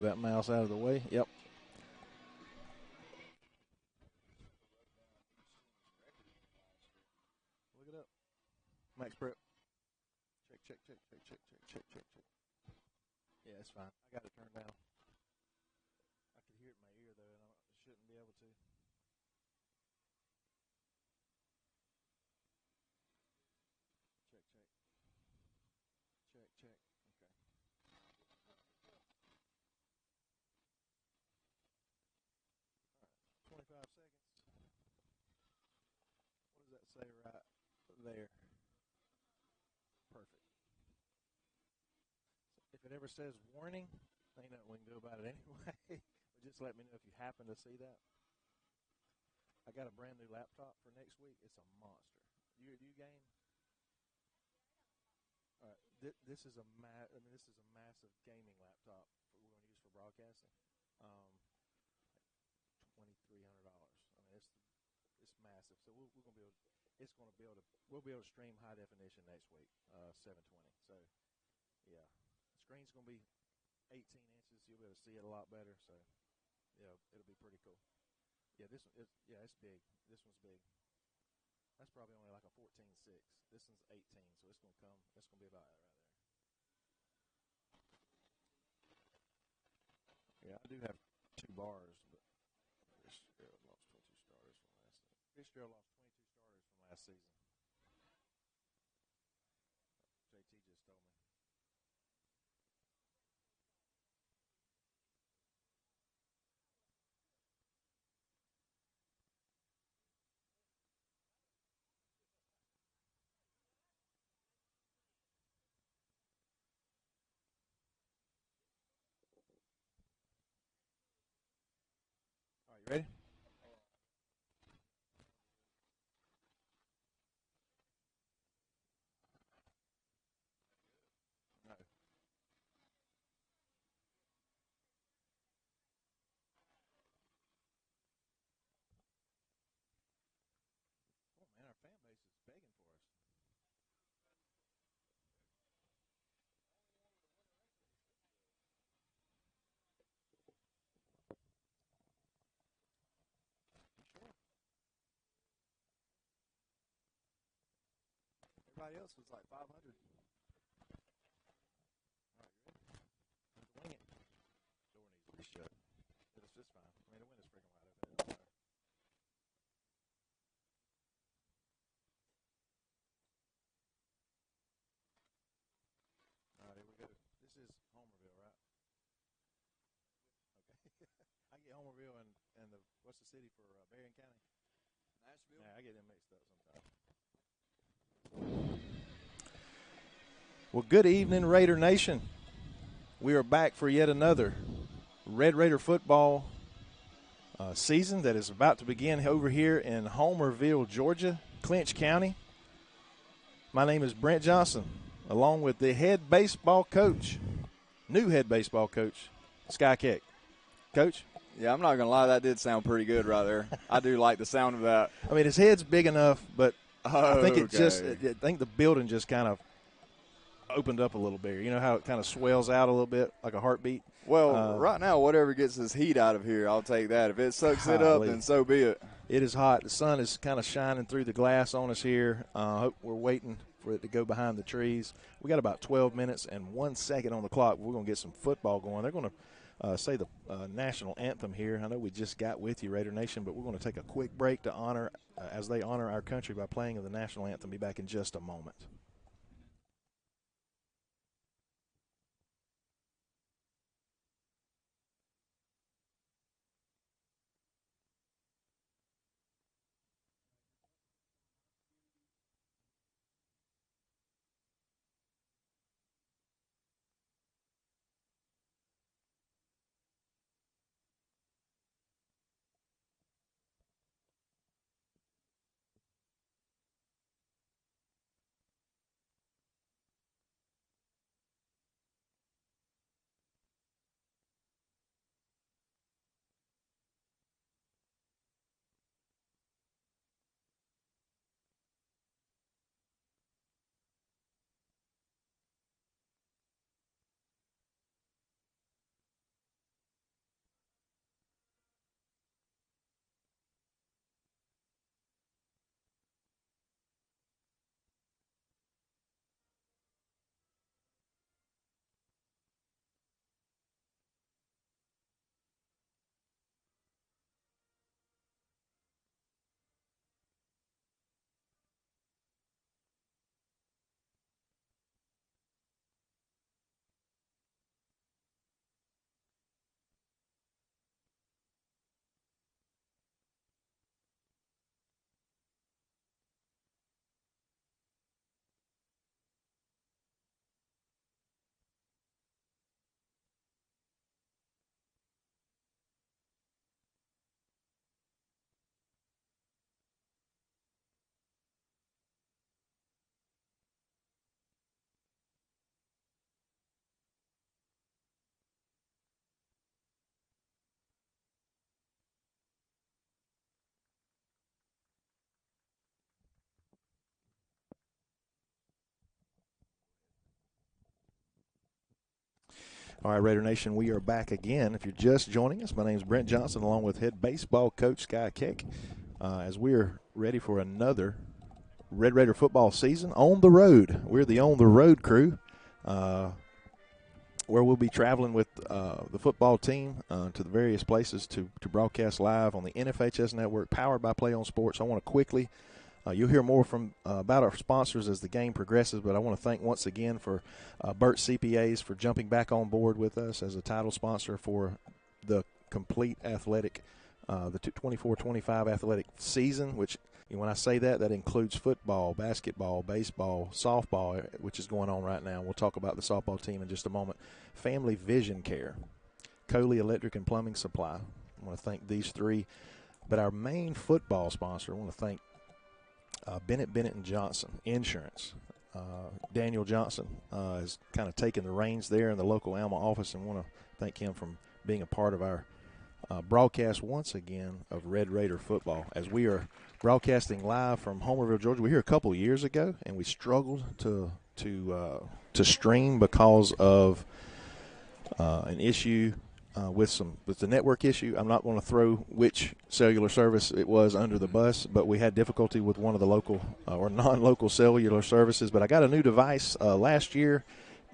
That mouse out of the way. Yep. Look it up. Max Prep. Check, check, check, check, check, check, check, check, check. Yeah, it's fine. I got it turned down. I could hear it in my ear, though, and I shouldn't be able to. Check, check. Check, check. Okay. 25 seconds. What does that say right there? Perfect. If it ever says warning, ain't nothing we can do about it anyway. But just let me know if you happen to see that. I got a brand new laptop for next week. It's a monster. You game? All right. This is this is a massive gaming laptop we're going to use for broadcasting. $2,300. I mean, it's massive. So we're going to be able. It's going to be able to. We'll be able to stream high definition next week. 720. So yeah, the screen's going to be 18 inches. You'll be able to see it a lot better. So yeah, it'll be pretty cool. Yeah, it's big. This one's big. That's probably only like a 14.6. This one's 18, so it's gonna come. It's gonna be about right there. Yeah, I do have two bars, but Fitzgerald lost 22 starters from last season. Fitzgerald lost 22 starters from last season. JT just told me. All right, you ready? No. Oh man, our fan base is begging for us. You sure? Everybody else was like 500. All right, you ready? Wing it. Door needs to be shut. It's just fine. I mean, the window's freaking wide open. It don't matter. All right, here we go. This is Homerville, right? Okay. I get Homerville and what's the city for Berrien County? Nashville. Yeah, I get them mixed up sometimes. Well, good evening, Raider Nation. We are back for yet another Red Raider football season that is about to begin over here in Homerville, Georgia, Clinch County. My name is Brent Johnson, along with the head baseball coach, new head baseball coach, Sky Keck. Coach? Yeah, I'm not going to lie. That did sound pretty good right there. I do like the sound of that. I mean, his head's big enough, but I think Okay. I think the building just kind of opened up a little bit. You know how it kind of swells out a little bit like a heartbeat? Well, right now, whatever gets this heat out of here, I'll take that. If it sucks it up, Golly. then so be it. It is hot. The sun is kind of shining through the glass on us here. We're waiting for it to go behind the trees. We got about 12 minutes and 1 second on the clock. We're going to get some football going. They're going to say the national anthem here. I know we just got with you, Raider Nation, but we're going to take a quick break to honor, as they honor our country by playing the national anthem. Be back in just a moment. All right, Raider Nation, we are back again. If you're just joining us, my name is Brent Johnson, along with head baseball coach Sky Keck, as we're ready for another Red Raider football season on the road. We're the On the Road crew, where we'll be traveling with the football team to the various places to broadcast live on the NFHS network, powered by Play On Sports. I want to quickly you'll hear more from about our sponsors as the game progresses, but I want to thank once again for Burt CPAs for jumping back on board with us as a title sponsor for the complete athletic, the 24-25 athletic season, which when I say that includes football, basketball, baseball, softball, which is going on right now. We'll talk about the softball team in just a moment. Family Vision Care, Coley Electric and Plumbing Supply. I want to thank these three. But our main football sponsor, I want to thank Bennett & Johnson Insurance. Daniel Johnson has kind of taken the reins there in the local Alma office, and want to thank him for being a part of our broadcast once again of Red Raider football. As we are broadcasting live from Homerville, Georgia, we were here a couple of years ago, and we struggled to stream because of an issue with the network issue. I'm not going to throw which cellular service it was under the bus, but we had difficulty with one of the local or non-local cellular services. But I got a new device last year,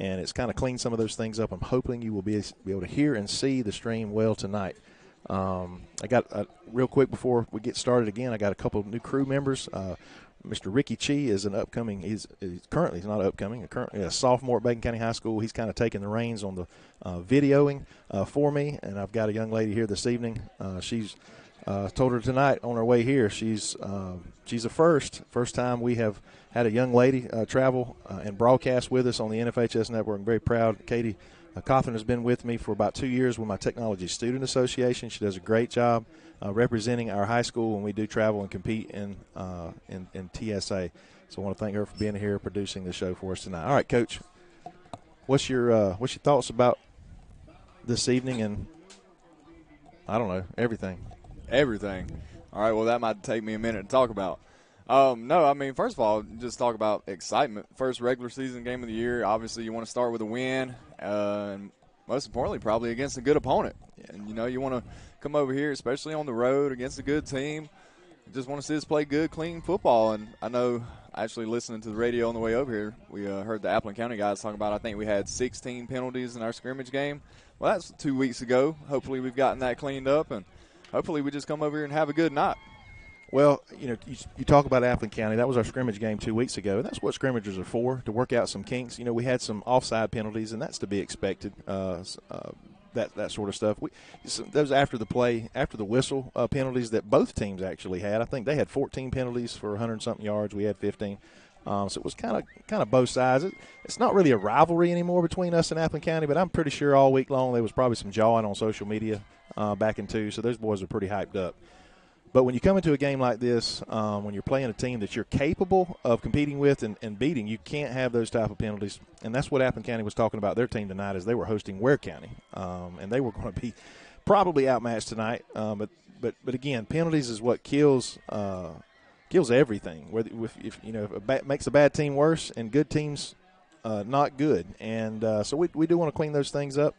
and it's kind of cleaned some of those things up. I'm hoping you will be able to hear and see the stream well tonight. I got real quick before we get started again, I got a couple of new crew members. Mr. Ricky Chi is an upcoming. He's not upcoming. Currently a sophomore at Bacon County High School. He's kind of taking the reins on the videoing for me, and I've got a young lady here this evening. She's told her tonight on her way here. She's a first time we have had a young lady travel and broadcast with us on the NFHS network. I'm very proud. Katie Coffin has been with me for about 2 years with my Technology Student Association. She does a great job representing our high school when we do travel and compete in TSA. So I want to thank her for being here, producing the show for us tonight. All right, Coach, what's your thoughts about this evening and, I don't know, everything? Everything. All right, well, that might take me a minute to talk about. No, I mean, first of all, just talk about excitement. First regular season game of the year. Obviously, you want to start with a win, and most importantly, probably against a good opponent. And, you want to come over here, especially on the road against a good team. You just want to see us play good, clean football. And I know, actually listening to the radio on the way over here, we heard the Appleton County guys talking about, I think we had 16 penalties in our scrimmage game. Well, that's 2 weeks ago. Hopefully we've gotten that cleaned up, and hopefully we just come over here and have a good night. Well, you talk about Appleton County. That was our scrimmage game 2 weeks ago, and that's what scrimmagers are for, to work out some kinks. We had some offside penalties, and that's to be expected, that sort of stuff. Those after the play, after the whistle penalties that both teams actually had. I think they had 14 penalties for 100-something yards. We had 15. So it was kind of both sides. It's not really a rivalry anymore between us and Appleton County, but I'm pretty sure all week long there was probably some jawing on social media back in two, so those boys are pretty hyped up. But when you come into a game like this, when you're playing a team that you're capable of competing with and beating, you can't have those type of penalties. And that's what Appleton County was talking about their team tonight, as they were hosting Ware County. And they were going to be probably outmatched tonight. But again, penalties is what kills everything. If it makes a bad team worse and good teams not good. And so we do want to clean those things up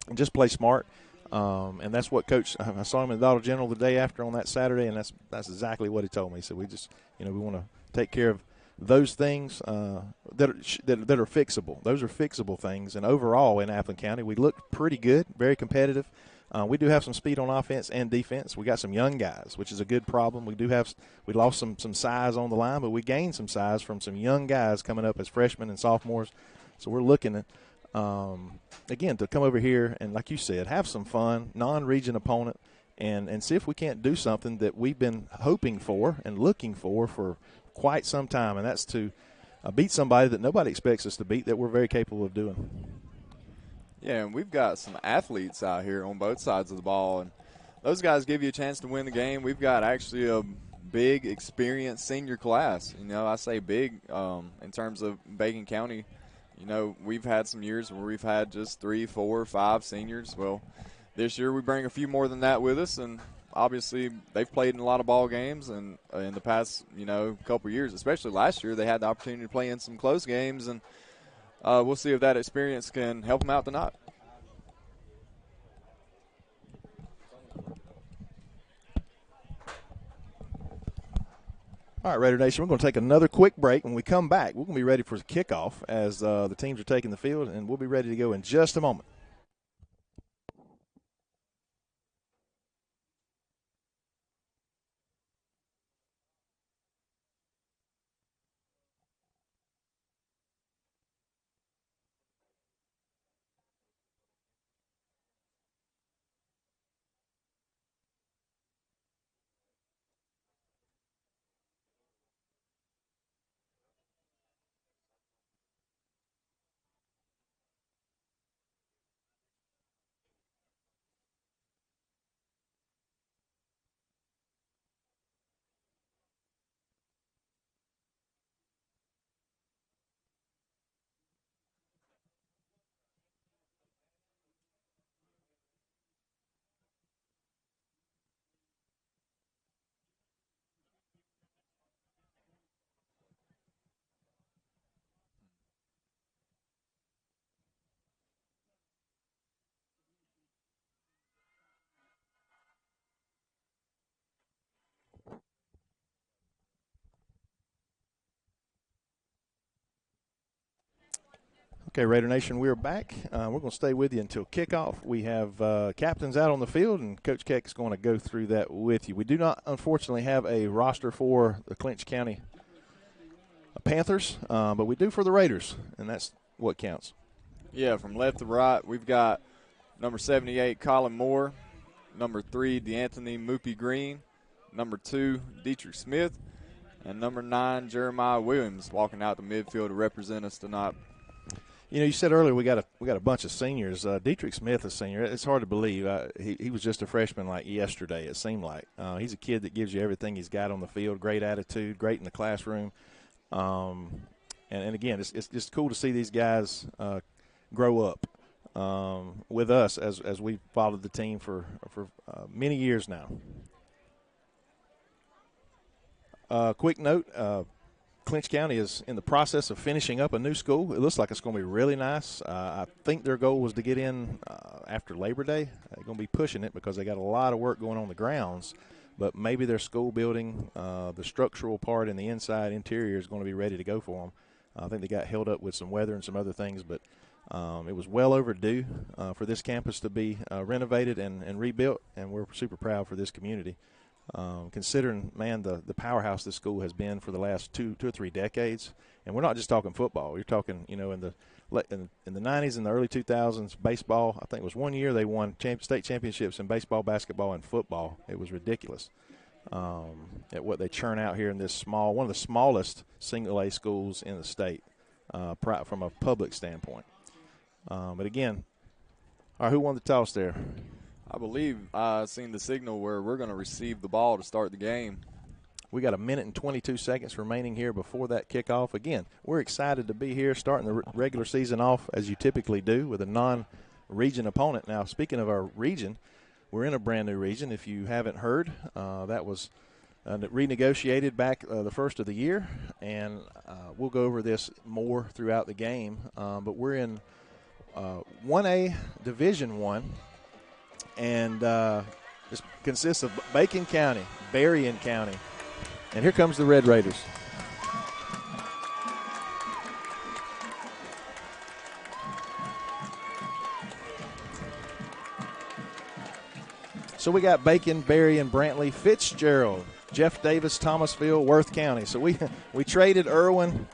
and just play smart. And that's what Coach. I saw him in the Dollar General the day after on that Saturday, and that's exactly what he told me. So we just, we want to take care of those things that are fixable. Those are fixable things. And overall in Appleton County, we looked pretty good, very competitive. We do have some speed on offense and defense. We got some young guys, which is a good problem. We lost some size on the line, but we gained some size from some young guys coming up as freshmen and sophomores. So we're looking at. Again, to come over here and, like you said, have some fun, non-region opponent, and see if we can't do something that we've been hoping for and looking for quite some time, and that's to beat somebody that nobody expects us to beat, that we're very capable of doing. Yeah, and we've got some athletes out here on both sides of the ball, and those guys give you a chance to win the game. We've got actually a big, experienced senior class. I say big in terms of Bacon County. We've had some years where we've had just 3, 4, 5 seniors. Well, this year we bring a few more than that with us, and obviously they've played in a lot of ball games, and in the past, couple of years, especially last year, they had the opportunity to play in some close games, and we'll see if that experience can help them out tonight. All right, Raider Nation, we're going to take another quick break. When we come back, we're going to be ready for the kickoff as the teams are taking the field, and we'll be ready to go in just a moment. Okay, Raider Nation, we're back. We're going to stay with you until kickoff. We have captains out on the field, and Coach Keck is going to go through that with you. We do not, unfortunately, have a roster for the Clinch County Panthers, but we do for the Raiders, and that's what counts. Yeah, from left to right, we've got number 78, Colin Moore, number 3, DeAnthony Moopy Green, number 2, Dietrich Smith, and number 9, Jeremiah Williams, walking out the midfield to represent us tonight. You know, you said earlier we got a bunch of seniors. Dietrich Smith is a senior. It's hard to believe. He was just a freshman like yesterday, it seemed like. He's a kid that gives you everything he's got on the field, great attitude, great in the classroom. And again, it's just cool to see these guys grow up with us as we followed the team for many years now. Quick note, Clinch County is in the process of finishing up a new school. It looks like it's going to be really nice. I think their goal was to get in after Labor Day. They're going to be pushing it because they got a lot of work going on the grounds. But maybe their school building, the structural part and the inside interior is going to be ready to go for them. I think they got held up with some weather and some other things, but it was well overdue for this campus to be renovated and rebuilt, and we're super proud for this community. Considering, man, the powerhouse this school has been for the last two or three decades, and we're not just talking football. You're talking, you know, in the 90s and the early 2000s, baseball. I think it was one year they won state championships in baseball, basketball, and football. It was ridiculous at what they churn out here in this one of the smallest single-A schools in the state from a public standpoint. But again, all right, who won the toss there? I believe I seen the signal where we're going to receive the ball to start the game. We got 1 minute and 22 seconds remaining here before that kickoff. Again, we're excited to be here starting the regular season off as you typically do with a non-region opponent. Now, speaking of our region, we're in a brand-new region. If you haven't heard, that was renegotiated back the first of the year, and we'll go over this more throughout the game. But we're in 1A Division I. And this consists of Bacon County, Berrien County. And here comes the Red Raiders. So we got Bacon, Berrien, Brantley, Fitzgerald, Jeff Davis, Thomasville, Worth County. So we traded Irwin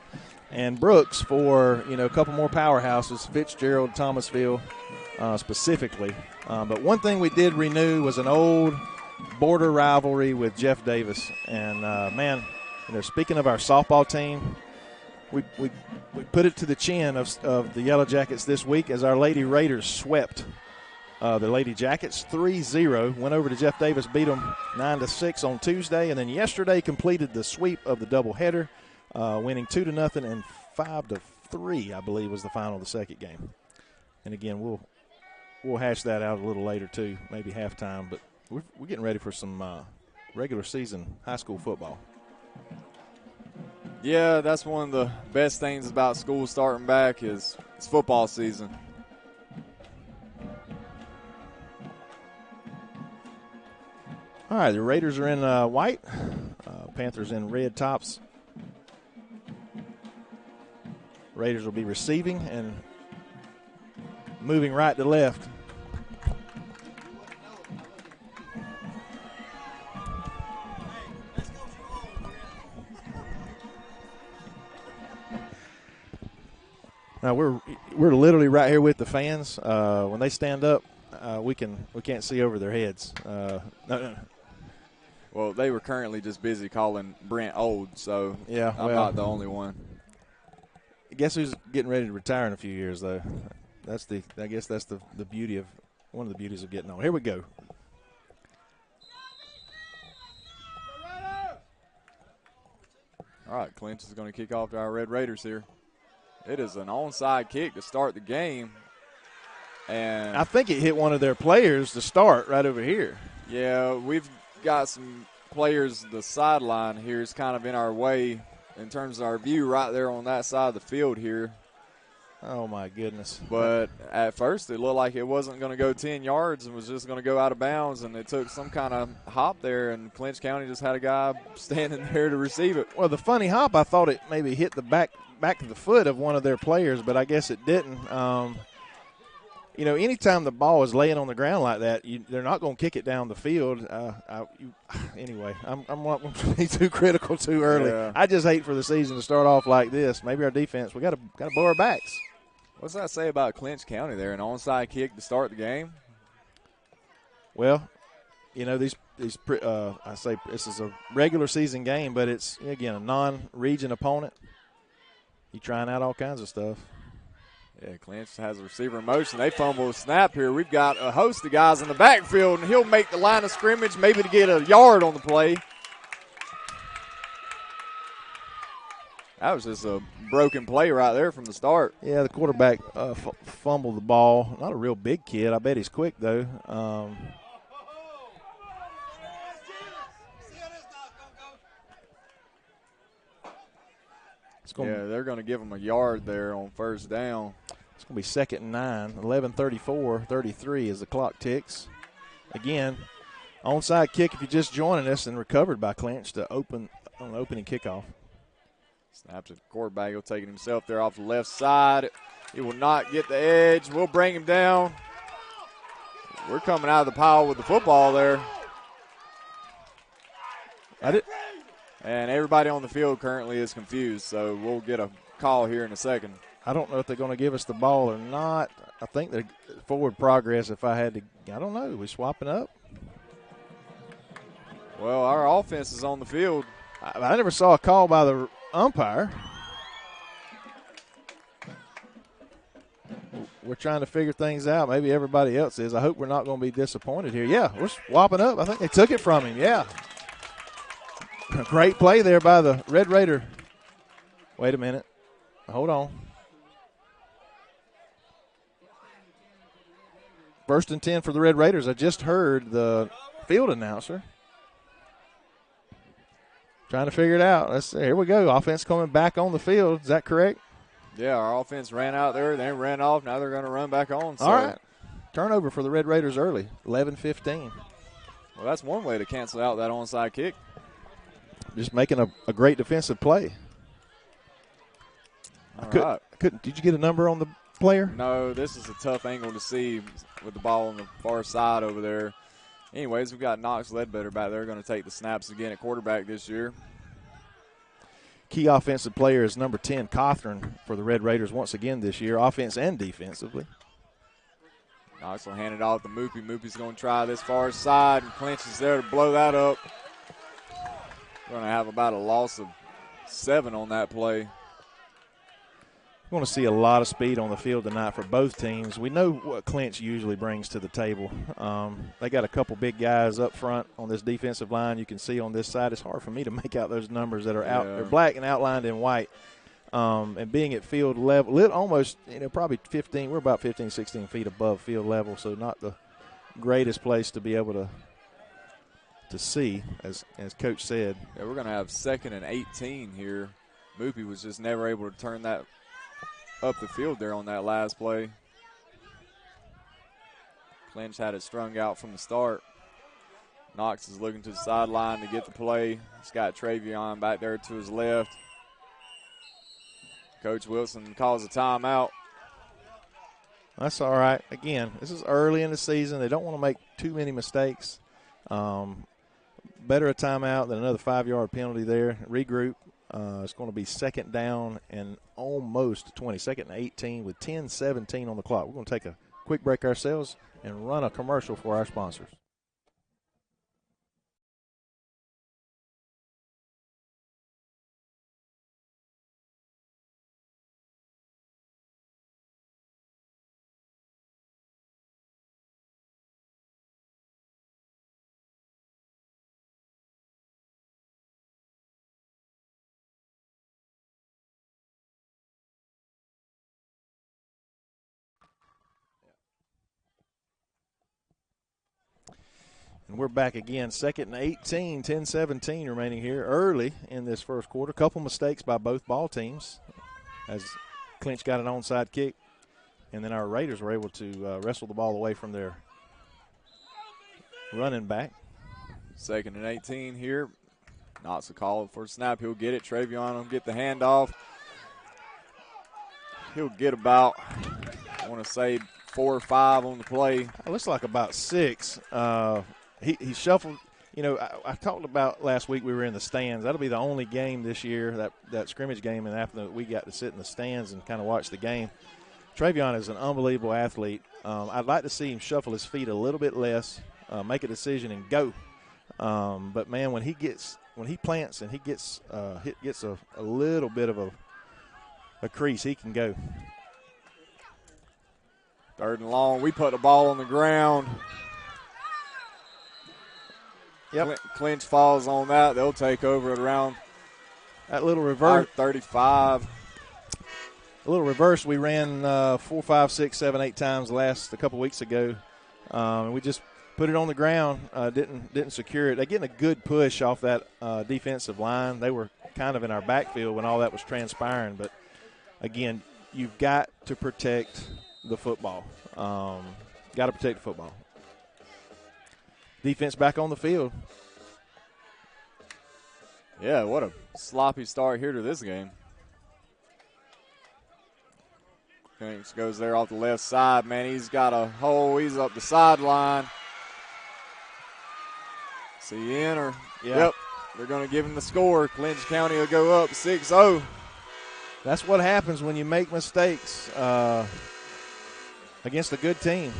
and Brooks for, you know, a couple more powerhouses, Fitzgerald, Thomasville specifically. But one thing we did renew was an old border rivalry with Jeff Davis. And, man, you know, speaking of our softball team, we put it to the chin of the Yellow Jackets this week as our Lady Raiders swept the Lady Jackets 3-0. Went over to Jeff Davis, beat them 9-6 on Tuesday. And then yesterday completed the sweep of the doubleheader, winning 2-0 and 5-3, I believe, was the final of the second game. And, again, we'll hash that out a little later, too, maybe halftime. But we're getting ready for some regular season high school football. Yeah, that's one of the best things about school starting back is it's football season. All right, the Raiders are in white. Panthers in red tops. Raiders will be receiving and moving right to left. Now we're literally right here with the fans. When they stand up, we can't see over their heads. No. Well, they were currently just busy calling Brent old, so yeah, I'm not the only one. Guess who's getting ready to retire in a few years, though? I guess that's the beauty of one of the beauties of getting on. Here we go. All right, Clinch is going to kick off to our Red Raiders here. It is an onside kick to start the game. And I think it hit one of their players to start right over here. Yeah, we've got some players, the sideline here is kind of in our way in terms of our view right there on that side of the field here. Oh, my goodness. But at first it looked like it wasn't going to go 10 yards and was just going to go out of bounds, and it took some kind of hop there, and Clinch County just had a guy standing there to receive it. Well, the funny hop, I thought it maybe hit the back of the foot of one of their players, but I guess it didn't. Anytime the ball is laying on the ground like that, they're not going to kick it down the field. Anyway, I'm not going to be too critical too early. Yeah. I just hate for the season to start off like this. Maybe our defense, we got to blow our backs. What's that say about Clinch County there? An onside kick to start the game? Well, I say this is a regular season game, but it's, again, a non-region opponent. You're trying out all kinds of stuff. Yeah, Clinch has a receiver in motion. They fumble the snap here. We've got a host of guys in the backfield, and he'll make the line of scrimmage maybe to get a yard on the play. That was just a broken play right there from the start. Yeah, the quarterback fumbled the ball. Not a real big kid. I bet he's quick, though. They're going to give him a yard there on first down. It's going to be 2nd and 9. 11:34-33 as the clock ticks. Again, onside kick if you're just joining us, and recovered by Clinch to open on the opening kickoff. Snaps at the quarterback. He'll take it himself there off the left side. He will not get the edge. We'll bring him down. We're coming out of the pile with the football there. And everybody on the field currently is confused, so we'll get a call here in a second. I don't know if they're going to give us the ball or not. I think they're forward progress. If I had to, I don't know. We swapping up? Well, our offense is on the field. I never saw a call by the umpire. We're trying to figure things out. Maybe everybody else is. I hope we're not going to be disappointed here. Yeah, we're swapping up. I think they took it from him. Yeah. Great play there by the Red Raider. Wait a minute. Hold on. 1st and 10 for the Red Raiders. I just heard the field announcer trying to figure it out. Here we go. Offense coming back on the field. Is that correct? Yeah, our offense ran out there. They ran off. Now they're going to run back on. So. All right. Turnover for the Red Raiders early. 11-15. Well, that's one way to cancel out that onside kick. Just making a great defensive play. Did you get a number on the player? No, this is a tough angle to see with the ball on the far side over there. Anyways, we've got Knox Ledbetter back there going to take the snaps again at quarterback this year. Key offensive player is number 10, Cothran, for the Red Raiders once again this year, offense and defensively. Knox will hand it off to Moopy. Moopy's going to try this far side, and Clinch is there to blow that up. We're going to have about a loss of 7 on that play. We're going to see a lot of speed on the field tonight for both teams. We know what Clinch usually brings to the table. They got a couple big guys up front on this defensive line. You can see on this side. It's hard for me to make out those numbers that are out. They're black and outlined in white. And being at field level, almost, probably 15. We're about 15, 16 feet above field level, so not the greatest place to be able to see, as Coach said. Yeah, we're going to have 2nd and 18 here. Moopy was just never able to turn that up the field there on that last play. Clinch had it strung out from the start. Knox is looking to the sideline to get the play. He's got Travion back there to his left. Coach Wilson calls a timeout. That's all right. Again, this is early in the season. They don't want to make too many mistakes. Better a timeout than another 5-yard penalty there. Regroup. It's going to be second down and almost 20. Second and 18 with 10:17 on the clock. We're going to take a quick break ourselves and run a commercial for our sponsors. And we're back again, second and 18, 10-17 remaining here early in this first quarter. Couple mistakes by both ball teams as Clinch got an onside kick, and then our Raiders were able to wrestle the ball away from their running back. Second and 18 here. Knox a call for a snap. He'll get it. Travion will get the handoff. He'll get about, I want to say, 4 or 5 on the play. It looks like about 6. He shuffled. You know, I talked about last week we were in the stands. That'll be the only game this year, that scrimmage game in Athens, that we got to sit in the stands and kind of watch the game. Travion is an unbelievable athlete. I'd like to see him shuffle his feet a little bit less, make a decision and go. But, man, when he plants and he gets a little bit of a crease, he can go. Third and long. We put the ball on the ground. Yep. Clinch falls on that. They'll take over at around that little reverse. 35. A little reverse we ran 4, 5, 6, 7, 8 times a couple weeks ago. And we just put it on the ground, didn't secure it. They're getting a good push off that defensive line. They were kind of in our backfield when all that was transpiring. But, again, you've got to protect the football. Got to protect the football. Defense back on the field. Yeah, what a sloppy start here to this game. Clinch goes there off the left side. Man, he's got a hole. He's up the sideline. Is he in or? Yeah. Yep. They're going to give him the score. Clinch County will go up 6-0. That's what happens when you make mistakes against a good team.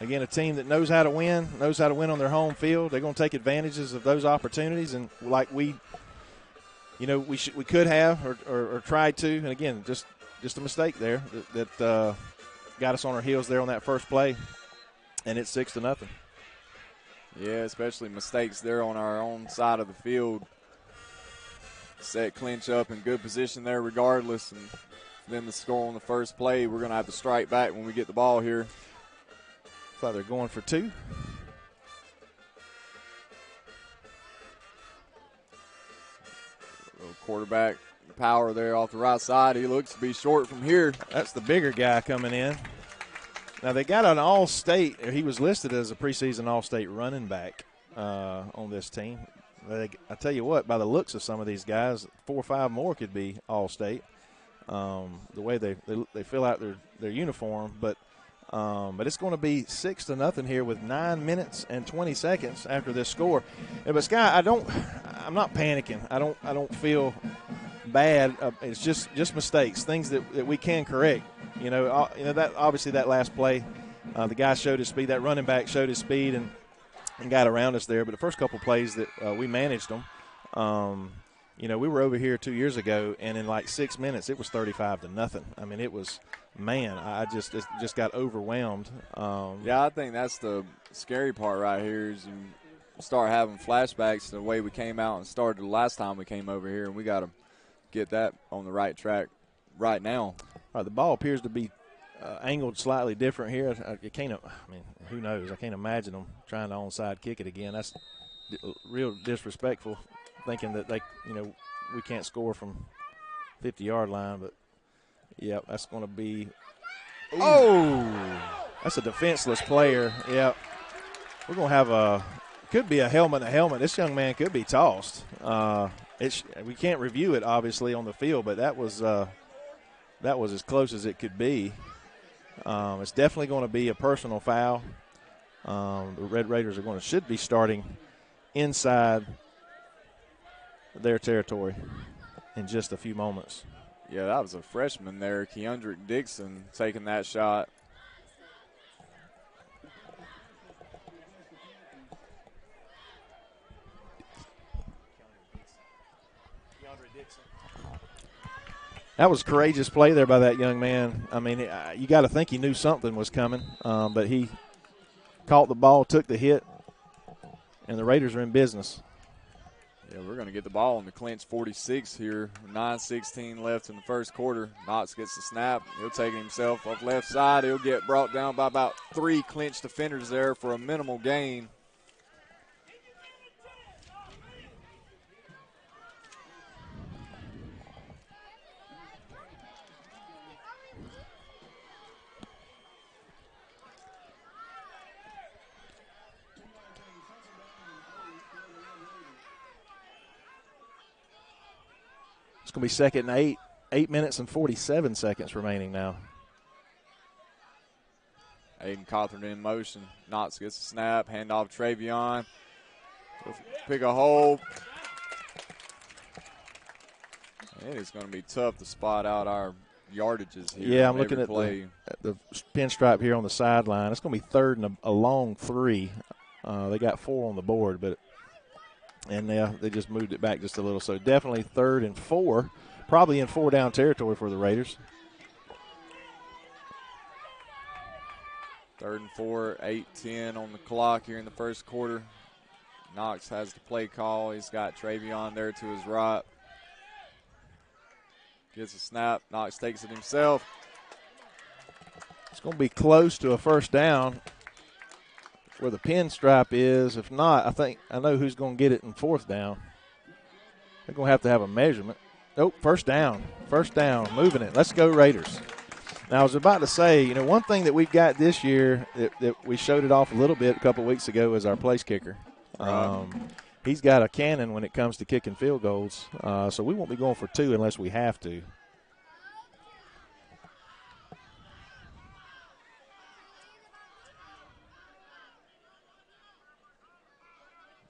Again, a team that knows how to win on their home field. They're going to take advantages of those opportunities, and like we could have or tried to. And again, just a mistake there that got us on our heels there on that first play, and it's 6-0. Yeah, especially mistakes there on our own side of the field. Set Clinch up in good position there regardless, and then the score on the first play. We're going to have to strike back when we get the ball here. Thought they're going for 2. Little quarterback power there off the right side. He looks to be short from here. That's the bigger guy coming in. Now, they got an all-state. He was listed as a preseason all-state running back on this team. I tell you what, by the looks of some of these guys, 4 or 5 more could be all-state. The way they fill out their uniform, but it's going to be 6-0 here with 9 minutes and 20 seconds after this score. Yeah, but Sky, I'm not panicking. I don't feel bad. It's just mistakes, things that we can correct. That obviously that last play, the guy showed his speed. That running back showed his speed and got around us there. But the first couple plays that we managed them. We were over here 2 years ago, and in like 6 minutes, it was 35-0. I mean, it was. Man, I just got overwhelmed. Yeah, I think that's the scary part right here is you start having flashbacks to the way we came out and started the last time we came over here, and we got to get that on the right track right now. All right, the ball appears to be angled slightly different here. Who knows? I can't imagine them trying to onside kick it again. That's real disrespectful, thinking that we can't score from 50-yard line, but. Yep, that's going to be – that's a defenseless player. Yep. We're going to have could be a helmet and a helmet. This young man could be tossed. We can't review it, obviously, on the field, but that was as close as it could be. It's definitely going to be a personal foul. The Red Raiders should be starting inside their territory in just a few moments. Yeah, that was a freshman there, Keandrick Dixon, taking that shot. That was a courageous play there by that young man. I mean, you got to think he knew something was coming, but he caught the ball, took the hit, and the Raiders are in business. Yeah, we're going to get the ball on the Clinch 46 here. 9:16 left in the first quarter. Knox gets the snap. He'll take it himself off left side. He'll get brought down by about 3 Clinch defenders there for a minimal gain. It's going to be second and 8. 8 minutes and 47 seconds remaining now. Aiden Cawthorn in motion. Knox gets a snap. Hand off Travion. He'll pick a hole. It is going to be tough to spot out our yardages here. Yeah, I'm looking at the pinstripe here on the sideline. It's going to be third and a long 3. They got 4 on the board, and they just moved it back just a little. So definitely 3rd and 4, probably in 4-down territory for the Raiders. 3rd and 4, 8:10 on the clock here in the first quarter. Knox has the play call. He's got Travion there to his right. Gets a snap. Knox takes it himself. It's going to be close to a first down where the pinstripe is. If not, I know who's going to get it in 4th down. They're going to have a measurement. Nope, first down. First down, moving it. Let's go Raiders. Now, I was about to say, one thing that we've got this year that we showed it off a little bit a couple weeks ago is our place kicker. He's got a cannon when it comes to kicking field goals, so we won't be going for 2 unless we have to.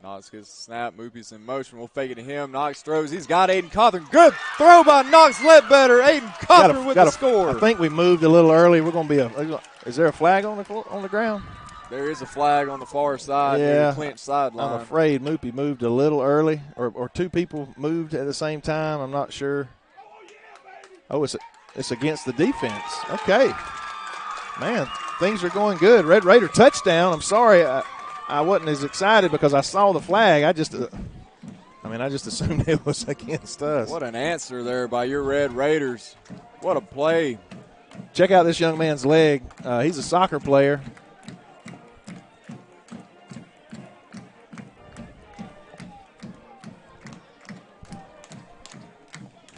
Knox gets a snap. Moopy's in motion. We'll fake it to him. Knox throws. He's got Aiden Cawthorn. Good throw by Knox Ledbetter. Aiden Cawthorn with the score. I think we moved a little early. We're going to be is there a flag on the ground? There is a flag on the far side near the Clinch sideline. I'm afraid Moopy moved a little early, or 2 people moved at the same time. I'm not sure. Oh, it's against the defense. Okay. Man, things are going good. Red Raider touchdown. I'm sorry. I wasn't as excited because I saw the flag. I just assumed it was against us. What an answer there by your Red Raiders. What a play. Check out this young man's leg. He's a soccer player.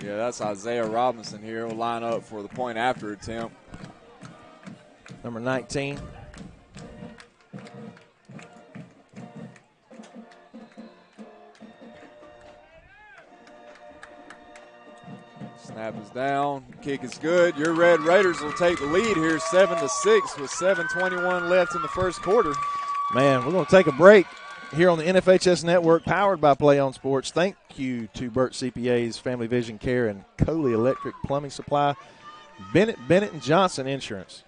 Yeah, that's Isaiah Robinson here. Will line up for the point after attempt. Number 19. Snap is down. Kick is good. Your Red Raiders will take the lead here 7-6 with 7:21 left in the first quarter. Man, we're going to take a break here on the NFHS Network, powered by Play On Sports. Thank you to Burt CPA's Family Vision Care and Coley Electric Plumbing Supply, Bennett and Johnson Insurance.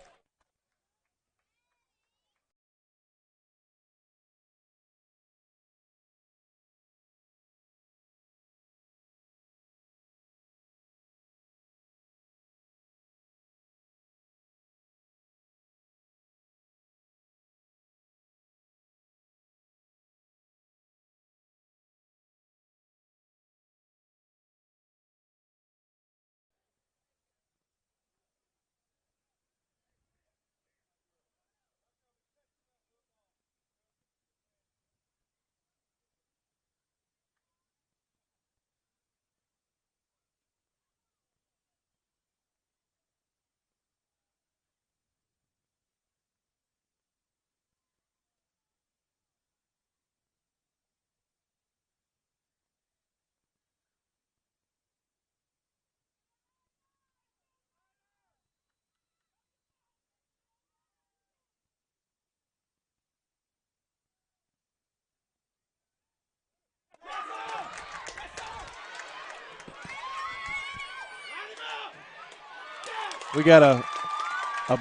We got a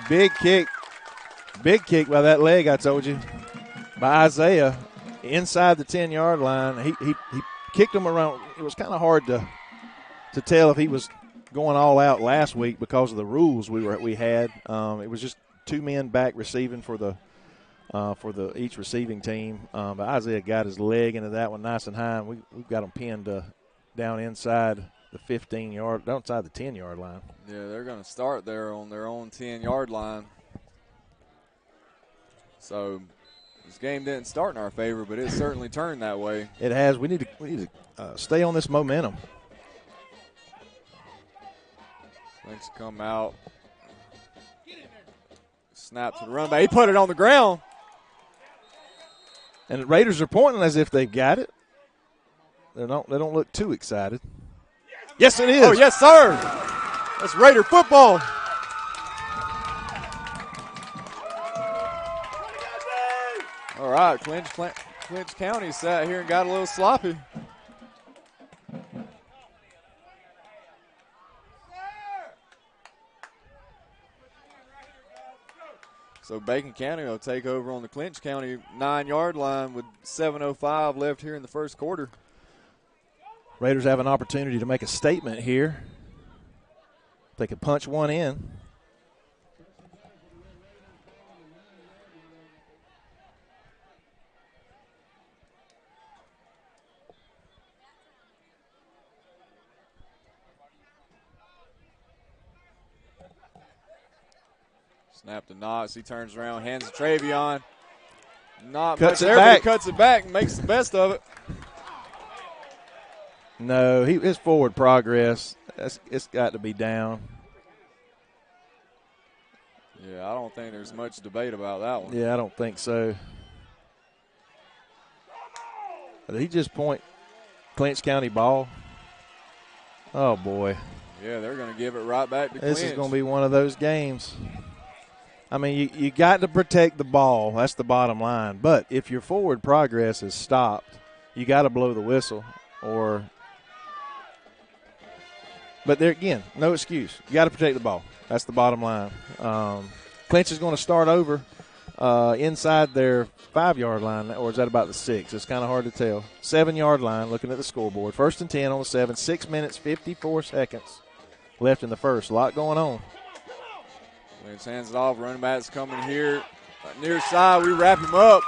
big kick by that leg I told you, by Isaiah inside the 10-yard line. He kicked him around. It was kind of hard to tell if he was going all out last week because of the rules we had. It was just two men back receiving for the each receiving team. But Isaiah got his leg into that one nice and high, and we've got him pinned down inside the 15-yard, outside the 10-yard line. Yeah, they're going to start there on their own 10-yard line. So this game didn't start in our favor, but it certainly turned that way. It has. We need to stay on this momentum. Clinch come out. Snap to the run back. He put it on the ground. And the Raiders are pointing as if they've got it. They don't look too excited. Yes, it is. Oh, yes, sir. That's Raider football. All right, Clinch County sat here and got a little sloppy. So Bacon County will take over on the Clinch County 9-yard line with 7:05 left here in the first quarter. Raiders have an opportunity to make a statement here. They could punch one in. Snap to Knox. He turns around, hands to Travion. Not cuts much it there, but he back. cuts it back and makes the best of it. No, his forward progress, it's got to be down. Yeah, I don't think there's much debate about that one. Yeah, I don't think so. Did he just point Clinch County ball? Oh, boy. Yeah, they're going to give it right back to Clinch. This is going to be one of those games. I mean, you got to protect the ball. That's the bottom line. But if your forward progress is stopped, you got to blow the whistle. But there again, no excuse. You got to protect the ball. That's the bottom line. Clinch is going to start over inside their 5-yard line, or is that about the 6? It's kind of hard to tell. 7-yard line, looking at the scoreboard. 1st and 10 on the 7. 6 minutes, 54 seconds left in the first. A lot going on. Clinch hands it off. Running back's coming here. Near side, we wrap him up.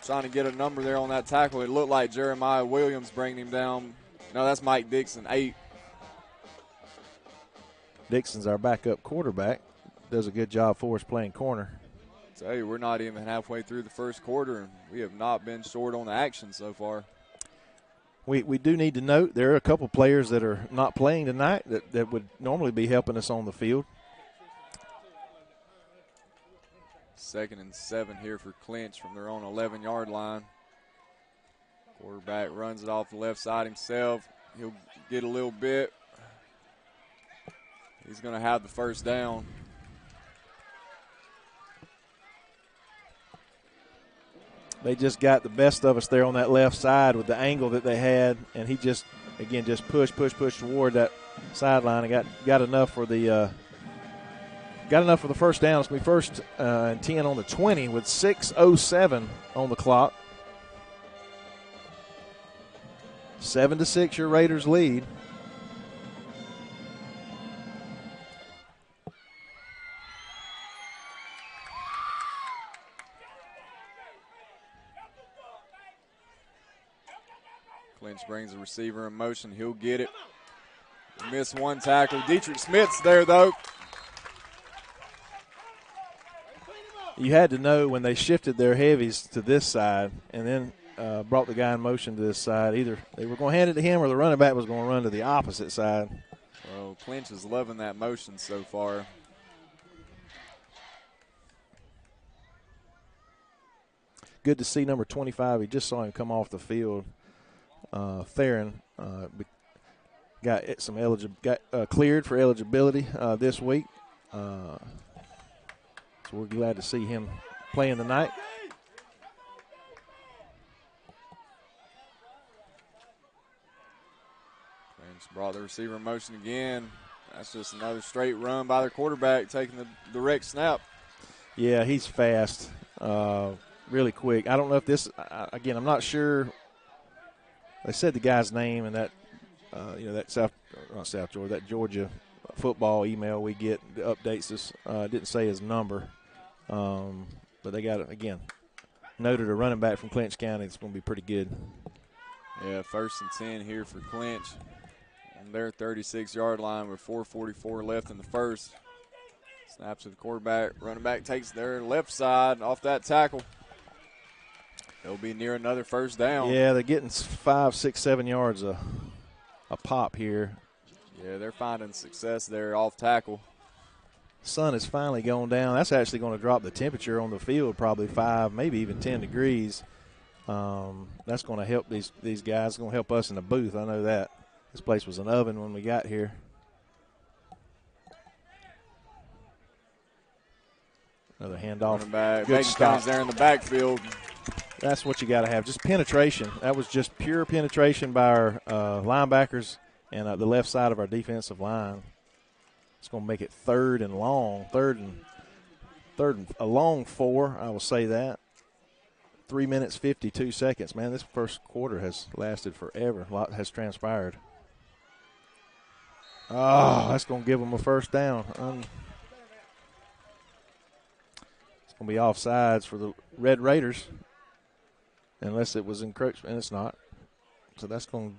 Trying to get a number there on that tackle. It looked like Jeremiah Williams bringing him down. No, that's Mike Dixon, 8. Dixon's our backup quarterback. Does a good job for us playing corner. Tell you, we're not even halfway through the first quarter, and we have not been short on the action so far. We do need to note there are a couple players that are not playing tonight that would normally be helping us on the field. 2nd and 7 here for Clinch from their own 11-yard line. Quarterback runs it off the left side himself. He'll get a little bit. He's going to have the first down. They just got the best of us there on that left side with the angle that they had, and he just pushed toward that sideline and got enough for the first down. It's going to be 1st and 10 on the 20 with 6:07 on the clock. 7-6, your Raiders lead. Clinch brings the receiver in motion. He'll get it. Missed one tackle. Dietrich Smith's there, though. You had to know when they shifted their heavies to this side and then brought the guy in motion to this side. Either they were going to hand it to him or the running back was going to run to the opposite side. Well, Clinch is loving that motion so far. Good to see number 25. We just saw him come off the field. Theron got cleared for eligibility this week. So we're glad to see him playing tonight. Clinch brought the receiver in motion again. That's just another straight run by their quarterback, taking the direct snap. Yeah, he's fast, really quick. I don't know if this, again, I'm not sure. They said the guy's name and that, that Georgia football email we get that updates us. Didn't say his number, but they got, again, noted a running back from Clinch County. It's going to be pretty good. Yeah, 1st and 10 here for Clinch on their 36-yard line with 4:44 left in the first. Snaps to the quarterback. Running back takes their left side off that tackle. They'll be near another first down. Yeah, they're getting 5, 6, 7 yards a pop here. Yeah, they're finding success there off tackle. Sun is finally going down. That's actually going to drop the temperature on the field probably 5, maybe even 10 degrees. That's going to help these guys. It's going to help us in the booth. I know that. This place was an oven when we got here. Another handoff. Running back. Good stop there in the backfield. That's what you got to have. Just penetration. That was just pure penetration by our linebackers and the left side of our defensive line. It's going to make it third and long. Third and a long 4, I will say that. 3 minutes, 52 seconds. Man, this first quarter has lasted forever. A lot has transpired. Oh, that's going to give them a first down. It's going to be offsides for the Red Raiders. Unless it was encroachment, and it's not. So it's going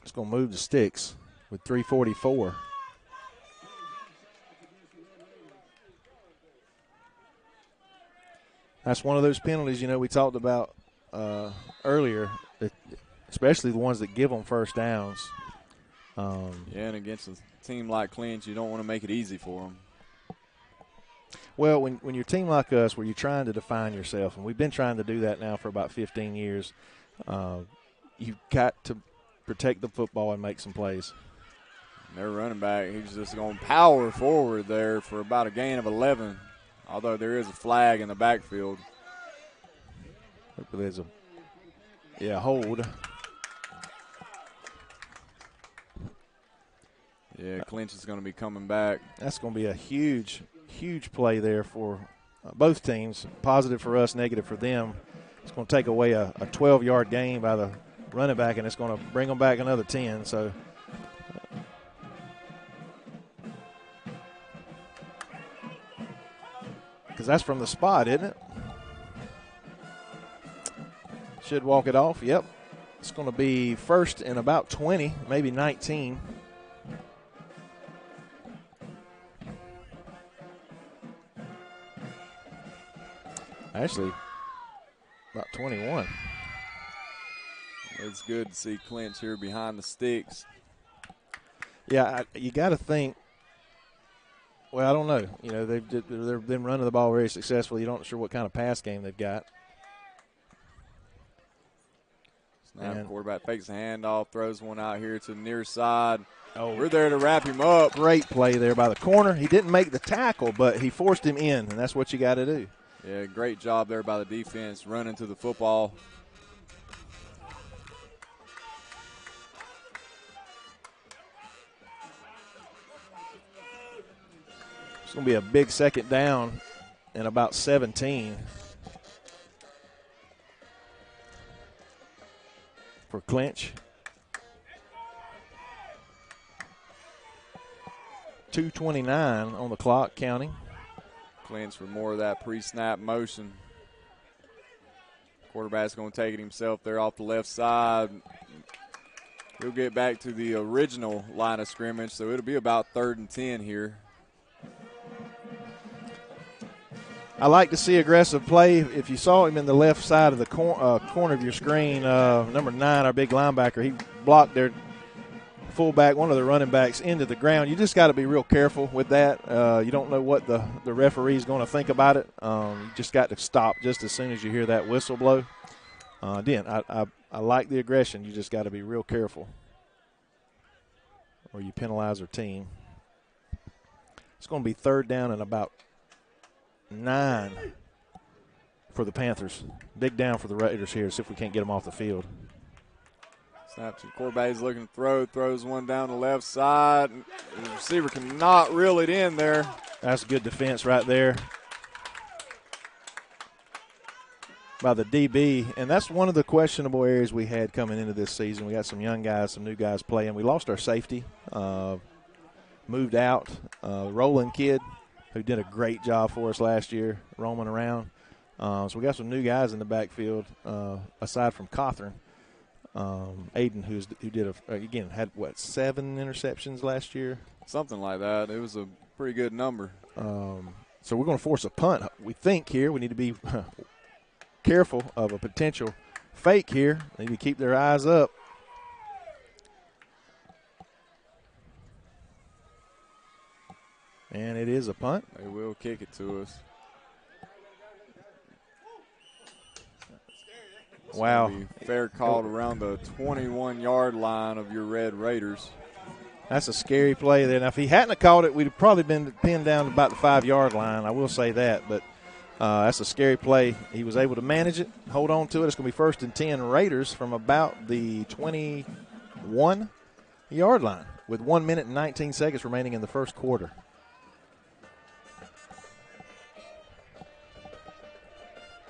to move the sticks with 3:44. That's one of those penalties, we talked about earlier, especially the ones that give them first downs. And against a team like Clinch, you don't want to make it easy for them. Well, when you're a team like us where you're trying to define yourself, and we've been trying to do that now for about 15 years, you've got to protect the football and make some plays. And their running back, he's just going to power forward there for about a gain of 11, although there is a flag in the backfield. There's a hold. Yeah, Clinch is going to be coming back. That's going to be a huge play there for both teams. Positive for us, negative for them. It's going to take away a 12-yard gain by the running back, and it's going to bring them back another 10. So, because that's from the spot, isn't it? Should walk it off. Yep. It's going to be first and about 20, maybe 19. Actually, about 21. It's good to see Clinch here behind the sticks. Yeah, you got to think. Well, I don't know. They've been running the ball very successfully. You're not sure what kind of pass game they've got. Snap, quarterback fakes the handoff, throws one out here to the near side. Oh, we're there to wrap him up. Great play there by the corner. He didn't make the tackle, but he forced him in, and that's what you got to do. Yeah, great job there by the defense, running to the football. It's going to be a big second down and about 17 for Clinch. 2:29 on the clock, counting. Clinch for more of that pre-snap motion. Quarterback's going to take it himself there off the left side. He'll get back to the original line of scrimmage, so it'll be about 3rd and 10 here. I like to see aggressive play. If you saw him in the left side of the corner of your screen, number 9, our big linebacker, he blocked their fullback, one of the running backs, into the ground. You just got to be real careful with that. You don't know what the referee's going to think about it. You just got to stop just as soon as you hear that whistle blow. Again, I like the aggression. You just got to be real careful, or you penalize our team. It's going to be 3rd down and about 9 for the Panthers. Big down for the Raiders here. See if we can't get them off the field. Snap to the quarterback. He's looking to throw. Throws one down the left side. The receiver cannot reel it in there. That's good defense right there by the DB. And that's one of the questionable areas we had coming into this season. We got some young guys, some new guys playing. We lost our safety. Moved out. Roland kid, who did a great job for us last year, roaming around. So we got some new guys in the backfield, aside from Cawthorn. Aiden, who had 7 interceptions last year? Something like that. It was a pretty good number. So we're going to force a punt, we think, here. We need to be careful of a potential fake here. They need to keep their eyes up. And it is a punt. They will kick it to us. Wow. Fair called around the 21-yard line of your Red Raiders. That's a scary play there. Now, if he hadn't have called it, we'd have probably been pinned down about the 5-yard line. I will say that. But that's a scary play. He was able to manage it, hold on to it. It's going to be 1st and 10 Raiders from about the 21-yard line with 1 minute and 19 seconds remaining in the first quarter.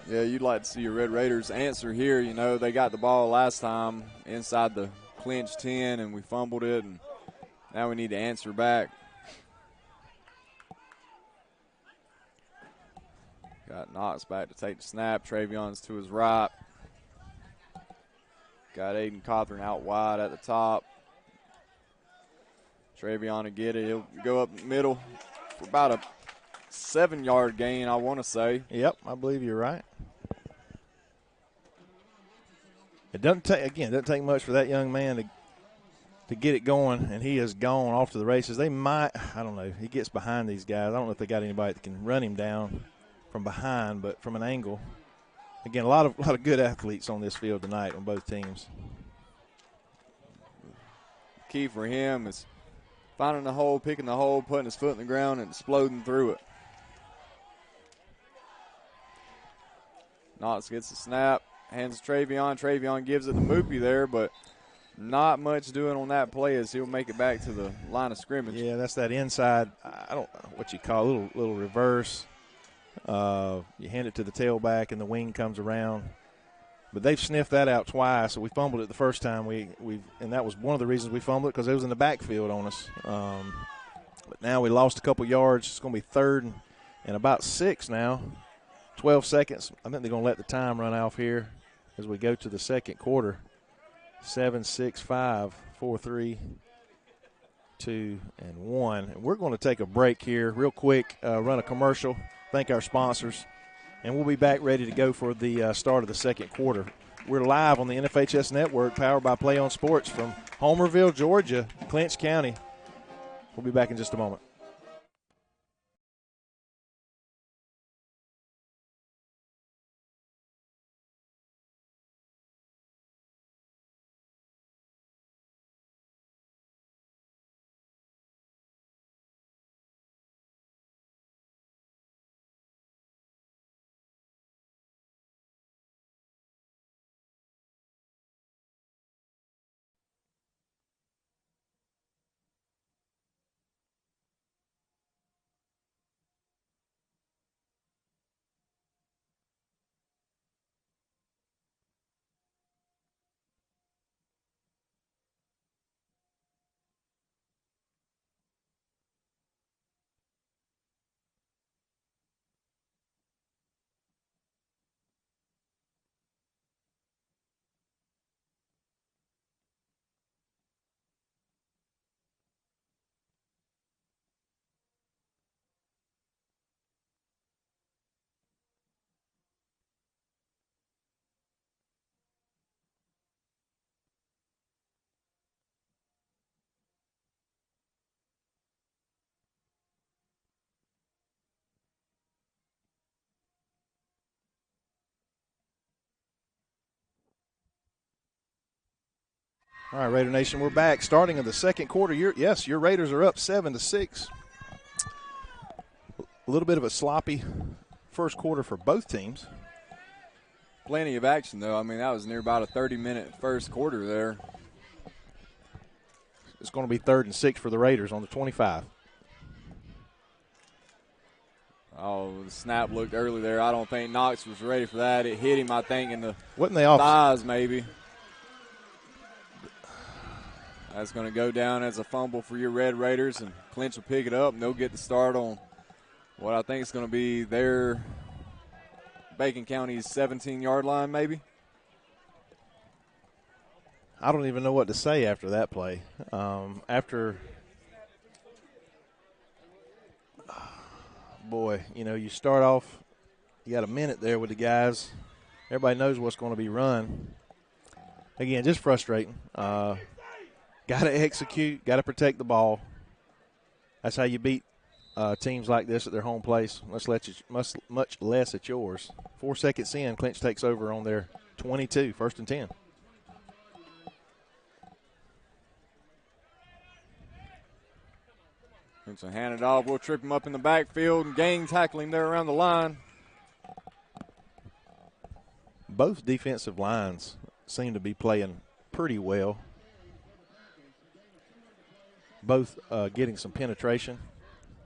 Yeah, you'd like to see your Red Raiders answer here. You know, they got the ball last time inside the Clinch 10, and we fumbled it, and now we need to answer back. Got Knox back to take the snap. Travion's to his right. Got Aiden Cawthorn out wide at the top. Travion to get it. He'll go up the middle for about a 7-yard gain, I want to say. Yep, I believe you're right. It doesn't take much for that young man to get it going, and he has gone off to the races. They might, I don't know, he gets behind these guys. I don't know if they got anybody that can run him down from behind, but from an angle. Again, a lot of good athletes on this field tonight on both teams. Key for him is finding the hole, picking the hole, putting his foot in the ground, and exploding through it. Knox gets the snap, hands to Travion. Travion gives it to Moopy there, but not much doing on that play as he'll make it back to the line of scrimmage. Yeah, that's that inside, I don't know what you call it, little reverse. You hand it to the tailback and the wing comes around. But they've sniffed that out twice. So we fumbled it the first time. And that was one of the reasons we fumbled it, because it was in the backfield on us. But now we lost a couple yards. It's going to be 3rd and about 6 now. 12 seconds. I think they're going to let the time run off here as we go to the second quarter. 7, 6, 5, 4, 3, 2, and 1. And we're going to take a break here real quick, run a commercial, thank our sponsors, and we'll be back ready to go for the start of the second quarter. We're live on the NFHS Network, powered by Play On Sports from Homerville, Georgia, Clinch County. We'll be back in just a moment. All right, Raider Nation, we're back. Starting in the second quarter, your Raiders are up 7-6. A little bit of a sloppy first quarter for both teams. Plenty of action, though. I mean, that was near about a 30-minute first quarter there. It's going to be 3rd and 6 for the Raiders on the 25. Oh, the snap looked early there. I don't think Knox was ready for that. It hit him, I think, in the Wasn't they off? thighs maybe. That's going to go down as a fumble for your Red Raiders, and Clinch will pick it up, and they'll get the start on what I think is going to be their Bacon County's 17-yard line maybe. I don't even know what to say after that play. Boy, you start off, you got a minute there with the guys. Everybody knows what's going to be run. Again, just frustrating. Got to execute, got to protect the ball. That's how you beat teams like this at their home place, much less at yours. 4 seconds in, Clinch takes over on their 22, 1st and 10. And so hand it off. We'll trip him up in the backfield and gang tackle him there around the line. Both defensive lines seem to be playing pretty well. Both getting some penetration.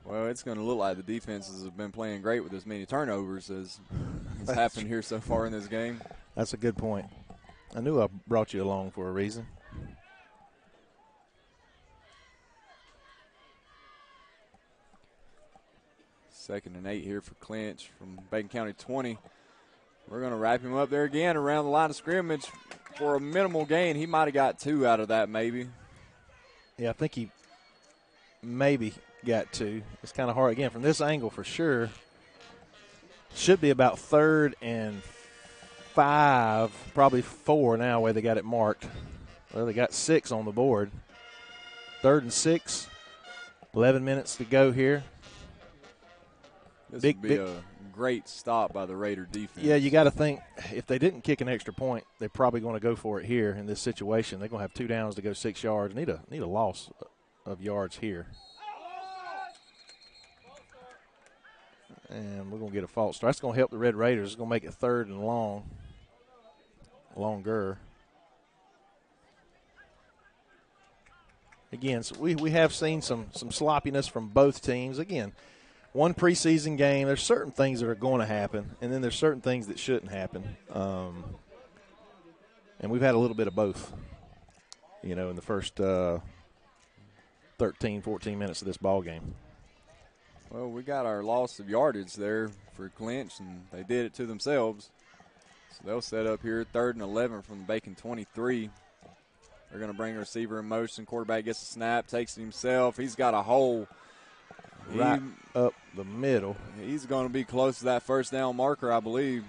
Well, it's going to look like the defenses have been playing great with as many turnovers as has happened here so far in this game. That's a good point. I knew I brought you along for a reason. Second and 8 here for Clinch from Bacon County 20. We're going to wrap him up there again around the line of scrimmage for a minimal gain. He might have got 2 out of that maybe. Yeah, I think he maybe got 2. It's kind of hard. Again, from this angle for sure. Should be about 3rd and 5, probably 4 now where they got it marked. Well, they got 6 on the board. 3rd and 6, 11 minutes to go here. This would be a great stop by the Raider defense. Yeah, you got to think if they didn't kick an extra point, they're probably going to go for it here in this situation. They're going to have 2 downs to go 6 yards. Need a loss of yards here. And we're going to get a false start. That's going to help the Red Raiders. It's going to make it 3rd and longer. Again, so we have seen some sloppiness from both teams. Again, one preseason game, there's certain things that are going to happen, and then there's certain things that shouldn't happen. And we've had a little bit of both, in the first 13, 14 minutes of this ball game. Well, we got our loss of yardage there for Clinch, and they did it to themselves. So they'll set up here 3rd and 11 from the Bacon 23. They're going to bring the receiver in motion. Quarterback gets a snap, takes it himself. He's got a hole. Right up the middle. He's going to be close to that 1st down marker, I believe.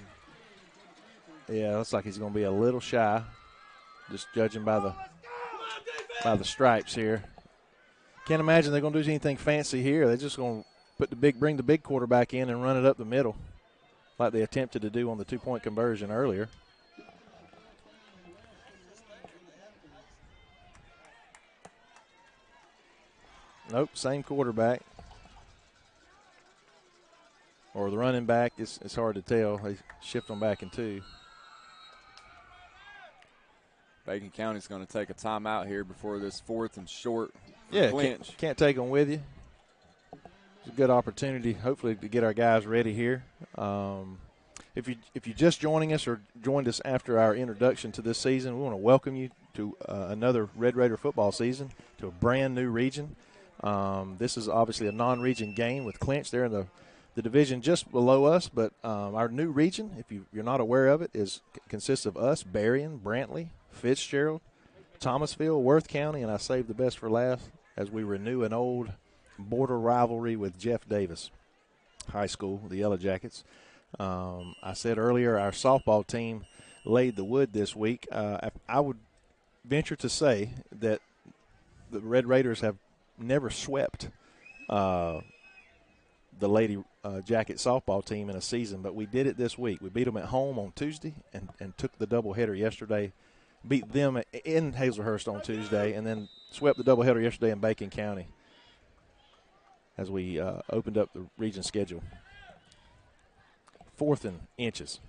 Yeah, looks like he's going to be a little shy, just judging by the stripes here. Can't imagine they're going to do anything fancy here. They're just going to bring the big quarterback in and run it up the middle, like they attempted to do on the 2-point conversion earlier. Nope, same quarterback. Or the running back, it's hard to tell. They shift them back in 2. Bacon County's going to take a timeout here before this 4th and short. Yeah, Clinch. can't take them with you. It's a good opportunity, hopefully, to get our guys ready here. If you're just joining us or joined us after our introduction to this season, we want to welcome you to another Red Raider football season, to a brand new region. This is obviously a non-region game with Clinch. They're in the division just below us, but our new region, if you're not aware of it, consists of us, Berrien, Brantley, Fitzgerald, Thomasville, Worth County, and I saved the best for last as we renew an old border rivalry with Jeff Davis High School, the Yellow Jackets. I said earlier our softball team laid the wood this week. I would venture to say that the Red Raiders have never swept the Lady Jacket softball team in a season, but we did it this week. We beat them at home on Tuesday and took the doubleheader yesterday, beat them in Hazelhurst on Tuesday, and then swept the doubleheader yesterday in Bacon County as we opened up the region schedule. 4th and inches.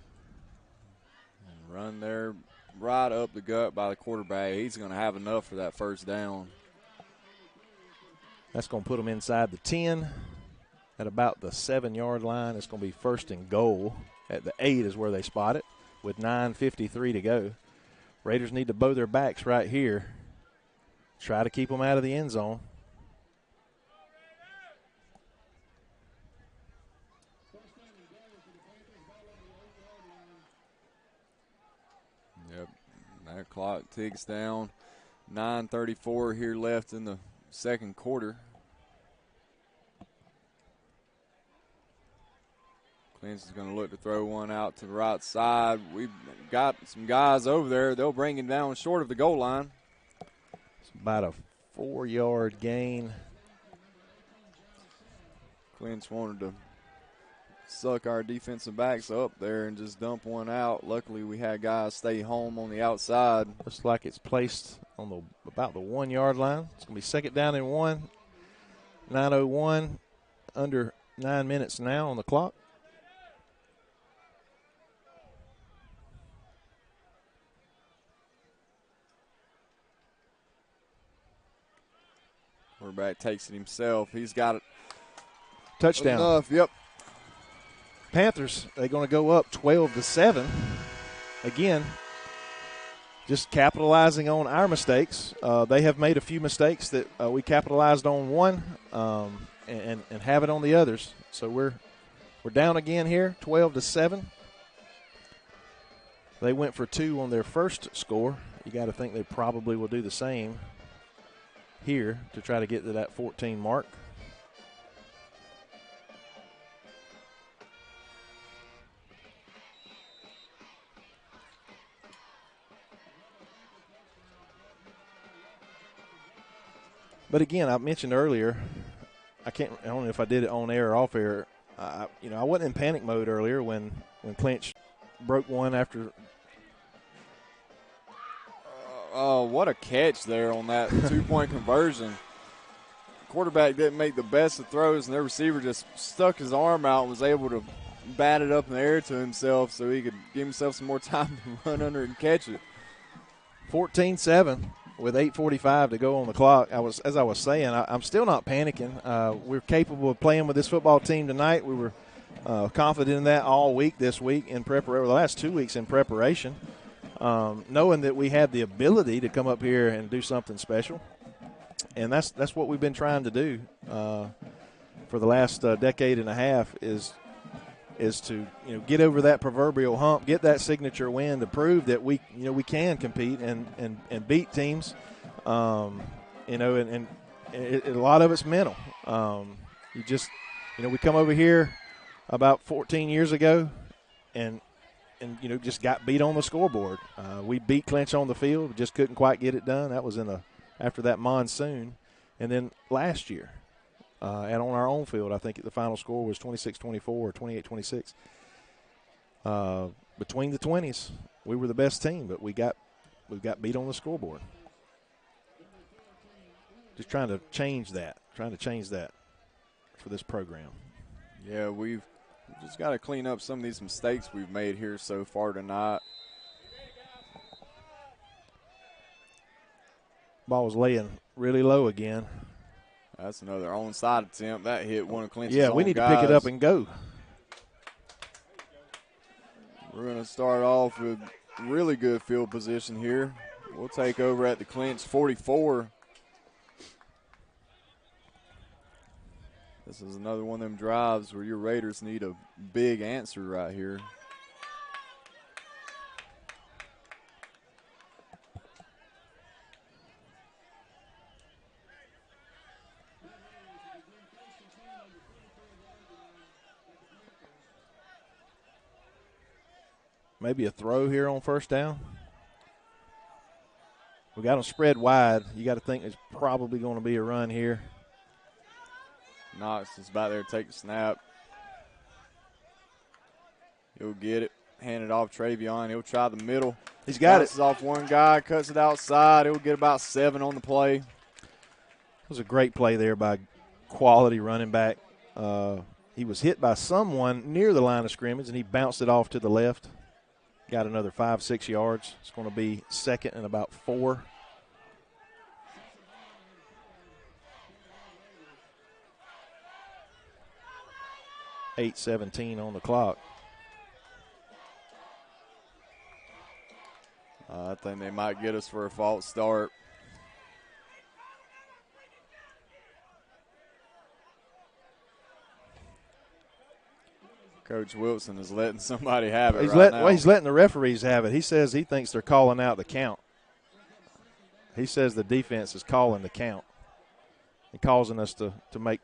Run there right up the gut by the quarterback. He's going to have enough for that 1st down. That's going to put them inside the 10 at about the 7-yard line. It's going to be 1st and goal. At the 8 is where they spot it with 9:53 to go. Raiders need to bow their backs right here. Try to keep them out of the end zone. Yep, that clock ticks down. 9:34 here left in the second quarter. Clinch is going to look to throw one out to the right side. We've got some guys over there. They'll bring him down short of the goal line. It's about a 4-yard gain. Clinch wanted to suck our defensive backs up there and just dump one out. Luckily, we had guys stay home on the outside. Looks like it's placed on about the 1-yard line. It's going to be 2nd down and 1. 9:01, under 9 minutes now on the clock. Quarterback takes it himself. He's got it. Touchdown. Enough, yep. Panthers, they're going to go up 12-7. Again, just capitalizing on our mistakes. They have made a few mistakes that we capitalized on one and have it on the others. So we're down again here, 12-7. They went for 2 on their first score. You got to think they probably will do the same here to try to get to that 14 mark. But again, I mentioned earlier, I don't know if I did it on air or off air. I wasn't in panic mode earlier when Clinch broke one after. Oh, what a catch there on that 2-point conversion. Quarterback didn't make the best of throws, and their receiver just stuck his arm out and was able to bat it up in the air to himself so he could give himself some more time to run under and catch it. 14-7 with 8:45 to go on the clock. As I was saying, I'm still not panicking. We're capable of playing with this football team tonight. We were confident in that all week this week in preparation, the last 2 weeks in preparation. Knowing that we have the ability to come up here and do something special. And that's what we've been trying to do for the last decade and a half is to get over that proverbial hump, get that signature win to prove that we can compete and beat teams. And a lot of it's mental. We come over here about 14 years ago and just got beat on the scoreboard. We beat Clinch on the field, just couldn't quite get it done. That was after that monsoon. And then last year, and on our own field, I think the final score was 26-24 or 28-26. Between the 20s, we were the best team, but we got beat on the scoreboard. Just trying to change that for this program. Yeah, we've just got to clean up some of these mistakes we've made here so far tonight. Ball was laying really low again. That's another onside attempt. That hit one of Clinch's Yeah, we need to pick it up and go. We're going to start off with really good field position here. We'll take over at the Clinch 44. This is another one of them drives where your Raiders need a big answer right here. Maybe a throw here on first down. We got them spread wide. You got to think it's probably going to be a run here. Knox is about there to take the snap. He'll get it. Hand it off Travion. He'll try the middle. He's got Bounces it. Off one guy. Cuts it outside. He'll get about 7 on the play. It was a great play there by quality running back. He was hit by someone near the line of scrimmage, and he bounced it off to the left. Got another 5-6 yards. It's going to be 2nd and about 4. 8:17 on the clock. I think they might get us for a false start. Coach Wilson is letting somebody have it now. He's letting the referees have it. He says he thinks they're calling out the count. He says the defense is calling the count and causing us to make.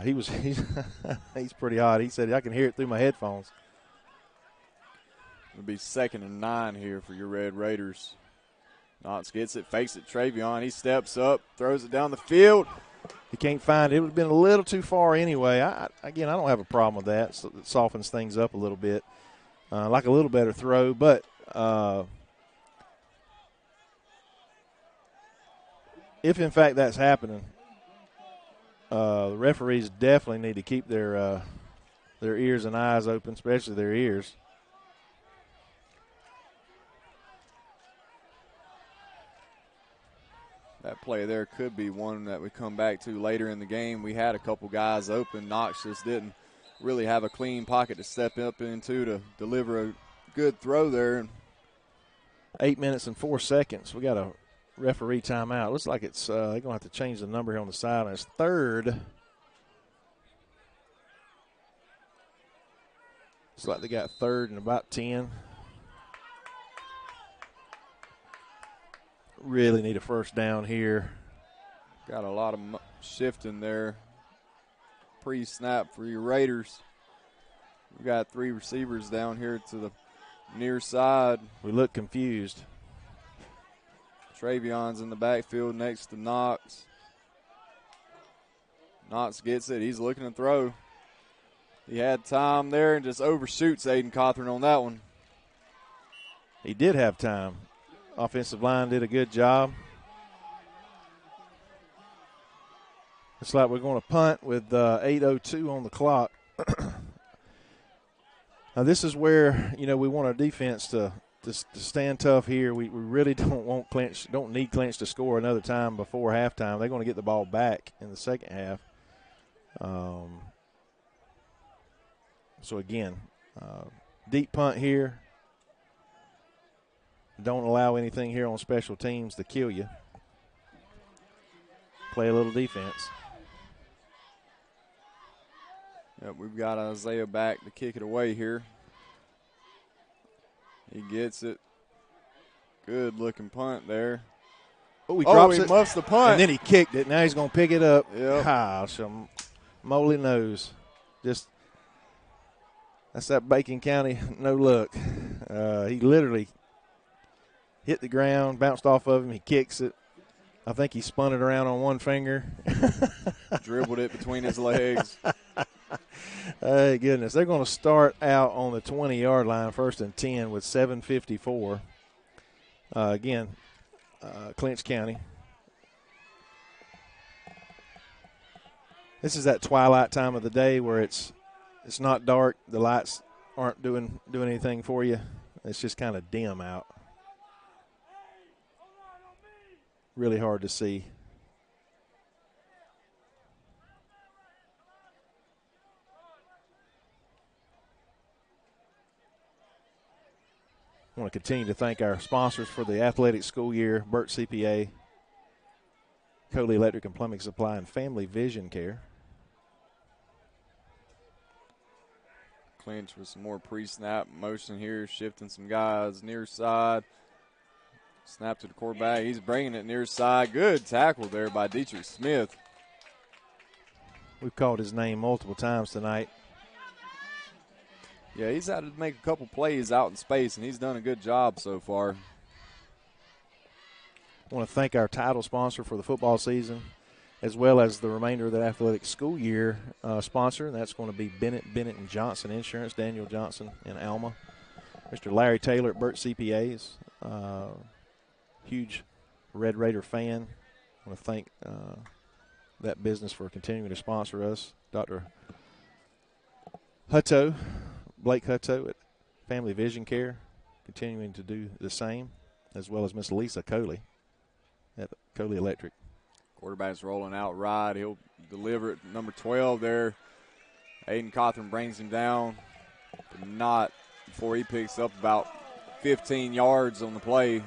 He's pretty odd. He said I can hear it through my headphones. It'll be 2nd and 9 here for your Red Raiders. Knox gets it, fakes it. Travion, he steps up, throws it down the field. He can't find it. It would have been a little too far anyway. I don't have a problem with that. So it softens things up a little bit. Like a little better throw, but if in fact that's happening, the referees definitely need to keep their ears and eyes open, especially their ears. That play there could be one that we come back to later in the game. We had a couple guys open. Knox just didn't really have a clean pocket to step up into to deliver a good throw there. 8 minutes and 4 seconds. We got a referee timeout. Looks like it's they're going to have to change the number here on the side. It's 3rd. Looks like they got 3rd and about 10. Really need a first down here. Got a lot of shifting there. Pre-snap for your Raiders. We got 3 receivers down here to the near side. We look confused. Travion's in the backfield next to Knox. Knox gets it. He's looking to throw. He had time there and just overshoots Aiden Cawthorn on that one. He did have time. Offensive line did a good job. It's like we're going to punt with 8:02 on the clock. Now this is where, we want our defense to stand tough here. We really don't need Clinch to score another time before halftime. They're going to get the ball back in the second half. So again, deep punt here. Don't allow anything here on special teams to kill you. Play a little defense. Yep, we've got Isaiah back to kick it away here. He gets it. Good looking punt there. Oh, he drops it. Muffs the punt. And then he kicked it. Now he's going to pick it up. Yep. Gosh, moly nose. That's that Bacon County no look. He literally hit the ground, bounced off of him. He kicks it. I think he spun it around on one finger. Dribbled it between his legs. Hey, goodness. They're going to start out on the 20-yard line, 1st and 10 with 7:54. Again, Clinch County. This is that twilight time of the day where it's not dark. The lights aren't doing anything for you. It's just kind of dim out. Really hard to see. I want to continue to thank our sponsors for the athletic school year, Burt CPA, Coley Electric and Plumbing Supply, and Family Vision Care. Clinch with some more pre-snap motion here, shifting some guys near side. Snap to the quarterback. He's bringing it near side. Good tackle there by Dietrich Smith. We've called his name multiple times tonight. Yeah, he's had to make a couple plays out in space, and he's done a good job so far. I want to thank our title sponsor for the football season, as well as the remainder of the athletic school year sponsor, and that's going to be Bennett and Johnson Insurance, Daniel Johnson in Alma. Mr. Larry Taylor at Burt CPAs, huge Red Raider fan. I want to thank that business for continuing to sponsor us. Dr. Hutto, Blake Hutto at Family Vision Care, continuing to do the same, as well as Miss Lisa Coley at Coley Electric. Quarterback's rolling out right. He'll deliver it. Number 12 there. Aiden Cothran brings him down, but not before he picks up about 15 yards on the play.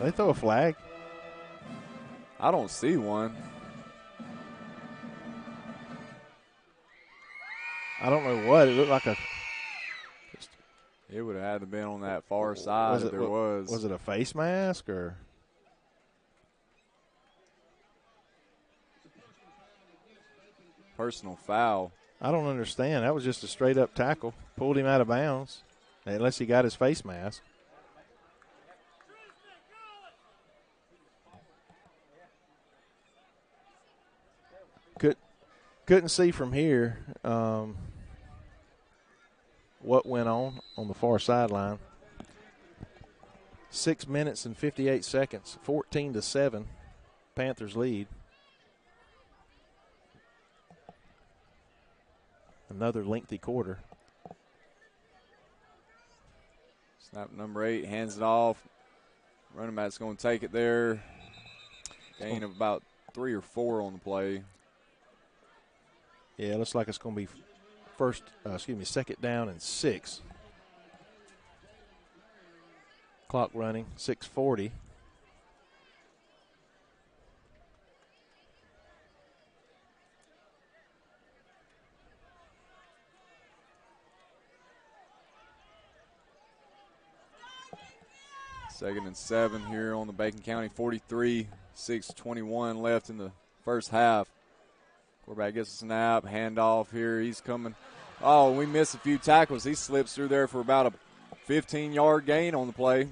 They throw a flag. I don't see one. I don't know what. It looked like a. It would have had to been on that far side if there was. Was it a face mask or? Personal foul. I don't understand. That was just a straight up tackle. Pulled him out of bounds, unless he got his face mask. Couldn't see from here what went on the far sideline. 6 minutes and 58 seconds, 14-7, Panthers lead. Another lengthy quarter. Snap number 8, hands it off. Running back's going to take it there. Gain of about 3 or 4 on the play. Yeah, it looks like it's going to be second down and 6. Clock running, 6:40. Second and 7 here on the Bacon County 43. 6:21 left in the first half. Quarterback gets a snap, handoff here. He's coming. Oh, we missed a few tackles. He slips through there for about a 15-yard gain on the play.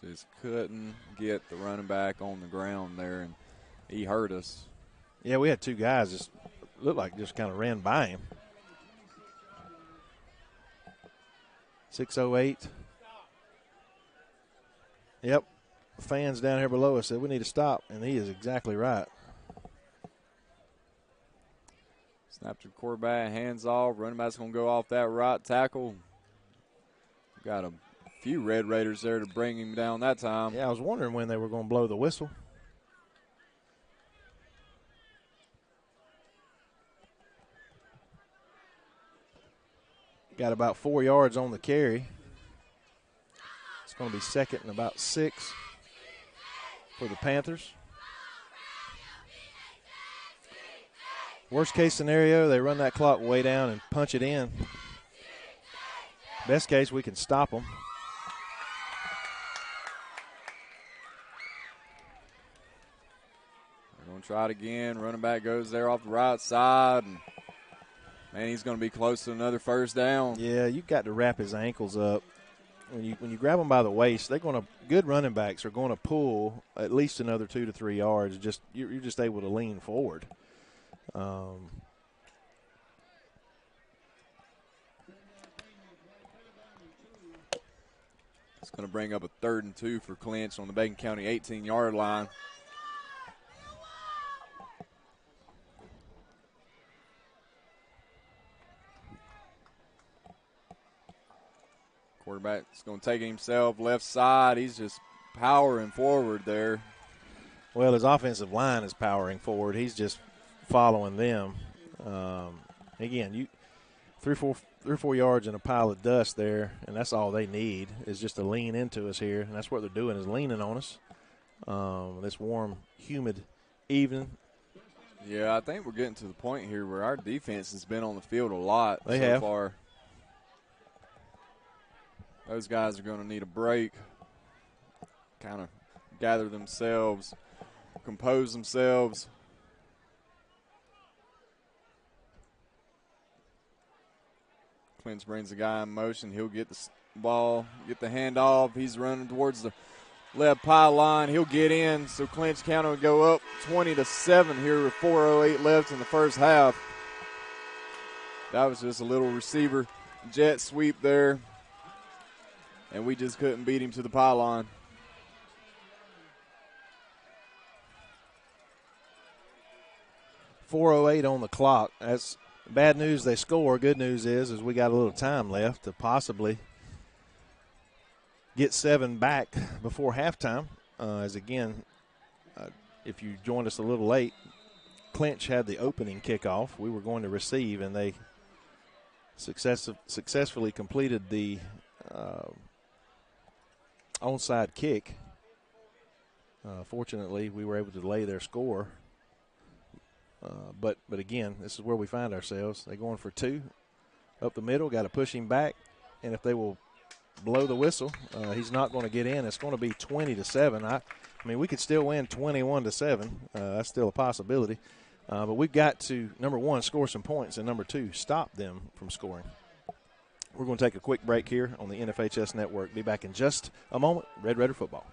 Just couldn't get the running back on the ground there, and he hurt us. Yeah, we had 2 guys just looked like just kind of ran by him. 6:08. Yep. Fans down here below us said we need to stop, and he is exactly right. Snap to quarterback, hands off. Running back's going to go off that right tackle. Got a few Red Raiders there to bring him down that time. Yeah, I was wondering when they were going to blow the whistle. Got about 4 yards on the carry. It's going to be second and about 6 for the Panthers. Worst case scenario, they run that clock way down and punch it in. Best case, we can stop them. They're going to try it again. Running back goes there off the right side, and man, he's going to be close to another first down. Yeah, you've got to wrap his ankles up. When you grab them by the waist, good running backs are going to pull at least another 2 to 3 yards. You're just able to lean forward. It's going to bring up a 3rd and 2 for Clinch on the Bacon County 18-yard line. Quarterback's going to take it himself, left side. He's just powering forward there. Well, his offensive line is powering forward. He's just following them. Again, 3 or 4 yards in a pile of dust there, and that's all they need is just to lean into us here, and that's what they're doing is leaning on us. This warm, humid evening. Yeah, I think we're getting to the point here where our defense has been on the field a lot so have. Far. Those guys are going to need a break, kind of gather themselves, compose themselves. Clinch brings the guy in motion. He'll get the ball, get the handoff. He's running towards the left pylon. He'll get in, so Clinch County will go up 20-7 here with 4:08 left in the first half. That was just a little receiver jet sweep there. and we just couldn't beat him to the pylon. .408 on the clock. That's bad news. They score. Good news is we got a little time left to possibly get 7 back before halftime. As again, if you joined us a little late, Clinch had the opening kickoff. We were going to receive, and they successfully completed the onside kick. Fortunately, we were able to delay their score. But again, this is where we find ourselves. They're going for 2 up the middle. Got to push him back, and if they will blow the whistle, he's not going to get in. It's going to be 20-7. I mean, we could still win 21-7. That's still a possibility. But we've got to, number 1, score some points, and number 2, stop them from scoring. We're going to take a quick break here on the NFHS Network. Be back in just a moment. Red Raider football.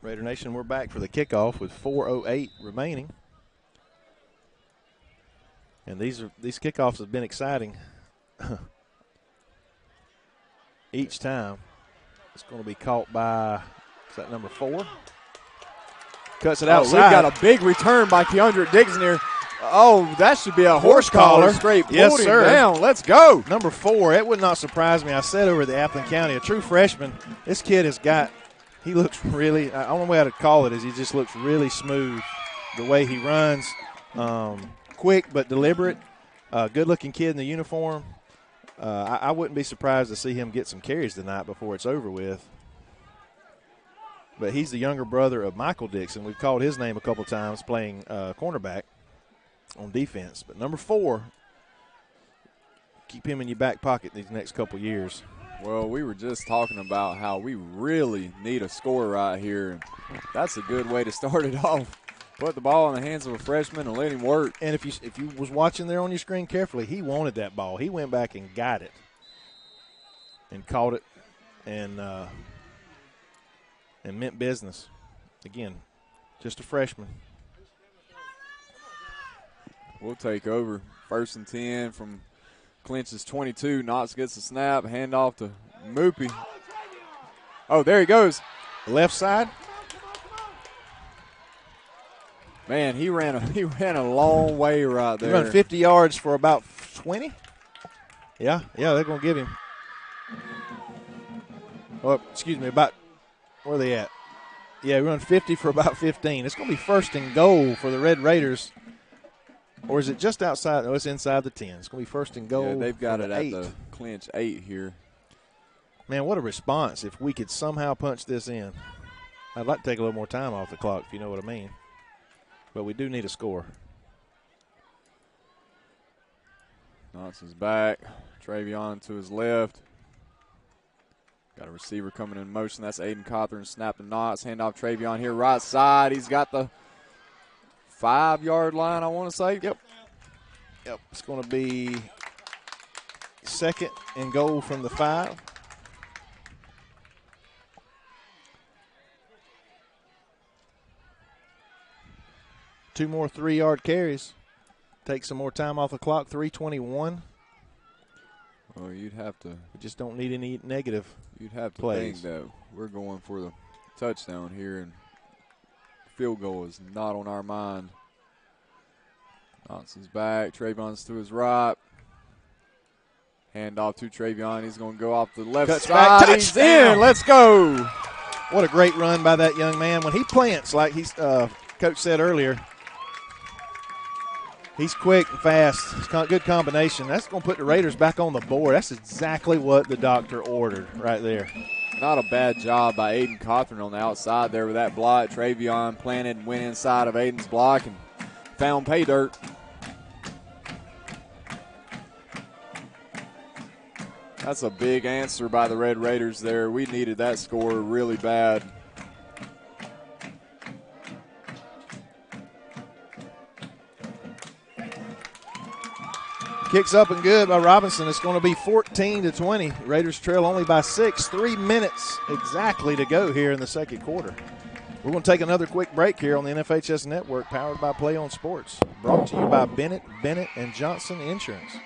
Raider Nation, we're back for the kickoff with 4:08 remaining. And these kickoffs have been exciting each time. It's going to be caught by, is that number 4? Cuts it outside. We've got a big return by Keandre Dixon here. Oh, that should be a horse collar. Straight pulled him down. Let's go. Number 4, it would not surprise me. I said over the Appleton County, a true freshman. This kid has got, he looks really, the only way I would call it is he just looks really smooth. The way he runs, quick but deliberate, good-looking kid in the uniform. I wouldn't be surprised to see him get some carries tonight before it's over with. But he's the younger brother of Michael Dixon. We've called his name a couple times playing cornerback on defense. But number 4, keep him in your back pocket these next couple years. Well, we were just talking about how we really need a score right here. That's a good way to start it off. Put the ball in the hands of a freshman and let him work. And if you was watching there on your screen carefully, he wanted that ball. He went back and got it and caught it and meant business. Again, just a freshman. We'll take over. 1st and 10 from Clinch's 22. Knox gets the snap. Handoff to Moopy. Oh, there he goes. Left side. Man, he ran a long way right there. He ran 50 yards for about 20. Yeah, they're going to give him. Oh, excuse me, about where are they at? Yeah, he run 50 for about 15. It's going to be 1st and goal for the Red Raiders. Or is it just outside? No, it's inside the 10. It's going to be 1st and goal. Yeah, they've got it at 8. the Clinch 8 here. Man, what a response if we could somehow punch this in. I'd like to take a little more time off the clock, if you know what I mean. But we do need a score. Knox is back. Travion to his left. Got a receiver coming in motion. That's Aiden Cawthorn. Snap the knots. Hand off Travion here, right side. He's got the 5-yard line, I want to say. Yep. It's going to be 2nd and goal from the 5. Two more 3-yard carries. Take some more time off the clock. 3:21. Well, you'd have to. We just don't need any negative. You'd have to plays. think that we're going for the touchdown here, and field goal is not on our mind. Johnson's back. Travion's to his right. Hand off to Travion. He's going to go off the left Cuts side. back, He's touchdown. in. Let's go. What a great run by that young man. When he plants, like Coach said earlier, he's quick and fast. It's a good combination. That's going to put the Raiders back on the board. That's exactly what the doctor ordered right there. Not a bad job by Aiden Cawthorn on the outside there with that block. Travion planted and went inside of Aiden's block and found pay dirt. That's a big answer by the Red Raiders there. We needed that score really bad. Kicks up and good by Robinson. It's going to be 14-20. Raiders trail only by 6. 3 minutes exactly to go here in the second quarter. We're going to take another quick break here on the NFHS Network, powered by Play on Sports. Brought to you by Bennett, and Johnson Insurance.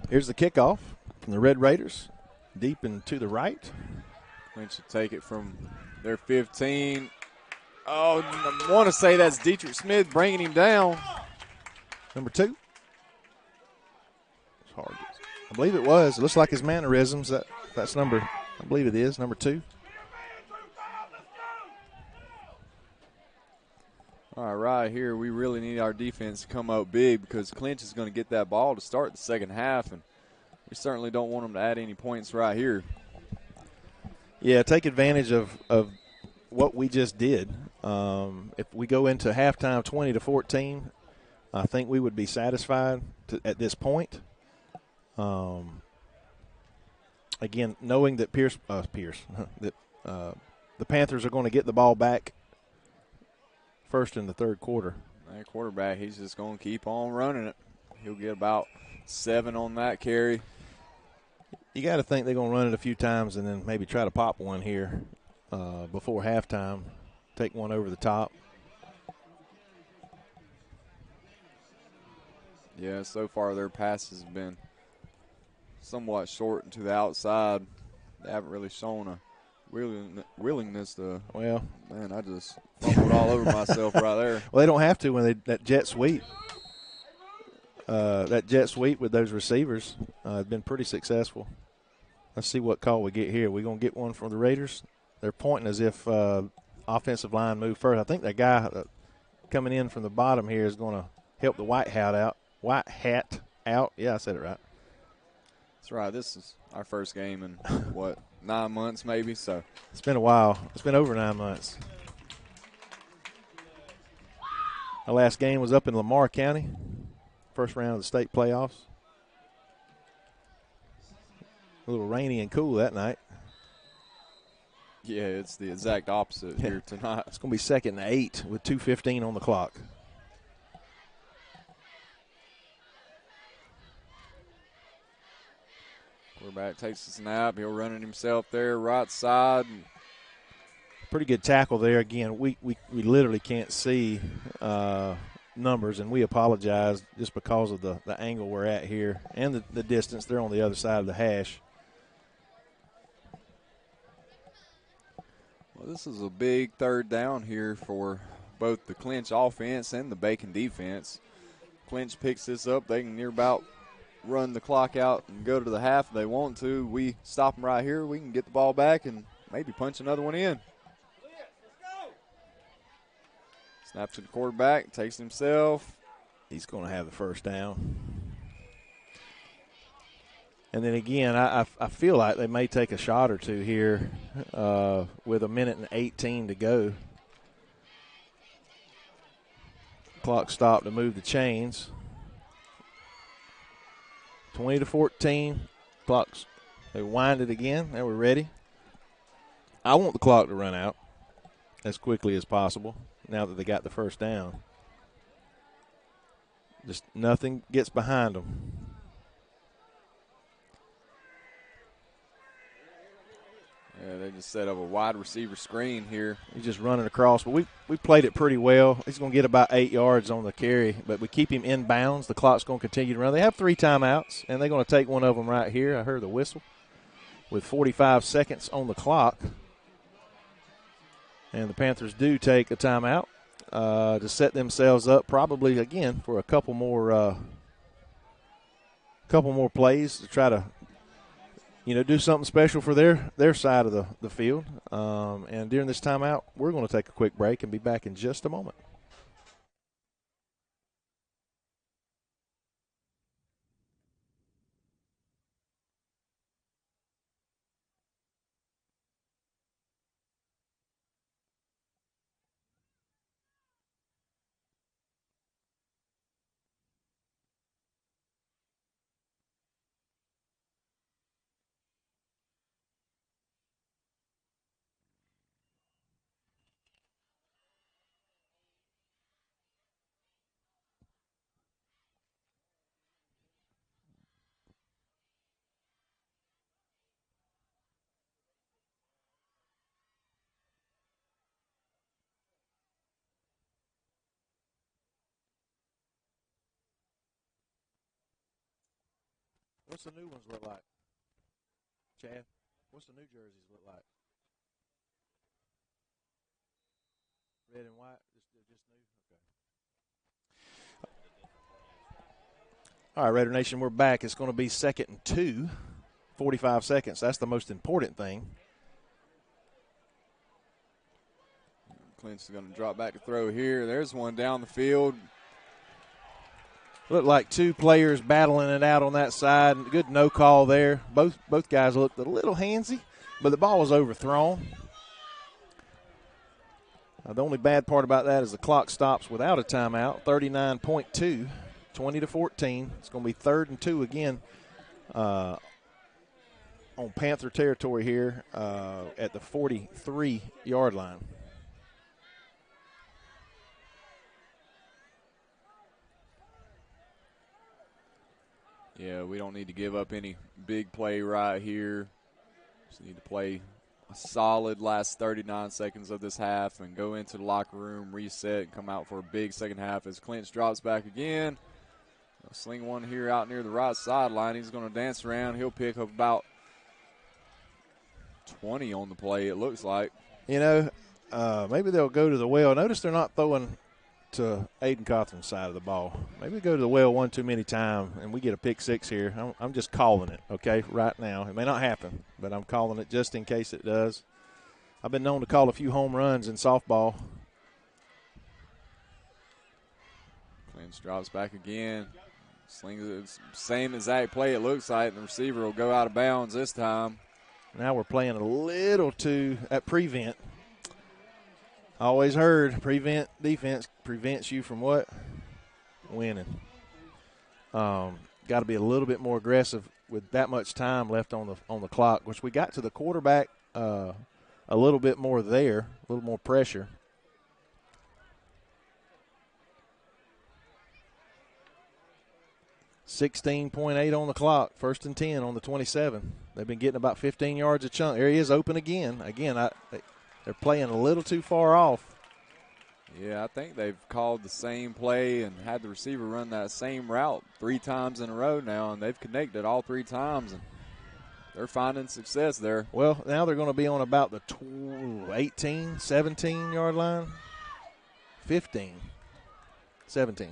Here's the kickoff from the Red Raiders, deep and to the right. Clinch will take it from their 15. Oh, I want to say that's Dietrich Smith bringing him down. Number 2. It's hard. I believe it was. It looks like his mannerisms. That's number, I believe it is, number 2. All right, here we really need our defense to come up big because Clinch is going to get that ball to start the second half, and we certainly don't want them to add any points right here. Yeah, take advantage of what we just did. If we go into halftime 20-14, I think we would be satisfied at this point. Again, knowing that that the Panthers are going to get the ball back first in the third quarter. That quarterback, he's just going to keep on running it. He'll get about 7 on that carry. You got to think they're going to run it a few times and then maybe try to pop one here before halftime, take one over the top. Yeah, so far their passes have been somewhat short and to the outside. They haven't really shown a willingness to. Well, man, I just fumbled all over myself right there. Well, they don't have to when that jet sweep. That jet sweep with those receivers has been pretty successful. Let's see what call we get here. We're going to get one from the Raiders. They're pointing as if offensive line move first. I think that guy coming in from the bottom here is going to help the white hat out. Yeah, I said it right. That's right. This is our first game in, 9 months maybe? So it's been a while. It's been over 9 months. Our last game was up in Lamar County, first round of the state playoffs. A little rainy and cool that night. Yeah, it's the exact opposite here tonight. It's going to be 2nd and 8 with 2:15 on the clock. Quarterback takes the snap. He'll run it himself there, right side. Pretty good tackle there. Again, we literally can't see numbers, and we apologize just because of the angle we're at here and the distance. They're on the other side of the hash. Well, this is a big third down here for both the Clinch offense and the Bacon defense. Clinch picks this up. They can near about run the clock out and go to the half if they want to. We stop them right here. We can get the ball back and maybe punch another one in. Snap to the quarterback, takes himself. He's going to have the first down. And then again, I feel like they may take a shot or two here with 1:18 to go. Clock stopped to move the chains. 20-14. Clocks. They wind it again. Now we're ready. I want the clock to run out as quickly as possible now that they got the first down. Just nothing gets behind them. Yeah, they just set up a wide receiver screen here. He's just running across, but we played it pretty well. He's going to get about 8 yards on the carry, but we keep him in bounds. The clock's going to continue to run. They have 3 timeouts, and they're going to take one of them right here. I heard the whistle with 45 seconds on the clock. And the Panthers do take a timeout to set themselves up probably, again, for a couple more plays to try to, do something special for their side of the field. And during this timeout, we're going to take a quick break and be back in just a moment. What's the new ones look like? Chad, what's the new jerseys look like? Red and white, just new? Okay. All right, Raider Nation, we're back. It's going to be 2nd and 2, 45 seconds. That's the most important thing. Clinch is going to drop back to throw here. There's one down the field. Looked like 2 players battling it out on that side. Good no call there. Both guys looked a little handsy, but the ball was overthrown. The only bad part about that is the clock stops without a timeout. 39.2, 20-14. It's going to be 3rd and 2 again on Panther territory here at the 43-yard line. Yeah, we don't need to give up any big play right here. Just need to play a solid last 39 seconds of this half and go into the locker room, reset, and come out for a big second half as Clinch drops back again. I'll sling one here out near the right sideline. He's going to dance around. He'll pick up about 20 on the play, it looks like. Maybe they'll go to the well. Notice they're not throwing to Aiden Cothran's side of the ball. Maybe we go to the well one too many times and we get a pick 6 here. I'm just calling it, okay, right now. It may not happen, but I'm calling it just in case it does. I've been known to call a few home runs in softball. Clinch drops back again. Slings it, same exact play it looks like. The receiver will go out of bounds this time. Now we're playing a little too at prevent. I always heard prevent defense prevents you from what? Winning. Got to be a little bit more aggressive with that much time left on the clock, which we got to the quarterback a little bit more there, a little more pressure. .8 on the clock, 1st and 10 on the 27. They've been getting about 15 yards a chunk. There he is, open again. They're playing a little too far off. Yeah, I think they've called the same play and had the receiver run that same route 3 times in a row now, and they've connected all 3 times, and they're finding success there. Well, now they're going to be on about the 18, 17-yard line. 15, 17.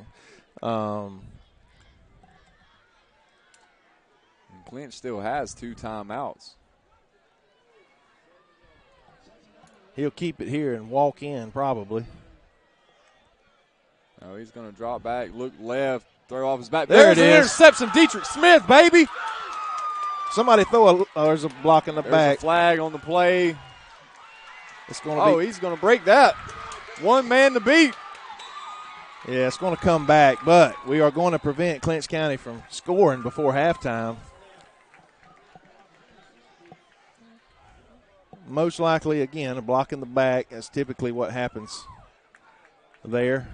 And Clinch still has 2 timeouts. He'll keep it here and walk in probably. Oh, he's going to drop back, look left, throw off his back. There There's it an is. interception, Dietrich Smith, baby. Somebody there's a block in the There's back. a flag on the play. It's going to be. He's going to break that. 1 man to beat. Yeah, it's going to come back, but we are going to prevent Clinch County from scoring before halftime. Most likely, again, a block in the back. That's typically what happens there.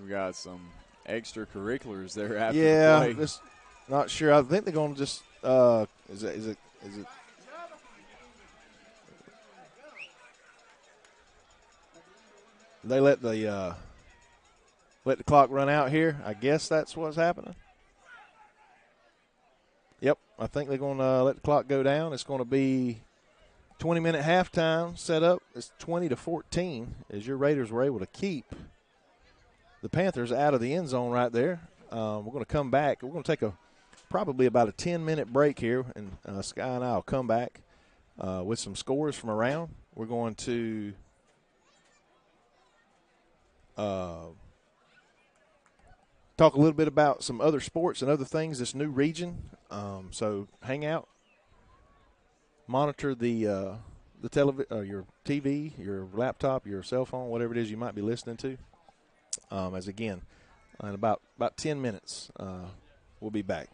We got some extracurriculars there after the Yeah, play. just not sure. I think they're going to just is it they let the clock run out here. I guess that's what's happening. Yep, I think they're going to let the clock go down. It's going to be 20-minute halftime set up. It's 20-14 as your Raiders were able to keep the Panthers out of the end zone right there. We're going to come back. We're going to take probably about a 10-minute break here, and Sky and I will come back with some scores from around. We're going to talk a little bit about some other sports and other things, this new region. So hang out, monitor the your TV, your laptop, your cell phone, whatever it is you might be listening to. As again, in about 10 minutes, we'll be back.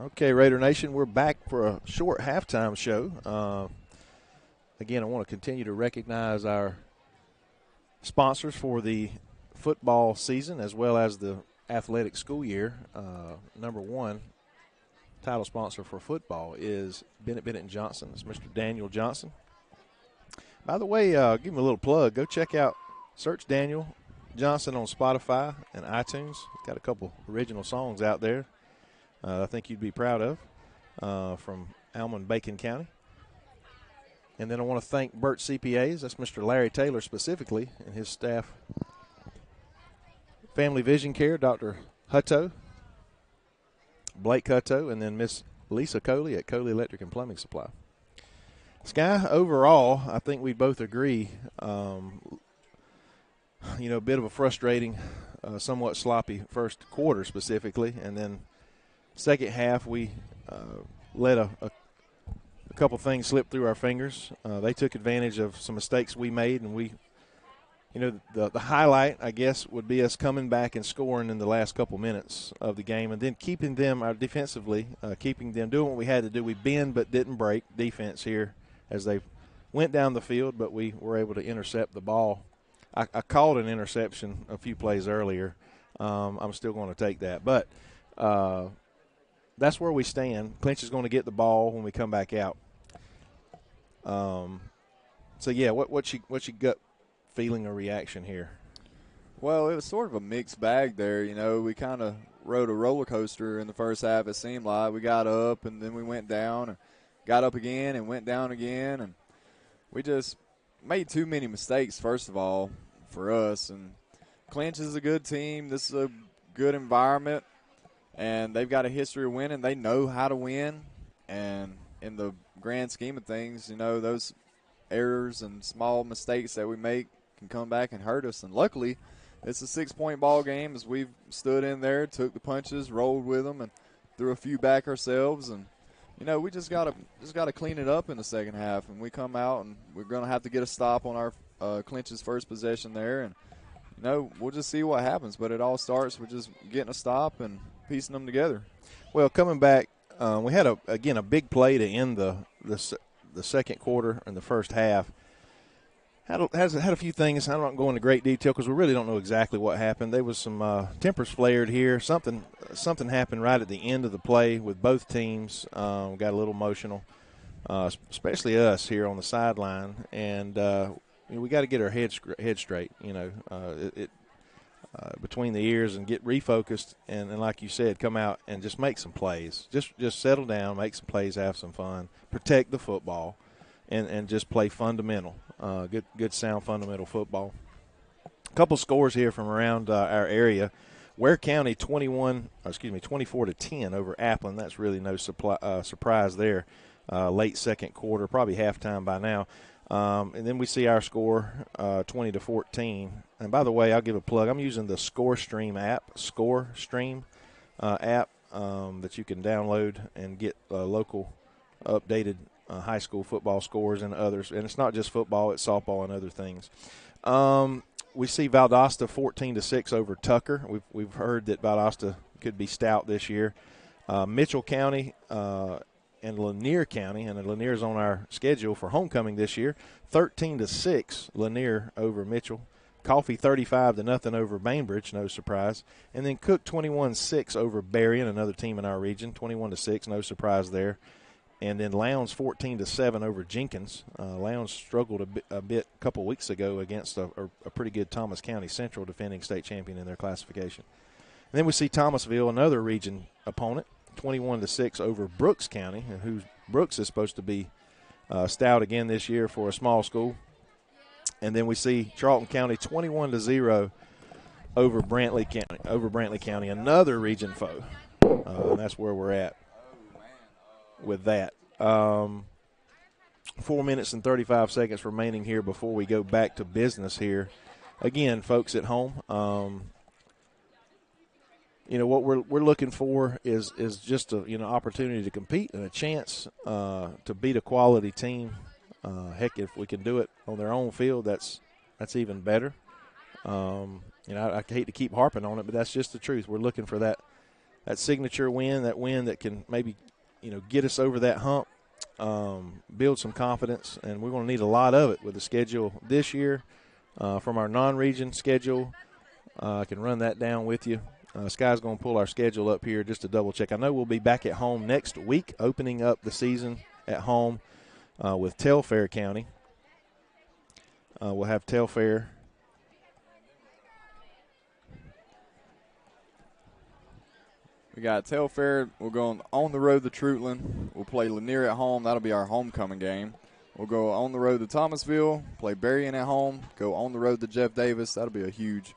Okay, Raider Nation, we're back for a short halftime show. Again, I want to continue to recognize our sponsors for the football season as well as the athletic school year. Number one title sponsor for football is Bennett & Johnson. It's Mr. Daniel Johnson. By the way, give him a little plug. Go check out, search Daniel Johnson on Spotify and iTunes. Got a couple original songs out there I think you'd be proud of from Alma, Bacon County. And then I want to thank Burt CPAs. That's Mr. Larry Taylor specifically and his staff. Family Vision Care, Dr. Hutto, Blake Hutto, and then Miss Lisa Coley at Coley Electric and Plumbing Supply. Sky, overall, I think we both agree, a bit of a frustrating, somewhat sloppy first quarter specifically, and then second half we let a couple things slip through our fingers. They took advantage of some mistakes we made, and we, the highlight, I guess, would be us coming back and scoring in the last couple minutes of the game, and then keeping them defensively, doing what we had to do. We bend but didn't break defense here as they went down the field, but we were able to intercept the ball. I called an interception a few plays earlier. I'm still going to take that, but that's where we stand. Clinch is going to get the ball when we come back out. What's your gut feeling or reaction here? Well, it was sort of a mixed bag there. We kind of rode a roller coaster in the first half, it seemed like. We got up, and then we went down, and got up again and went down again. And we just made too many mistakes, first of all, for us. And Clinch is a good team. This is a good environment. And they've got a history of winning. They know how to win. And in the grand scheme of things, those errors and small mistakes that we make can come back and hurt us. And luckily, it's a 6-point ball game as we've stood in there, took the punches, rolled with them, and threw a few back ourselves. And, we just gotta clean it up in the second half. And we come out, and we're going to have to get a stop on our Clinch's first possession there. And, we'll just see what happens. But it all starts with just getting a stop and piecing them together. Well, coming back, we had a big play to end the second quarter and the first half. Had a few things. I'm not going into great detail because we really don't know exactly what happened. There was some tempers flared here. Something happened right at the end of the play with both teams. Got a little emotional, especially us here on the sideline, and we got to get our head straight. Between the ears and get refocused, and like you said, come out and just make some plays. Just settle down, make some plays, have some fun, protect the football, and just play fundamental, good sound fundamental football. A couple scores here from around our area. Ware County 24-10 over Appleton. That's really no surprise there. Late second quarter, probably halftime by now. And then we see our score 20-14. And by the way, I'll give a plug. I'm using the ScoreStream app, app that you can download and get local updated high school football scores and others. And it's not just football, it's softball and other things. We see Valdosta 14-6 over Tucker. We've heard that Valdosta could be stout this year. Mitchell County and Lanier County, and Lanier is on our schedule for homecoming this year. 13-6 Lanier over Mitchell. Coffee 35-0 over Bainbridge, no surprise. And then Cook 21-6 over Berrien, another team in our region, 21-6, no surprise there. And then Lowndes 14-7 over Jenkins. Lowndes struggled a bit a couple weeks ago against a pretty good Thomas County Central defending state champion in their classification. And then we see Thomasville, another region opponent, 21-6 over Brooks County, who Brooks is supposed to be stout again this year for a small school. And then we see Charlton County 21-0 over Brantley County, another region foe. And that's where we're at with that. 4 minutes and 35 seconds remaining here before we go back to business here. Again, folks at home, what we're looking for is just a opportunity to compete and a chance to beat a quality team. Heck, if we can do it on their own field, that's even better. I hate to keep harping on it, but that's just the truth. We're looking for that signature win, that win that can maybe, get us over that hump, build some confidence, and we're going to need a lot of it with the schedule this year. From our non-region schedule, I can run that down with you. Sky's going to pull our schedule up here just to double check. I know we'll be back at home next week, opening up the season at home with Telfair County. We'll have Telfair. We got Telfair. We're going on the road to Trutland. We'll play Lanier at home. That'll be our homecoming game. We'll go on the road to Thomasville, play Berrien at home, go on the road to Jeff Davis. That'll be a huge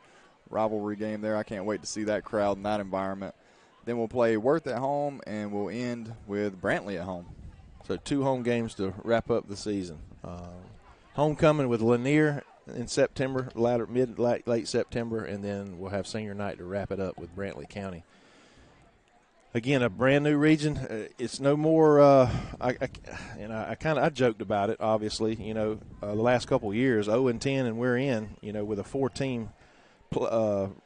rivalry game there. I can't wait to see that crowd in that environment. Then we'll play Worth at home, and we'll end with Brantley at home. So 2 home games to wrap up the season. Homecoming with Lanier in September, late September, and then we'll have senior night to wrap it up with Brantley County. Again, a brand new region. It's no more. I joked about it. Obviously, the last couple of years, 0-10, and we're in. With a 4-team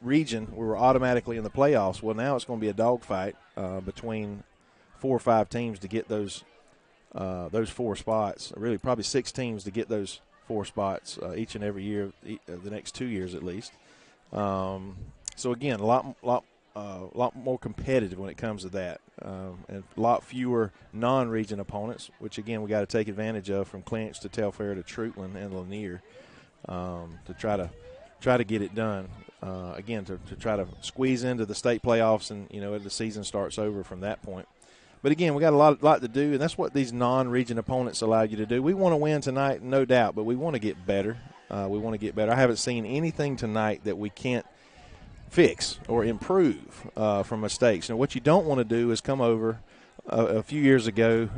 region, we were automatically in the playoffs. Well, now it's going to be a dogfight between 4 or 5 teams to get those 4 spots. Really, probably 6 teams to get those 4 spots each and every year, the next 2 years at least. So again, a lot more competitive when it comes to that, and a lot fewer non-region opponents, which again we got to take advantage of, from Clinch to Telfair to Trutland and Lanier, to try to get it done. Again, to try to squeeze into the state playoffs, and the season starts over from that point. But again, we got a lot to do, and that's what these non-region opponents allow you to do. We want to win tonight, no doubt, but we want to get better. I haven't seen anything tonight that we can't fix or improve from mistakes. What you don't want to do is come over. A few years ago,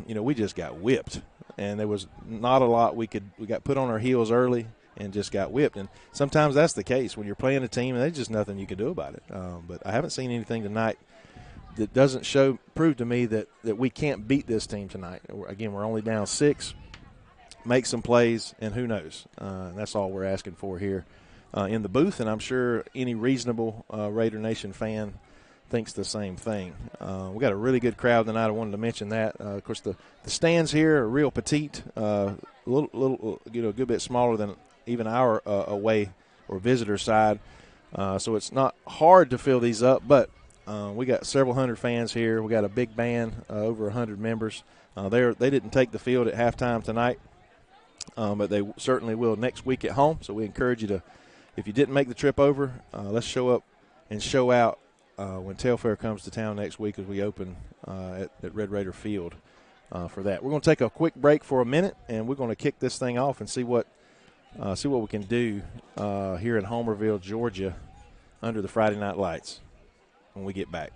we just got whipped, and there was not a lot we got put on our heels early and just got whipped. And sometimes that's the case when you're playing a team, and there's just nothing you can do about it. But I haven't seen anything tonight that doesn't prove to me that we can't beat this team tonight. Again, we're only down 6. Make some plays, and who knows? That's all we're asking for here in the booth, and I'm sure any reasonable Raider Nation fan thinks the same thing. We got a really good crowd tonight. I wanted to mention that. Of course, the stands here are real petite, a good bit smaller than even our away or visitor side. So it's not hard to fill these up, but we got several hundred fans here. We got a big band, over 100 members. They didn't take the field at halftime tonight, but they certainly will next week at home. So we encourage you to, if you didn't make the trip over, let's show up and show out when Telfair comes to town next week as we open at Red Raider Field for that. We're going to take a quick break for a minute, and we're going to kick this thing off and see what we can do here in Homerville, Georgia, under the Friday night lights when we get back.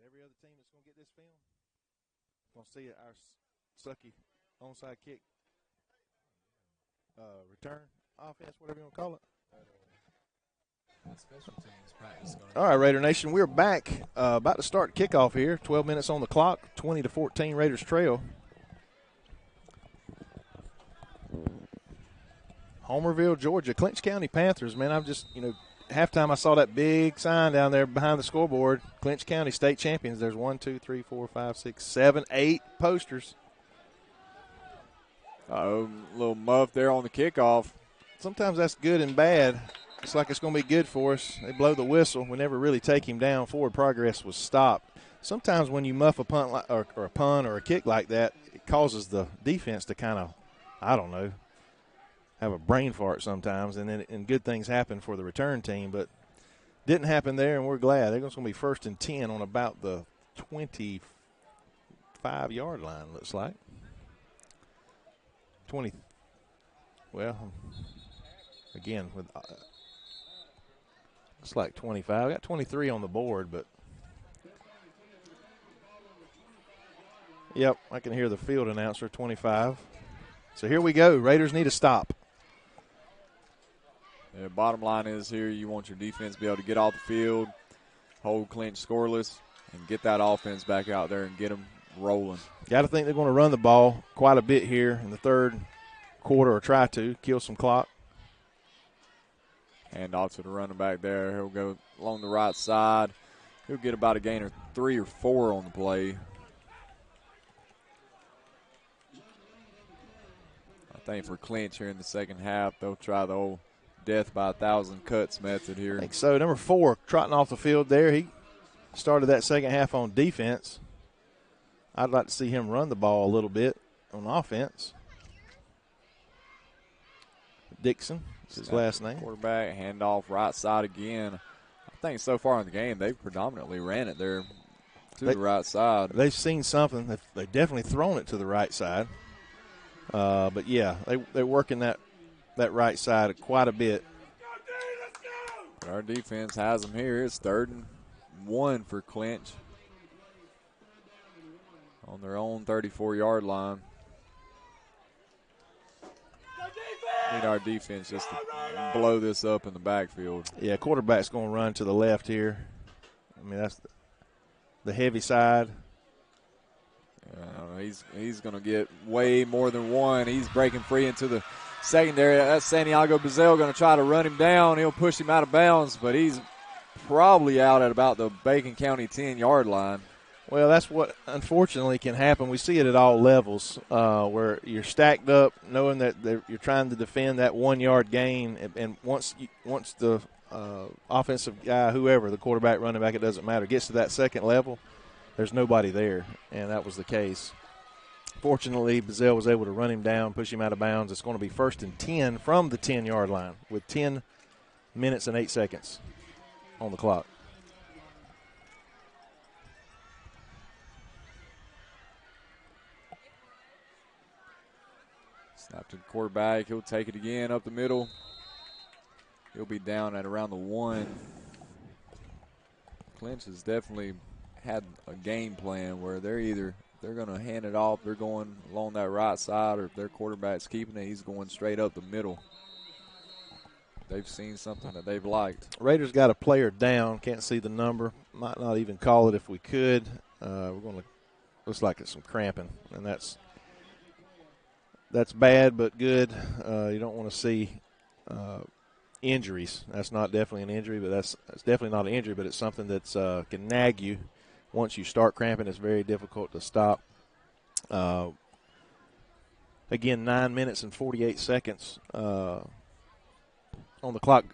every other team that's going to get this film going to see our sucky onside kick return offense, whatever you want to call it. Special teams practice. All right, Raider Nation, we're back. About to start kickoff here. 12 minutes on the clock. 20-14, Raiders trail. Homerville, Georgia. Clinch County Panthers, man, I'm just, halftime I saw that big sign down there behind the scoreboard. Clinch County state champions. There's 1, 2, 3, 4, 5, 6, 7, 8 posters. A little muff there on the kickoff. Sometimes that's good and bad. It's like it's going to be good for us. They blow the whistle. We never really take him down. Forward progress was stopped. Sometimes when you muff a punt or a punt or a kick like that, it causes the defense to kind of, I don't know, have a brain fart sometimes, and good things happen for the return team. But didn't happen there, and we're glad. They're going to be 1st and 10 on about the 25-yard line, looks like. 20. Well, again, with it's like 25. I got 23 on the board, but yep, I can hear the field announcer, 25. So here we go. Raiders need a stop. Yeah, bottom line is here you want your defense to be able to get off the field, hold Clinch scoreless, and get that offense back out there and get them rolling. Got to think they're going to run the ball quite a bit here in the third quarter, or try to kill some clock. Hand off to the running back there. He'll go along the right side. He'll get about a gain of 3 or 4 on the play. I think for Clinch here in the second half, they'll try the old death by 1,000 cuts method here. I think so. Number 4 trotting off the field there. He started that second half on defense. I'd like to see him run the ball a little bit on offense. Dixon is his last name. Quarterback, handoff right side again. I think so far in the game they've predominantly ran it there to the right side. They've seen something. They've definitely thrown it to the right side. But, yeah, they're working that right side quite a bit. Our defense has them here. It's 3rd and 1 for Clinch on their own 34-yard line. Need our defense just to blow this up in the backfield. Yeah, quarterback's going to run to the left here. I mean, that's the heavy side. He's going to get way more than one. He's breaking free into the secondary. That's Santiago Bazell going to try to run him down. He'll push him out of bounds, but he's probably out at about the Bacon County 10-yard line. Well, that's what unfortunately can happen. We see it at all levels where you're stacked up knowing that you're trying to defend that 1-yard gain, and once the offensive guy, whoever, the quarterback, running back, it doesn't matter, gets to that second level, there's nobody there, and that was the case. Fortunately, Bazell was able to run him down, push him out of bounds. It's going to be 1st and 10 from the 10-yard line with 10 minutes and 8 seconds on the clock. Snap to the quarterback. He'll take it again up the middle. He'll be down at around the 1. Clinch has definitely had a game plan where they're going to hand it off. They're going along that right side, or if their quarterback's keeping it, he's going straight up the middle. They've seen something that they've liked. Raiders got a player down. Can't see the number. Might not even call it if we could. We're going to looks like it's some cramping, and that's bad but good. You don't want to see injuries. That's not definitely an injury, but that's definitely not an injury, but it's something that's can nag you. Once you start cramping, it's very difficult to stop. Again, 9 minutes and 48 seconds on the clock.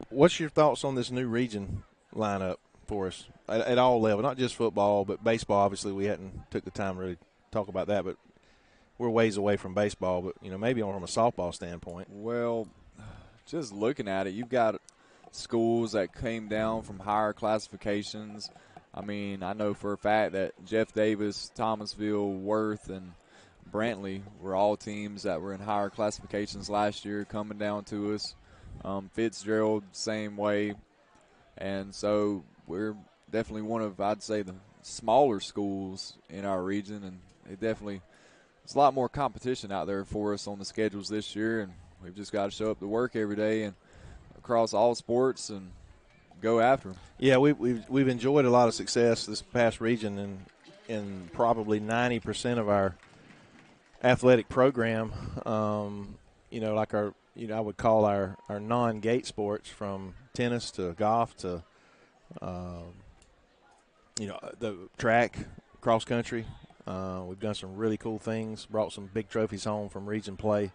What's your thoughts on this new region lineup for us at all levels, not just football, but baseball? Obviously, we hadn't took the time to really talk about that, but we're ways away from baseball, but, maybe from a softball standpoint. Well, just looking at it, you've got schools that came down from higher classifications. I mean, I know for a fact that Jeff Davis, Thomasville, Worth, and Brantley were all teams that were in higher classifications last year coming down to us. Fitzgerald, same way. And so we're definitely one of, I'd say, the smaller schools in our region, and there's a lot more competition out there for us on the schedules this year, and we've just got to show up to work every day and across all sports and go after them. Yeah, we've enjoyed a lot of success this past region, and in probably 90% of our athletic program. Like I would call our non-gate sports, from tennis to golf to the track, cross country. We've done some really cool things, brought some big trophies home from region play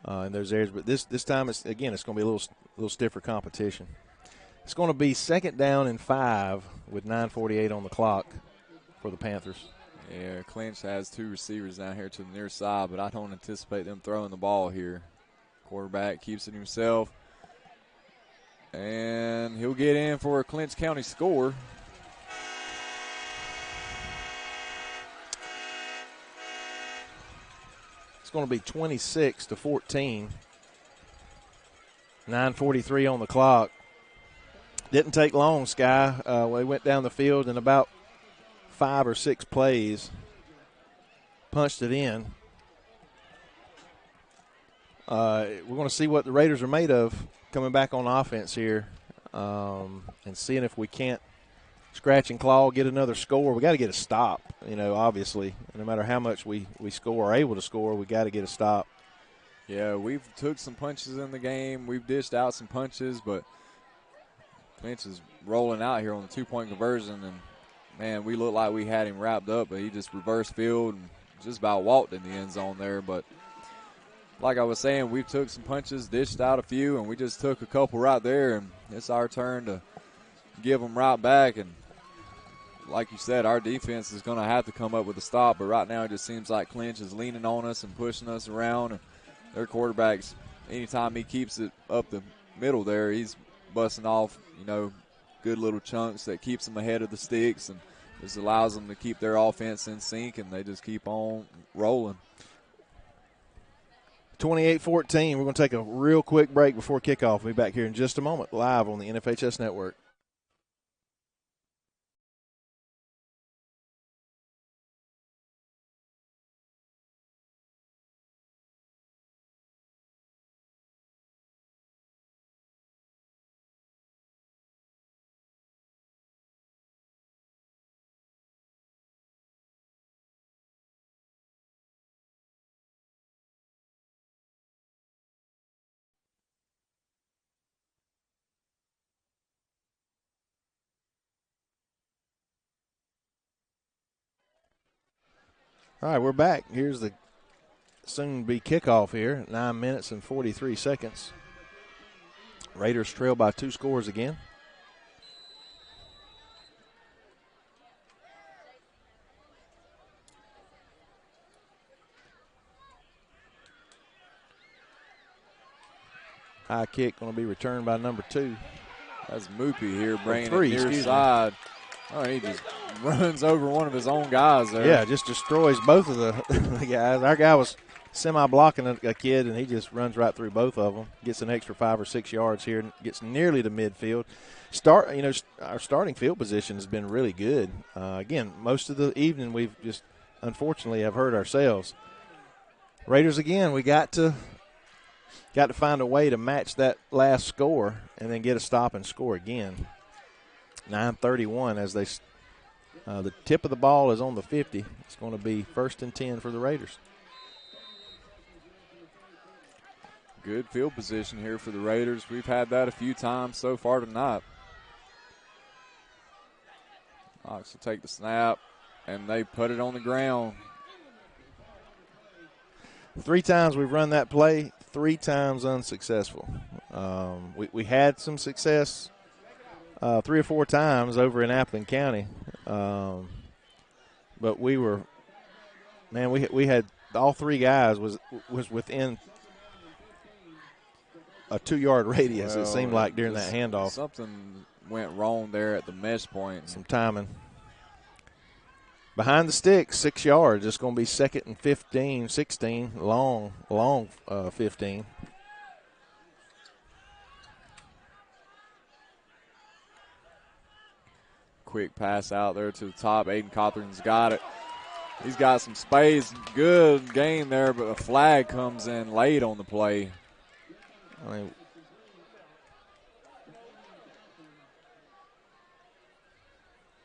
in those areas. But this time, it's going to be a little stiffer competition. It's going to be 2nd down and 5 with 9:48 on the clock for the Panthers. Yeah, Clinch has 2 receivers down here to the near side, but I don't anticipate them throwing the ball here. Quarterback keeps it himself, and he'll get in for a Clinch County score. It's going to be 26-14. 9:43 on the clock. Didn't take long, Sky. We went down the field in about 5 or 6 plays, punched it in. We're going to see what the Raiders are made of coming back on offense here, and seeing if we can't scratch and claw, get another score. We got to get a stop, obviously. No matter how much we score or able to score, we got to get a stop. Yeah, we've took some punches in the game. We've dished out some punches, but Clinch is rolling out here on the 2-point conversion, and, man, we looked like we had him wrapped up, but he just reversed field and just about walked in the end zone there. But like I was saying, we took some punches, dished out a few, and we just took a couple right there, and it's our turn to give them right back. And like you said, our defense is going to have to come up with a stop, but right now it just seems like Clinch is leaning on us and pushing us around. And their quarterbacks, anytime he keeps it up the middle there, he's busting off, good little chunks that keeps them ahead of the sticks and just allows them to keep their offense in sync, and they just keep on rolling. 28-14. We're going to take a real quick break before kickoff. We'll be back here in just a moment, live on the NFHS Network. All right, we're back. Here's the soon-be kickoff here, 9 minutes and 43 seconds. Raiders trail by 2 scores again. High kick going to be returned by number 2. That's Moopy here bringing it near side. Oh, he just runs over one of his own guys there. Yeah, just destroys both of the guys. Our guy was semi-blocking a kid, and he just runs right through both of them. Gets an extra 5 or 6 yards here and gets nearly to midfield. Our starting field position has been really good. Again, most of the evening we've just unfortunately have hurt ourselves. Raiders again, we got to find a way to match that last score and then get a stop and score again. 9:31 as the tip of the ball is on the 50. It's going to be 1st and 10 for the Raiders. Good field position here for the Raiders. We've had that a few times so far tonight. Knox will take the snap, and they put it on the ground. 3 times we've run that play, 3 times unsuccessful. We had some success 3 or 4 times over in Appleton County. But we had all 3 guys was within a 2-yard radius, it seemed like, during that handoff. Something went wrong there at the mesh point. Some timing. Behind the sticks, 6 yards. It's going to be 2nd and 15, 16, long 15. quick pass out there to the top. Aiden Cothran's got it. He's got some space. Good game there, but a flag comes in late on the play. I mean,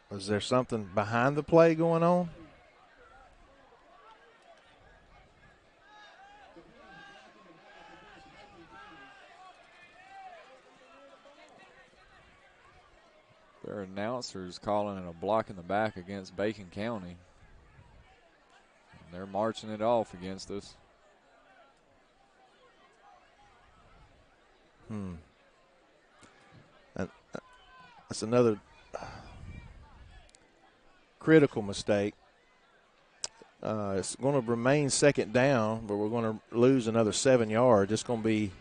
was there something behind the play going on? Their announcer's calling it a block in the back against Bacon County. And they're marching it off against us. And that's another critical mistake. It's going to remain second down, but we're going to lose another 7 yards. It's going to be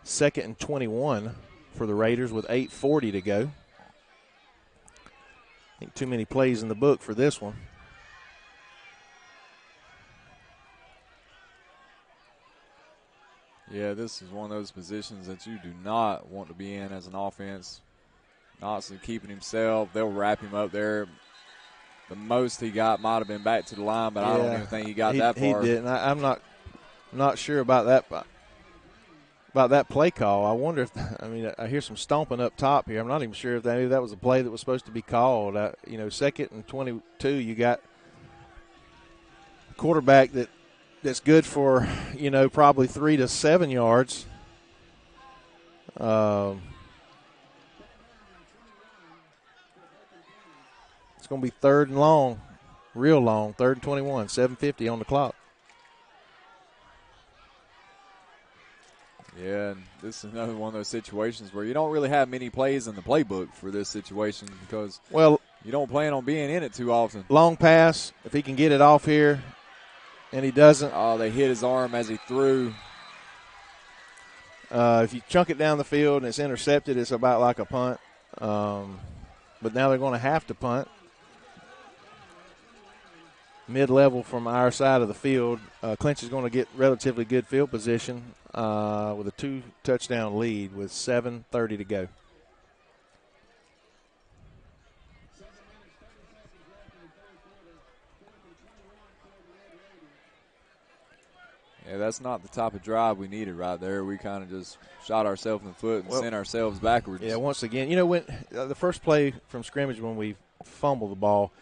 2nd and 21 for the Raiders with 8:40 to go. I think too many plays in the book for this one. Yeah, this is one of those positions that you do not want to be in as an offense. Knoxley keeping himself. They'll wrap him up there. The most he got might have been back to the line, but I don't even think he got that far. He didn't. I'm not sure about that play call. I wonder if I hear some stomping up top here. I'm not even sure if maybe that was a play that was supposed to be called. 2nd and 22. You got a quarterback that's good for probably 3 to 7 yards. It's going to be 3rd and long, real long, 3rd and 21, 7:50 on the clock. Yeah, and this is another one of those situations where you don't really have many plays in the playbook for this situation because you don't plan on being in it too often. Long pass, if he can get it off here, and he doesn't. Oh, they hit his arm as he threw. If you chunk it down the field and it's intercepted, it's about like a punt. But now they're going to have to punt. Mid-level from our side of the field. Clinch is going to get relatively good field position with a 2-touchdown lead with 7:30 to go. Yeah, that's not the type of drive we needed right there. We kind of just shot ourselves in the foot and sent ourselves backwards. Yeah, once again, when the first play from scrimmage when we fumble the ball,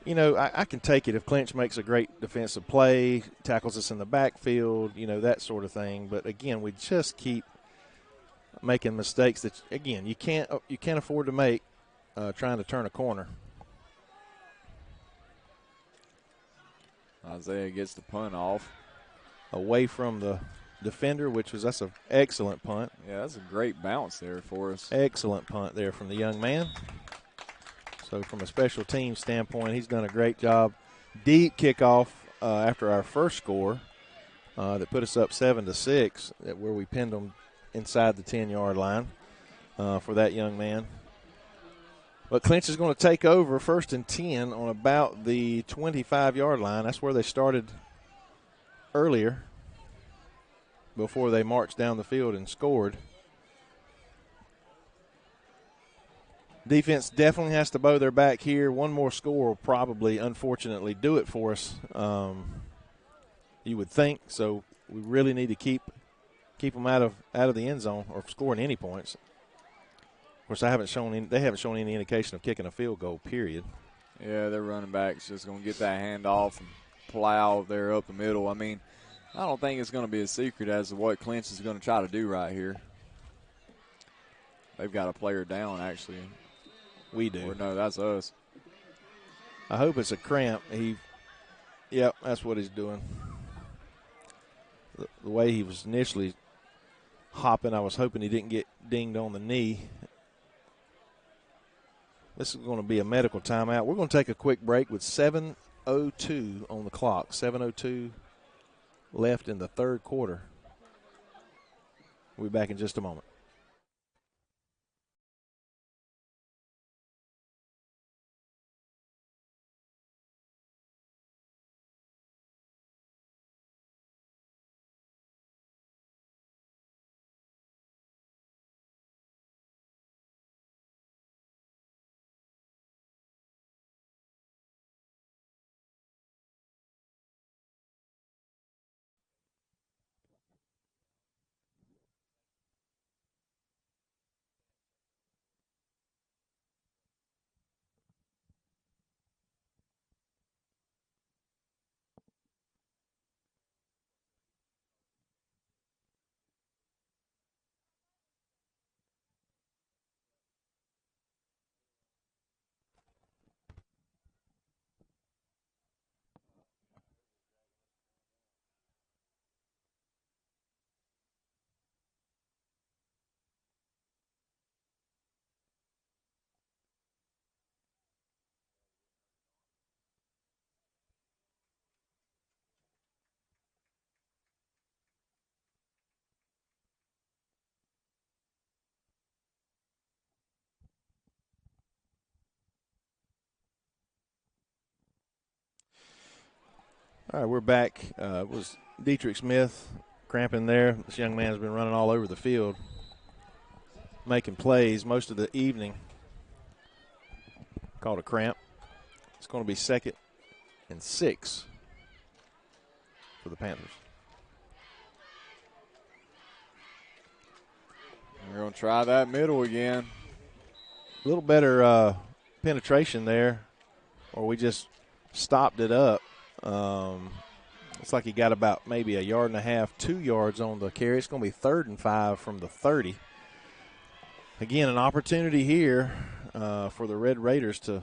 I can take it if Clinch makes a great defensive play, tackles us in the backfield, that sort of thing. But again, we just keep making mistakes that, again, you can't afford to make trying to turn a corner. Isaiah gets the punt off. Away from the defender, that's an excellent punt. Yeah, that's a great bounce there for us. Excellent punt there from the young man. So from a special team standpoint, he's done a great job. Deep kickoff after our first score that put us up 7-6, where we pinned them inside the 10-yard line for that young man. But Clinch is going to take over 1st and 10 on about the 25-yard line. That's where they started earlier before they marched down the field and scored. Defense definitely has to bow their back here. One more score will probably, unfortunately, do it for us. You would think. So we really need to keep them out of the end zone or scoring any points. Of course, they haven't shown any indication of kicking a field goal. Period. Yeah, their running back's just going to get that handoff and plow there up the middle. I mean, I don't think it's going to be a secret as to what Clinch is going to try to do right here. They've got a player down, actually. We do. Or no, that's us. I hope it's a cramp. Yep, that's what he's doing. The way he was initially hopping, I was hoping he didn't get dinged on the knee. This is going to be a medical timeout. We're going to take a quick break with 7:02 on the clock. 7:02 left in the third quarter. We'll be back in just a moment. All right, we're back. It was Dietrich Smith cramping there. This young man's been running all over the field, making plays most of the evening. Called a cramp. It's going to be 2nd and 6 for the Panthers. We're going to try that middle again. A little better penetration there, or we just stopped it up. Looks like he got about maybe 1.5 yards, 2 yards on the carry. It's going to be 3rd and 5 from the 30. Again, an opportunity here for the Red Raiders to.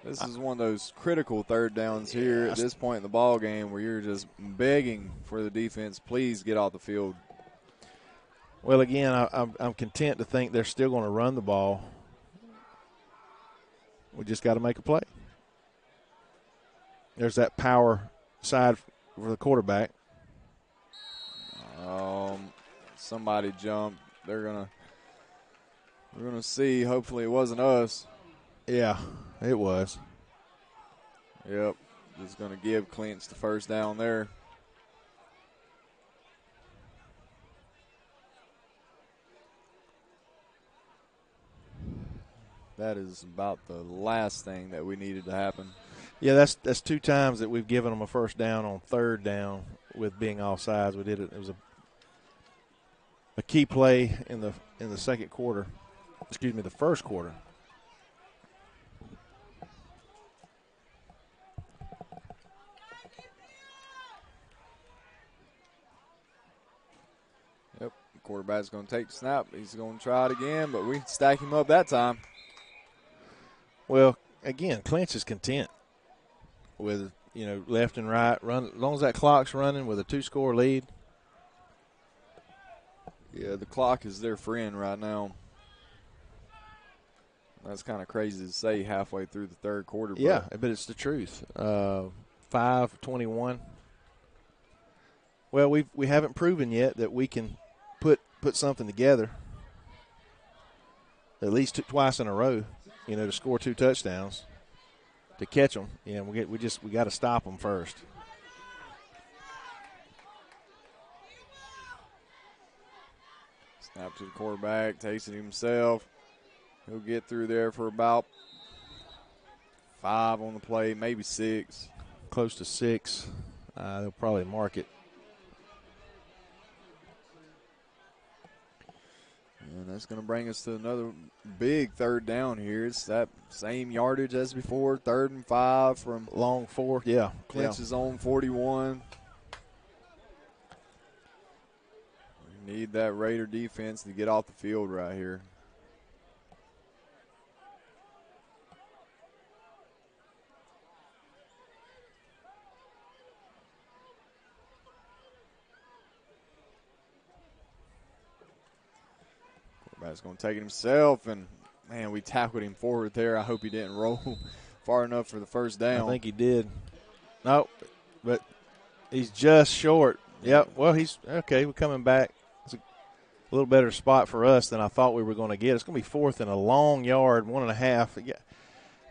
This is one of those critical 3rd downs here at this point in the ball game where you're just begging for the defense, please get off the field. Well, again, I'm content to think they're still going to run the ball. We just got to make a play. There's that power side for the quarterback. Somebody jumped. We're gonna see. Hopefully, it wasn't us. Yeah, it was. Yep, just gonna give Clinch the 1st down there. That is about the last thing that we needed to happen. Yeah, that's 2 times that we've given them a 1st down on 3rd down with being offsides. We did it. It was a key play in the 2nd quarter. Excuse me, the 1st quarter. Yep, the quarterback's going to take the snap. He's going to try it again, but we stack him up that time. Well, again, Clinch is content with, left and right. Run as long as that clock's running with a 2-score lead. Yeah, the clock is their friend right now. That's kind of crazy to say halfway through the 3rd quarter. Yeah, but it's the truth. 5:21. Well, we haven't proven yet that we can put something together at least twice in a row, to score 2 touchdowns, to catch them. Yeah, we got to stop them first. Snap to the quarterback, takes it himself. He'll get through there for about 5 on the play, maybe 6. Close to 6. They'll probably mark it. And that's going to bring us to another big 3rd down here. It's that same yardage as before, 3rd and 5 from long 4. Yeah. Clinch's own 41. We need that Raider defense to get off the field right here. Quarterback's going to take it himself, and, man, we tackled him forward there. I hope he didn't roll far enough for the 1st down. I think he did. No, but he's just short. Yep, well, he's okay. We're coming back. It's a little better spot for us than I thought we were going to get. It's going to be 4th and a long yard, 1.5. Yeah,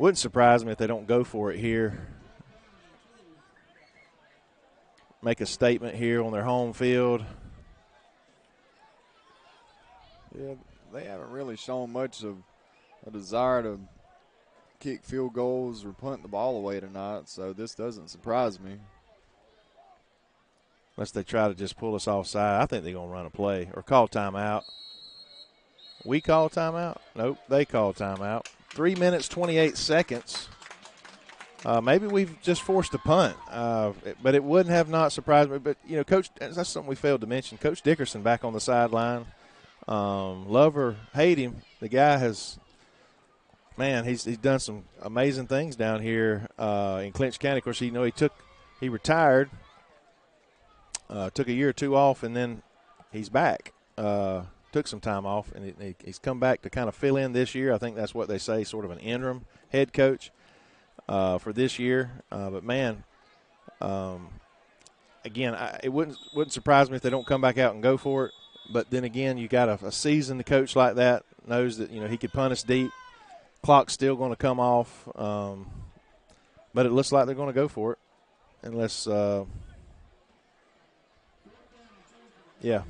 wouldn't surprise me if they don't go for it here. Make a statement here on their home field. Yeah, they haven't really shown much of a desire to kick field goals or punt the ball away tonight, so this doesn't surprise me. Unless they try to just pull us offside. I think they're going to run a play or call timeout. We call timeout? Nope, they call timeout. 3 minutes, 28 seconds. Maybe we've just forced a punt, but it wouldn't have not surprised me. But, Coach, that's something we failed to mention. Coach Dickerson back on the sideline. Love or hate him, the guy has, man, he's done some amazing things down here in Clinch County. Of course, he retired. Took a year or 2 off, and then he's back. Took some time off, and he's come back to kind of fill in this year. I think that's what they say, sort of an interim head coach for this year. But, man, again, it wouldn't surprise me if they don't come back out and go for it. But then again, you got a seasoned coach like that, knows that, he could punt us deep. Clock's still going to come off. But it looks like they're going to go for it. unless, yeah,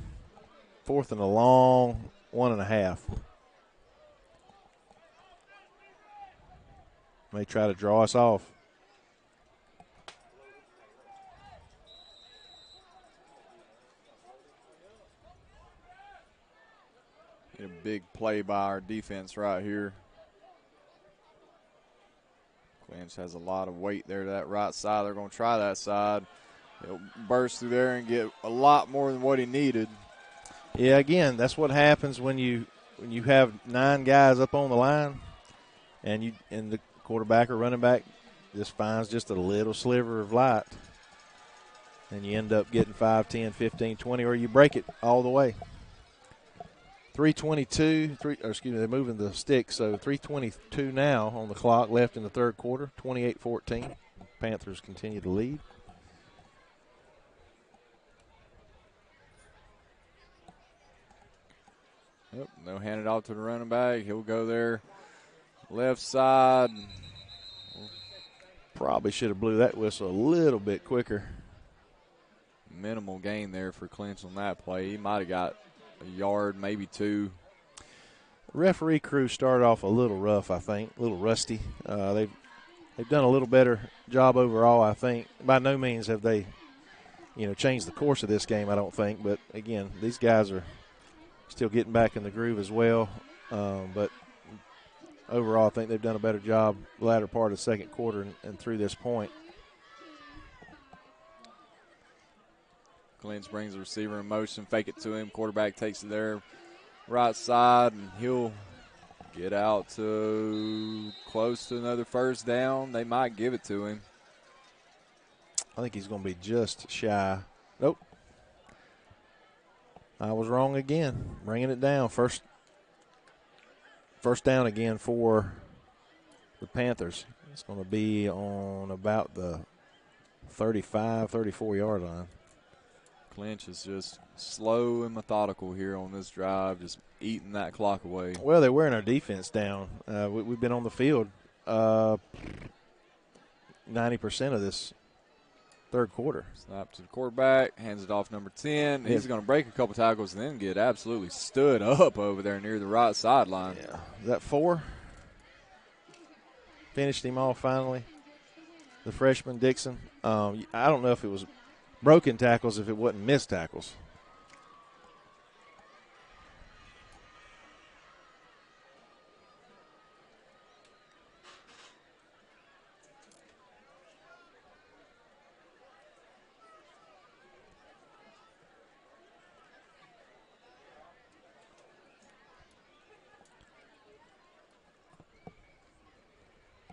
4th and a long 1.5. May try to draw us off. Get a big play by our defense right here. Clinch has a lot of weight there to that right side. They're going to try that side. He'll burst through there and get a lot more than what he needed. Yeah, again, that's what happens when you have 9 guys up on the line, and the quarterback or running back just finds just a little sliver of light, and you end up getting 5, 10, 15, 20, or you break it all the way. 3:22, they're moving the stick, so 3:22 now on the clock left in the third quarter, 28-14. Panthers continue to lead. Yep, they'll hand it off to the running back. He'll go there, left side. Probably should have blew that whistle a little bit quicker. Minimal gain there for Clinch on that play. He might have got a yard, maybe 2. Referee crew started off a little rough, I think, a little rusty. They've done a little better job overall, I think. By no means have they, changed the course of this game, I don't think. But, again, these guys are still getting back in the groove as well. But overall, I think they've done a better job the latter part of the second quarter and through this point. Clinch brings the receiver in motion, fake it to him. Quarterback takes it there, right side, and he'll get out to close to another first down. They might give it to him. I think he's going to be just shy. Nope. I was wrong again. Bringing it down. First down again for the Panthers. It's going to be on about the 35, 34-yard line. Clinch is just slow and methodical here on this drive, just eating that clock away. Well, they're wearing our defense down. We've been on the field 90% of this third quarter. Snap to the quarterback, hands it off number 10. He's going to break a couple tackles and then get absolutely stood up over there near the right sideline. Yeah. Is that 4? Finished him off finally. The freshman, Dixon. I don't know if it was broken tackles, if it wasn't missed tackles.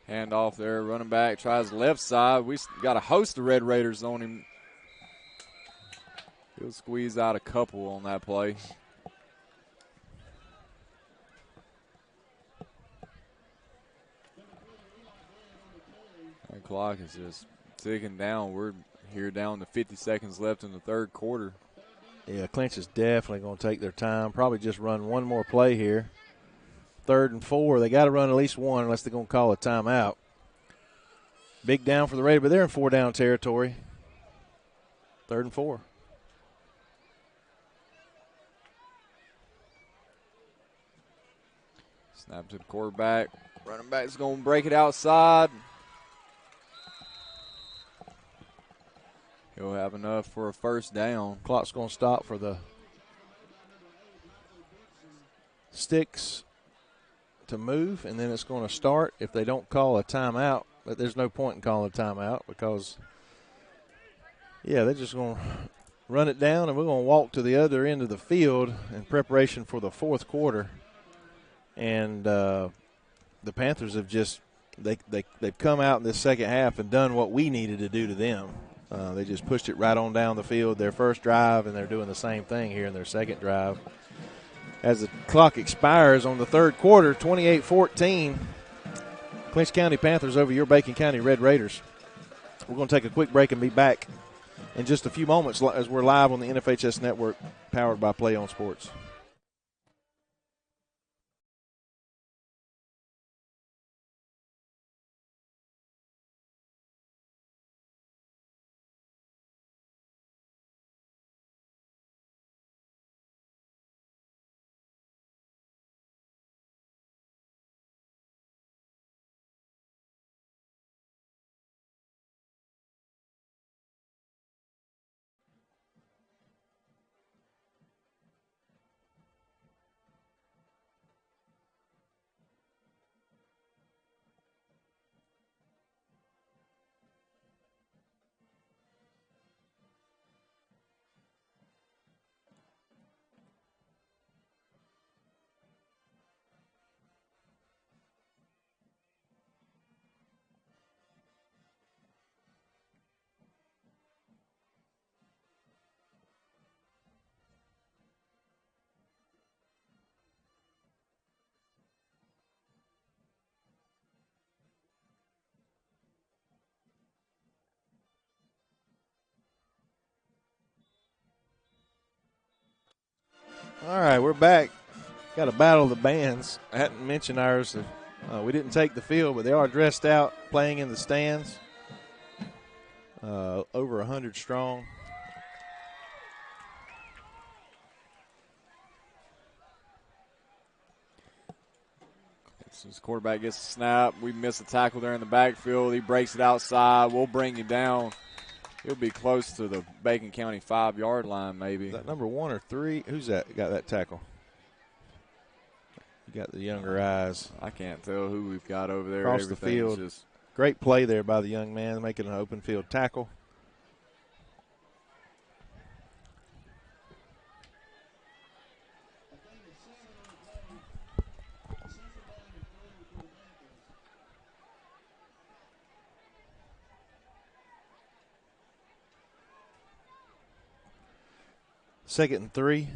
Hand off there, running back tries left side. We got a host of Red Raiders on him. He'll squeeze out a couple on that play. That clock is just ticking down. We're here down to 50 seconds left in the third quarter. Yeah, Clinch is definitely going to take their time. Probably just run one more play here. 3rd and 4. They got to run at least one unless they're going to call a timeout. Big down for the Raiders, but they're in 4-down territory. 3rd and 4. Snap to the quarterback. Running back's going to break it outside. He'll have enough for a first down. Clock's going to stop for the sticks to move, and then it's going to start if they don't call a timeout. But there's no point in calling a timeout because, yeah, they're just going to run it down, and we're going to walk to the other end of the field in preparation for the fourth quarter. And the Panthers have just they've come out in this second half and done what we needed to do to them. They just pushed it right on down the field their first drive, and they're doing the same thing here in their second drive. As the clock expires on the third quarter, 28-14, Clinch County Panthers over your Bacon County Red Raiders. We're going to take a quick break and be back in just a few moments as we're live on the NFHS Network, powered by Play On Sports. All right, we're back. Got a battle of the bands. I hadn't mentioned ours. We didn't take the field, but they are dressed out, playing in the stands. Over 100 strong. So his quarterback gets a snap. We miss a tackle there in the backfield. He breaks it outside. We'll bring him down. He'll be close to the Bacon County 5-yard line, maybe. Is that number 1 or 3? Who's that? Got that tackle? You got the younger eyes. I can't tell who we've got over there. Across the field. Great play there by the young man, making an open field tackle. Second and 3.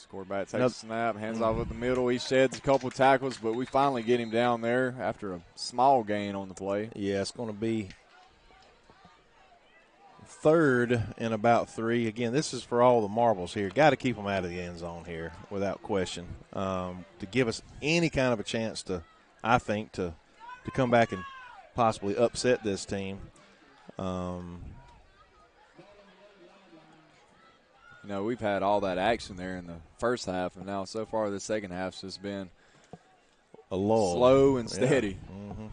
Quarterback takes a snap, hands off at the middle. He sheds a couple tackles, but we finally get him down there after a small gain on the play. Yeah, it's going to be 3rd and about 3. Again, this is for all the marbles here. Got to keep them out of the end zone here without question, to give us any kind of a chance to, I think, to come back and possibly upset this team. You know, we've had all that action there in the first half, and now so far the second half's just been a lull. Slow and steady. Yeah. Mm-hmm.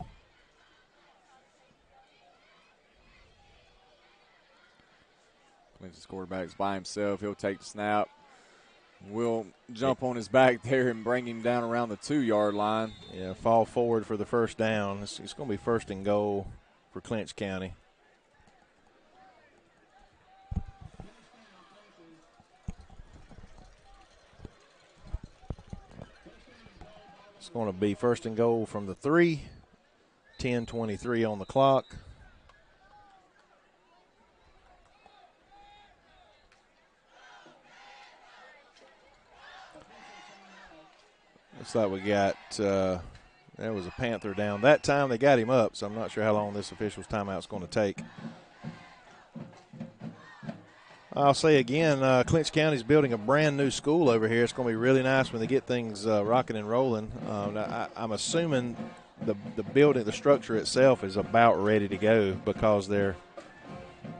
Clinch's quarterback's by himself. He'll take the snap. We'll jump on his back there and bring him down around the 2-yard line. Yeah, fall forward for the first down. It's going to be 1st and goal for Clinch County. It's going to be 1st and goal from the 3, 10:23 on the clock. Looks like we got, there was a Panther down. That time they got him up, so I'm not sure how long this official's timeout is going to take. I'll say again, Clinch County's building a brand new school over here. It's going to be really nice when they get things rocking and rolling. I'm assuming the building, the structure itself is about ready to go because I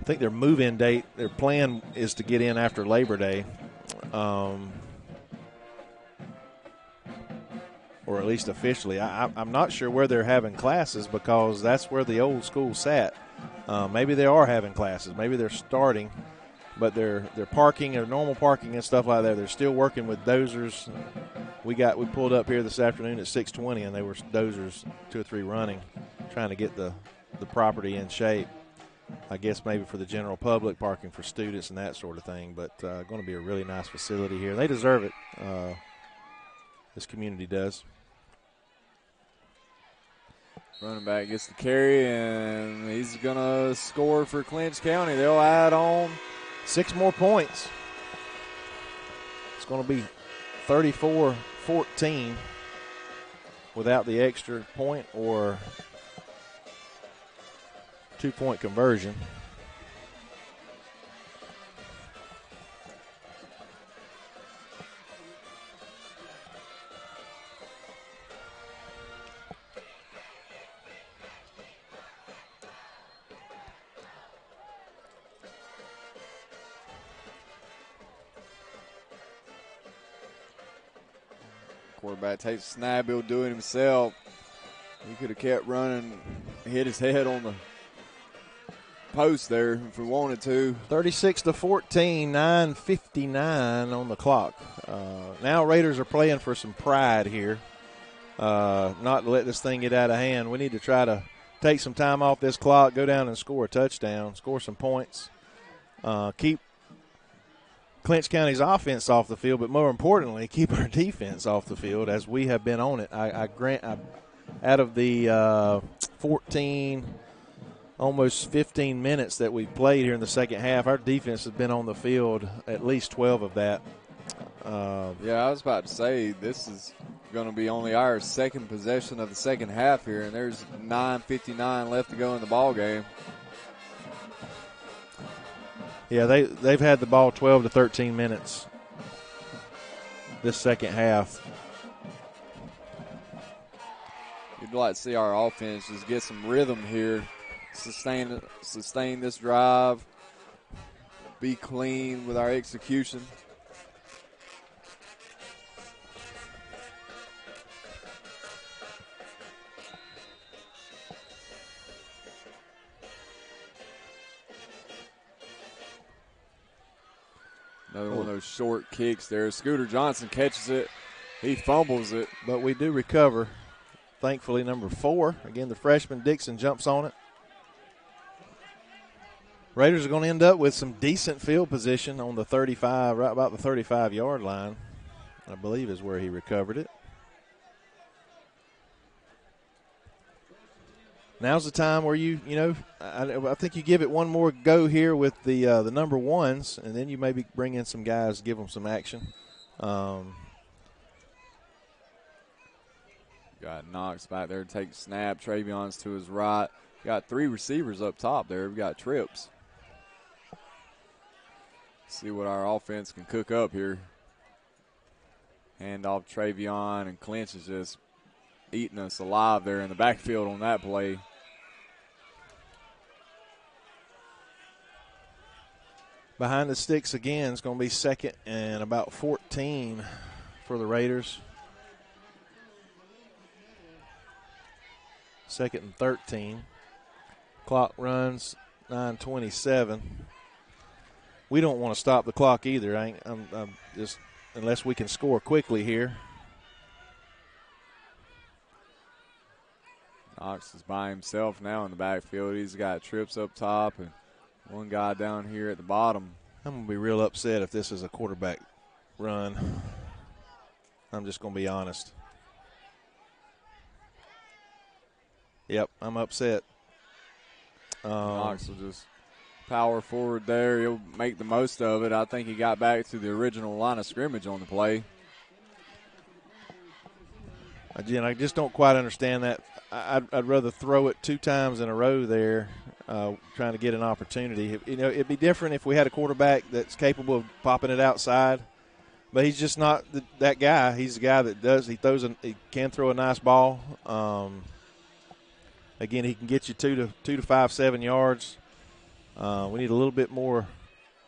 think their move-in date, their plan is to get in after Labor Day, or at least officially. I'm not sure where they're having classes because that's where the old school sat. Maybe they are having classes. Maybe they're starting. But they're parking or normal parking and stuff like that. They're still working with dozers. We pulled up here this afternoon at 6:20, and they were dozers 2 or 3 running, trying to get the property in shape. I guess maybe for the general public, parking for students and that sort of thing. But going to be a really nice facility here. They deserve it. This community does. Running back gets the carry, and he's going to score for Clinch County. They'll add on 6 more points. It's going to be 34-14 without the extra point or 2-point conversion. Quarterback takes a snap. He'll do it himself. He could have kept running, hit his head on the post there if we wanted to. 36-14, 9:59 on the clock. Now Raiders are playing for some pride here. Not to let this thing get out of hand. We need to try to take some time off this clock, go down and score a touchdown, score some points, keep Clinch County's offense off the field, but more importantly, keep our defense off the field as we have been on it. I grant, out of the 14, almost 15 minutes that we've played here in the second half, our defense has been on the field at least 12 of that. Yeah, I was about to say this is going to be only our second possession of the second half here, and there's 9:59 left to go in the ball game. Yeah, they've had the ball 12 to 13 minutes this second half. You'd like to see our offense just get some rhythm here, sustain this drive, be clean with our execution. Another one of those short kicks there. Scooter Johnson catches it. He fumbles it. But we do recover. Thankfully, number 4. Again, the freshman Dixon jumps on it. Raiders are going to end up with some decent field position on the 35, right about the 35-yard line, I believe is where he recovered it. Now's the time where I think you give it one more go here with the number 1s, and then you maybe bring in some guys, give them some action. Got Knox back there to take snap. Travion's to his right. Got 3 receivers up top there. We've got trips. See what our offense can cook up here. Hand off Travion, and Clinch is just eating us alive there in the backfield on that play. Behind the sticks again. It's going to be 2nd and about 14 for the Raiders. 2nd and 13. Clock runs 9:27. We don't want to stop the clock either. I'm just unless we can score quickly here. Knox is by himself now in the backfield. He's got trips up top and one guy down here at the bottom. I'm going to be real upset if this is a quarterback run. I'm just going to be honest. Yep, I'm upset. Knox will just power forward there. He'll make the most of it. I think he got back to the original line of scrimmage on the play. Again, I just don't quite understand that. I'd rather throw it 2 times in a row there, trying to get an opportunity. It'd be different if we had a quarterback that's capable of popping it outside, but he's just not that guy. He's the guy that does. He can throw a nice ball. Again, he can get you 2 to 5, 7 yards. We need a little bit more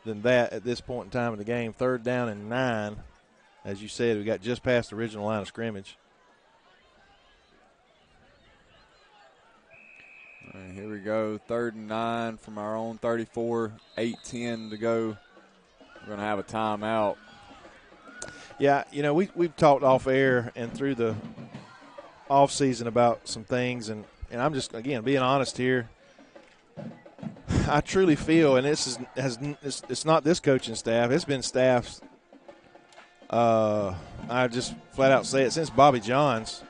than that at this point in time in the game. 3rd down and 9. As you said, we got just past the original line of scrimmage. All right, here we go. 3rd and 9 from our own 34. 8:10 to go. We're going to have a timeout. Yeah, we've talked off air and through the off season about some things, and I'm just, again, being honest here. I truly feel, and it's not this coaching staff. It's been staffs. I just flat out say it since Bobby Johns.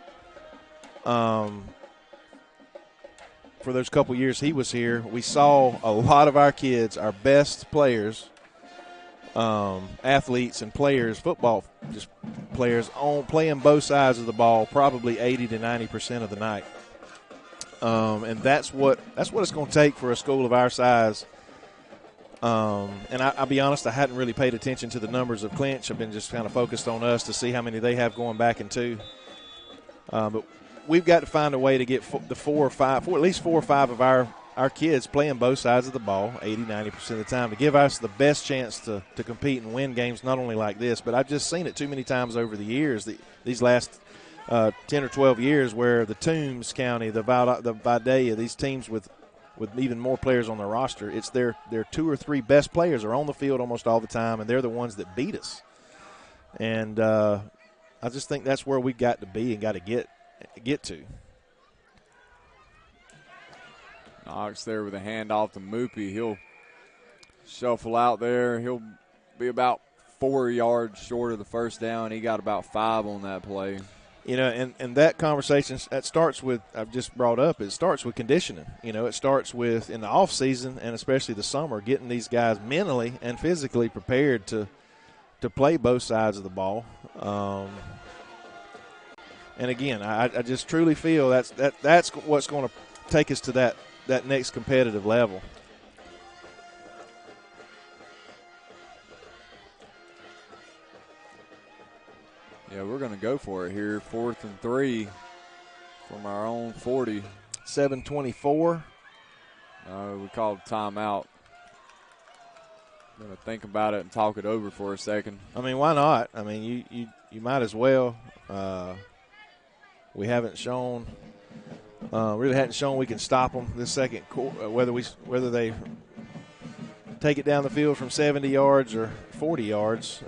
For those couple years he was here, we saw a lot of our kids, our best players, athletes and players, football just players, playing both sides of the ball, probably 80 to 90% of the night. And that's what it's going to take for a school of our size. And I'll be honest, I hadn't really paid attention to the numbers of Clinch. I've been just kind of focused on us to see how many they have going back in 2. But we've got to find a way to get at least 4 or 5 of our kids playing both sides of the ball 80, 90% of the time to give us the best chance to compete and win games, not only like this, but I've just seen it too many times over the years, these last 10 or 12 years, where the Toombs County, the Vidalia, these teams with even more players on their roster, it's their 2 or 3 best players are on the field almost all the time, and they're the ones that beat us. And I just think that's where we've got to be and got to get to. Knox there with a handoff to Moopy. He'll shuffle out there. He'll be about 4 yards short of the first down. He got about 5 on that play. And that conversation, that starts with, I've just brought up, it starts with conditioning. It starts with, in the off season and especially the summer, getting these guys mentally and physically prepared to play both sides of the ball. And again, I just truly feel that's what's going to take us to that next competitive level. going to go for it here. 4th and 3 from our own 40. 7:24. We called timeout. I'm going to think about it and talk it over for a second. I mean, why not? I mean, you might as well. We haven't shown, really hadn't shown we can stop them this second quarter, whether they take it down the field from 70 yards or 40 yards.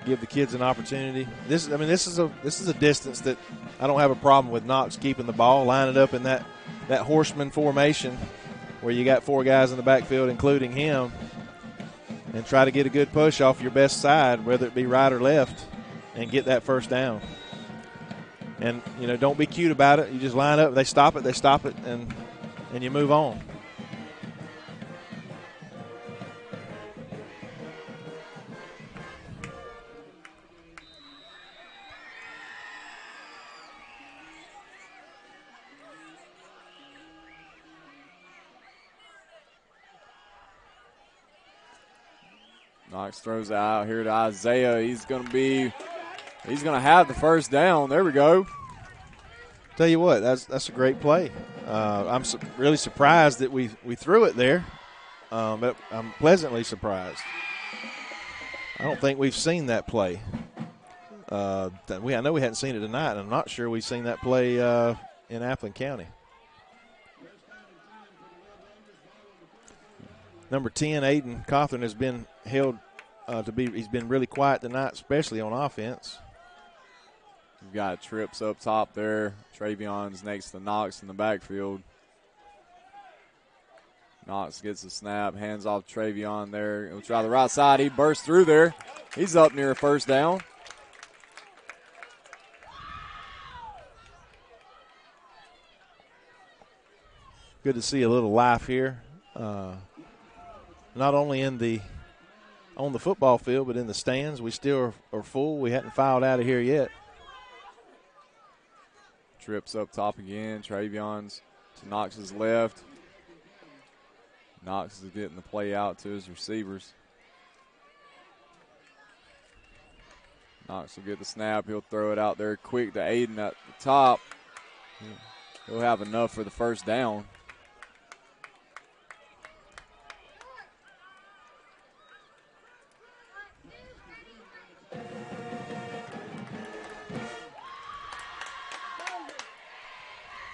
Give the kids an opportunity. This is a distance that I don't have a problem with Knox keeping the ball, line it up in that horseman formation where you got 4 guys in the backfield, including him, and try to get a good push off your best side, whether it be right or left, and get that first down. And, don't be cute about it. You just line up. They stop it, and you move on. Knox throws it out here to Isaiah. He's going to have the first down. There we go. Tell you what, that's a great play. I'm really surprised that we threw it there, but I'm pleasantly surprised. I don't think we've seen that play. I know we hadn't seen it tonight, and I'm not sure we've seen that play in Appleton County. Number 10, Aiden Cawthorn, has been held he's been really quiet tonight, especially on offense. We've got trips up top there. Travion's next to Knox in the backfield. Knox gets a snap, hands off Travion there. He'll try the right side. He bursts through there. He's up near a first down. Good to see a little life here. Not only on the football field, but in the stands. We still are full. We hadn't filed out of here yet. Trips up top again. Travion's to Knox's left. Knox is getting the play out to his receivers. Knox will get the snap. He'll throw it out there quick to Aiden at the top. He'll have enough for the first down.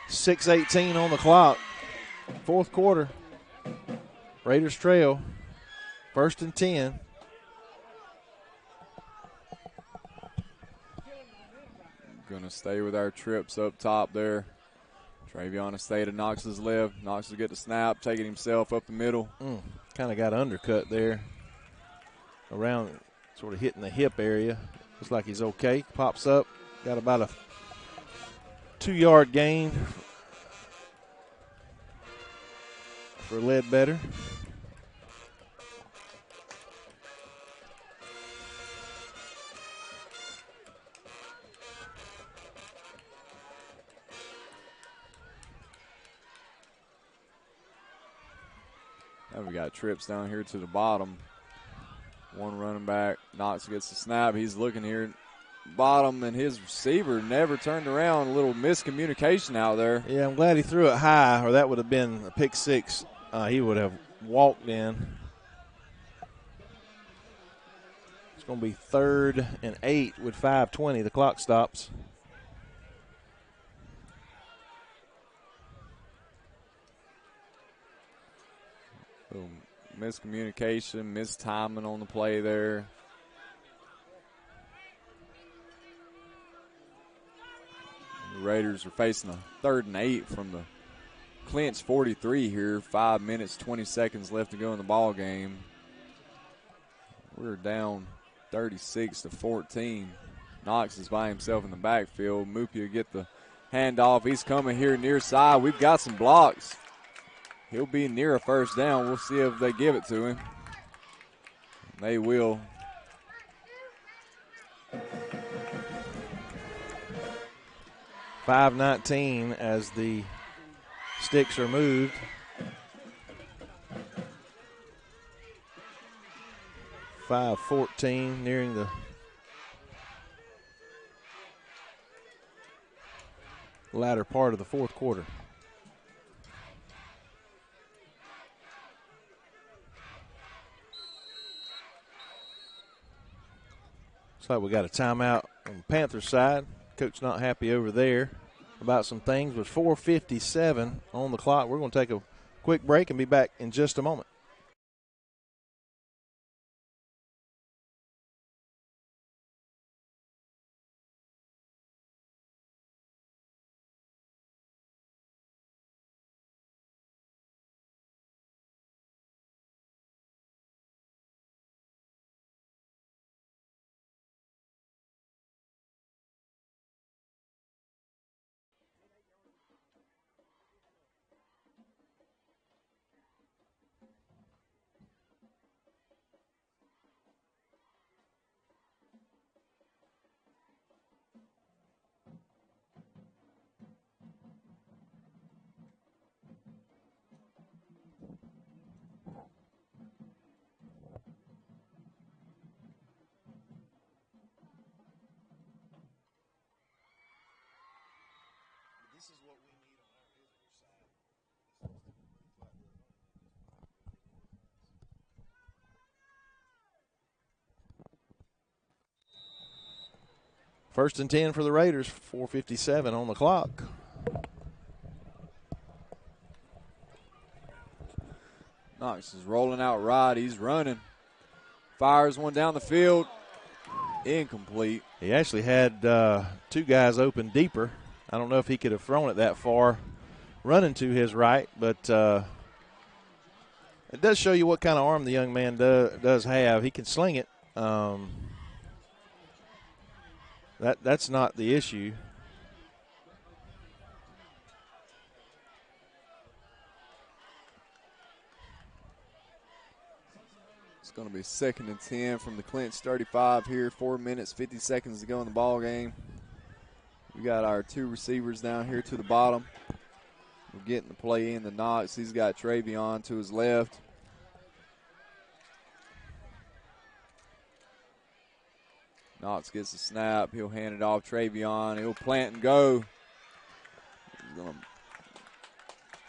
.6:18 on the clock. 4th quarter. Raiders trail. 1st and 10. Going to stay with our trips up top there. Travion will stay to Knox's left. Knox will get the snap, taking himself up the middle. Kind of got undercut there. Around, sort of hitting the hip area. Looks like he's okay. Pops up. Got about a 2-yard gain for Ledbetter. Now we got trips down here to the bottom. One running back. Knox gets the snap. He's looking here bottom, and his receiver never turned around. A little miscommunication out there. Yeah, I'm glad he threw it high, or that would have been a pick six. He would have walked in. It's going to be 3rd and 8 with 5:20. The clock stops. Miscommunication, mistiming on the play there. The Raiders are facing a 3rd and 8 from the Clinch 43 here. 5 minutes, 20 seconds left to go in the ball game. We're down 36-14. Knox is by himself in the backfield. Mupi will get the handoff. He's coming here near side. We've got some blocks. He'll be near a first down. We'll see if they give it to him. They will. .5:19 as the sticks are moved. 25-14, nearing the latter part of the fourth quarter. Looks like we got a timeout on the Panthers side. Coach not happy over there about some things. With 4:57 on the clock, we're going to take a quick break and be back in just a moment. This is what we need on our visitor side. First and 10 for the Raiders, 4:57 on the clock. Knox is rolling out right. He's running. Fires one down the field. Incomplete. He actually had two guys open deeper. I don't know if he could have thrown it that far running to his right, but it does show you what kind of arm the young man does have. He can sling it. That's not the issue. It's going to be 2nd and 10 from the Clinch 35 here. 4 minutes, 50 seconds to go in the ball game. We got our two receivers down here to the bottom. We're getting the play in the Knox. He's got Travion to his left. Knox gets the snap. He'll hand it off Travion. He'll plant and go. It's going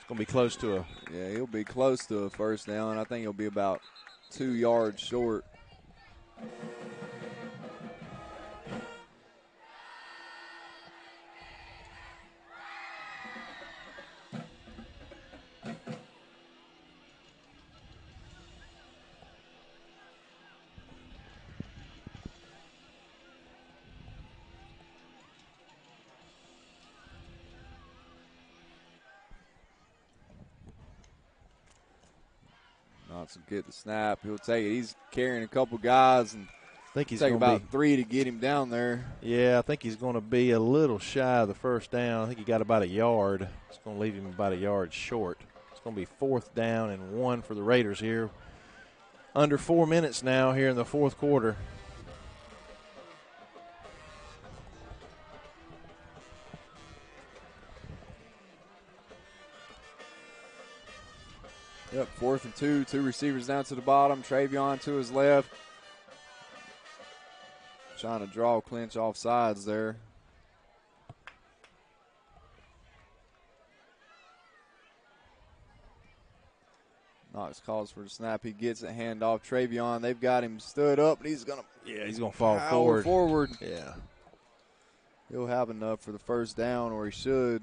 to be close to a. Yeah, he'll be close to a first down. I think he'll be about 2 yards short. Knox will get the snap. He'll take it. He's carrying a couple guys, and I think he's take going about to be 3 to get him down there. Yeah, I think he's going to be a little shy of the first down. I think he got about a yard. It's going to leave him about a yard short. It's going to be 4th down and 1 for the Raiders here. Under 4 minutes now here in the fourth quarter. Yep, 4th and 2. 2 receivers down to the bottom. Travion to his left. Trying to draw Clinch off sides there. Knox calls for the snap. He gets it, hand off Travion. They've got him stood up, and he's going to fall forward. Yeah. He'll have enough for the first down, or he should.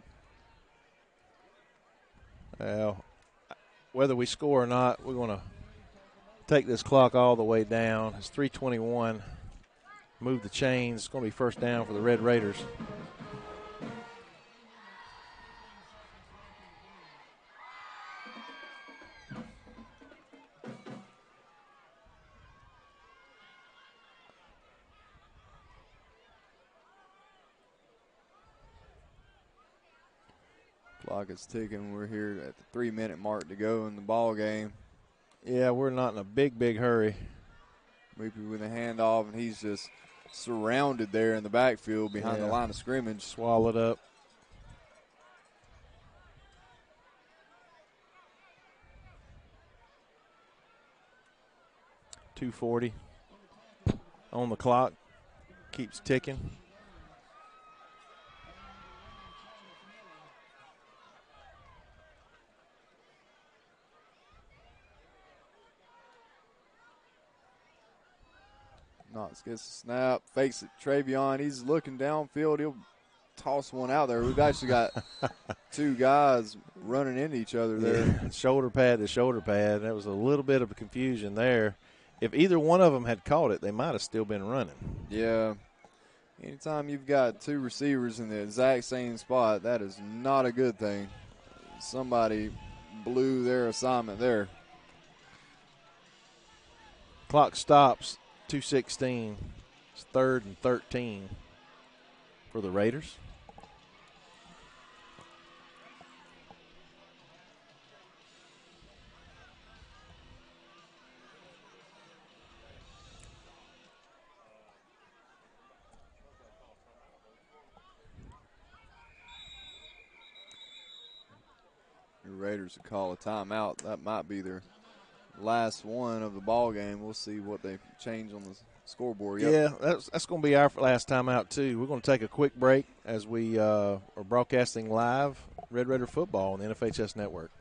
Well, whether we score or not, we're going to take this clock all the way down. It's 3:21. Move the chains. It's going to be first down for the Red Raiders. Clock is ticking. We're here at the 3-minute mark to go in the ball game. Yeah, we're not in a big hurry. Weepy with a handoff, and he's just surrounded there in the backfield behind the line of scrimmage. Swallowed up. .240. on the clock. Keeps ticking. Knox gets a snap, fakes it. Travion, he's looking downfield. He'll toss one out there. We've actually got two guys running into each other there. Yeah, shoulder pad to shoulder pad. There was a little bit of confusion there. If either one of them had caught it, they might have still been running. Yeah. Anytime you've got two receivers in the exact same spot, that is not a good thing. Somebody blew their assignment there. Clock stops, 2:16. It's 3rd and 13 for the Raiders. The Raiders will call a timeout. That might be their last one of the ball game. We'll see what they change on the scoreboard. Yep. Yeah, that's going to be our last time out, too. We're going to take a quick break as we are broadcasting live Red Raider football on the NFHS Network.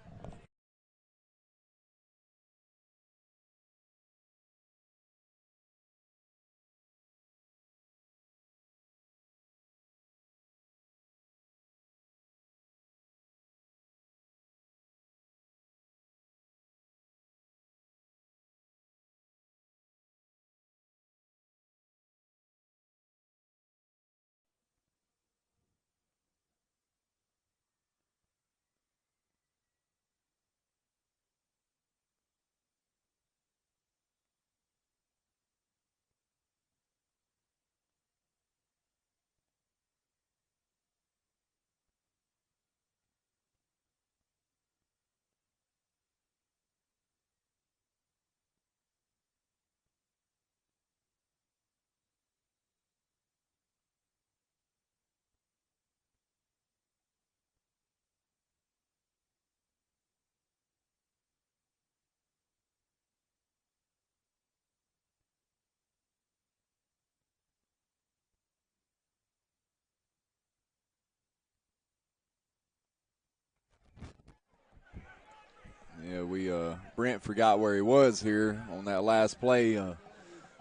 Yeah, Brent forgot where he was here on that last play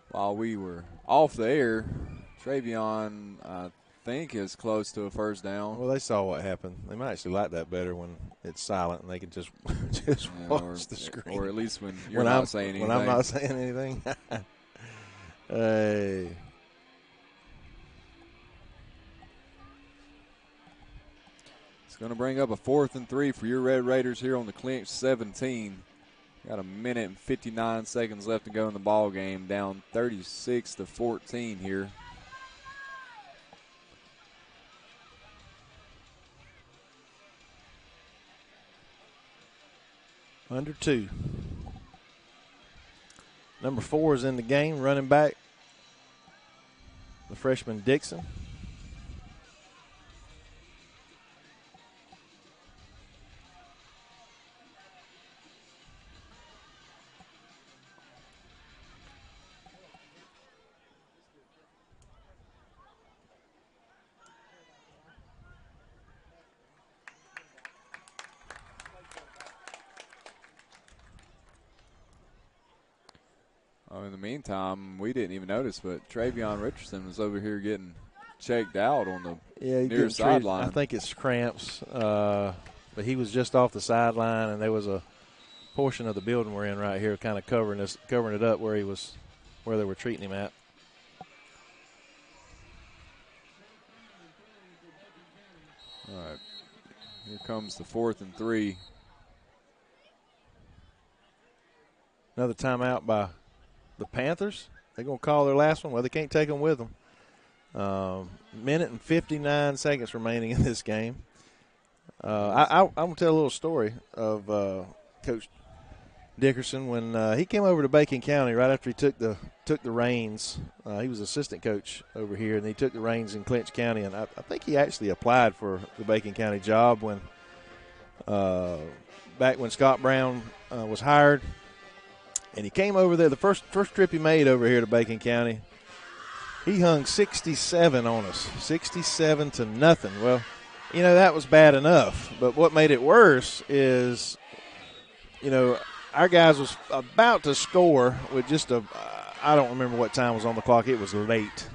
while we were off the air. Travion, I think, is close to a first down. Well, they saw what happened. They might actually like that better when it's silent and they can just watch the screen. Or at least when you're not saying anything. When I'm not saying anything. Hey. Going to bring up a 4th and 3 for your Red Raiders here on the Clinch 17. Got a minute and 59 seconds left to go in the ball game. Down 36-14 here. Under 2. Number 4 is in the game, running back. The freshman Dixon. In the meantime, we didn't even notice, but Travion Richardson was over here getting checked out on the near sideline. I think it's cramps, but he was just off the sideline, and there was a portion of the building we're in right here kind of covering it up where they were treating him at. All right, here comes the 4th and 3. Another timeout by the Panthers. They're going to call their last one. Well, they can't take them with them. Minute and 59 seconds remaining in this game. I'm going to tell a little story of Coach Dickerson when he came over to Bacon County right after he took the reins. He was assistant coach over here, and he took the reins in Clinch County. And I think he actually applied for the Bacon County job when back when Scott Brown was hired. And he came over there. The first trip he made over here to Bacon County, He hung 67 on us, 67 to nothing. Well, you know, that was bad enough. But what made it worse is, you know, our guys was about to score with just I don't remember what time was on the clock. It was late.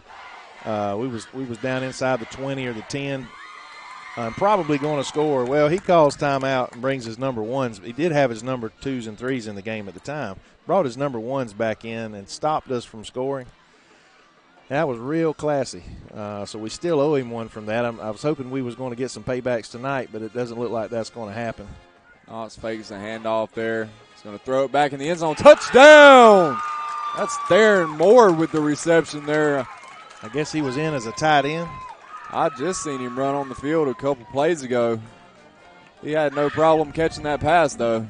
We was down inside the 20 or the 10. Probably going to score. Well, he calls timeout and brings his number ones. He did have his number 2s and 3s in the game at the time. Brought his number 1s back in and stopped us from scoring. That was real classy. So we still owe him one from that. I was hoping we was going to get some paybacks tonight, but it doesn't look like that's going to happen. Knox fakes a handoff there. He's going to throw it back in the end zone. Touchdown! That's Theron Moore with the reception there. I guess he was in as a tight end. I just seen him run on the field a couple plays ago. He had no problem catching that pass, though.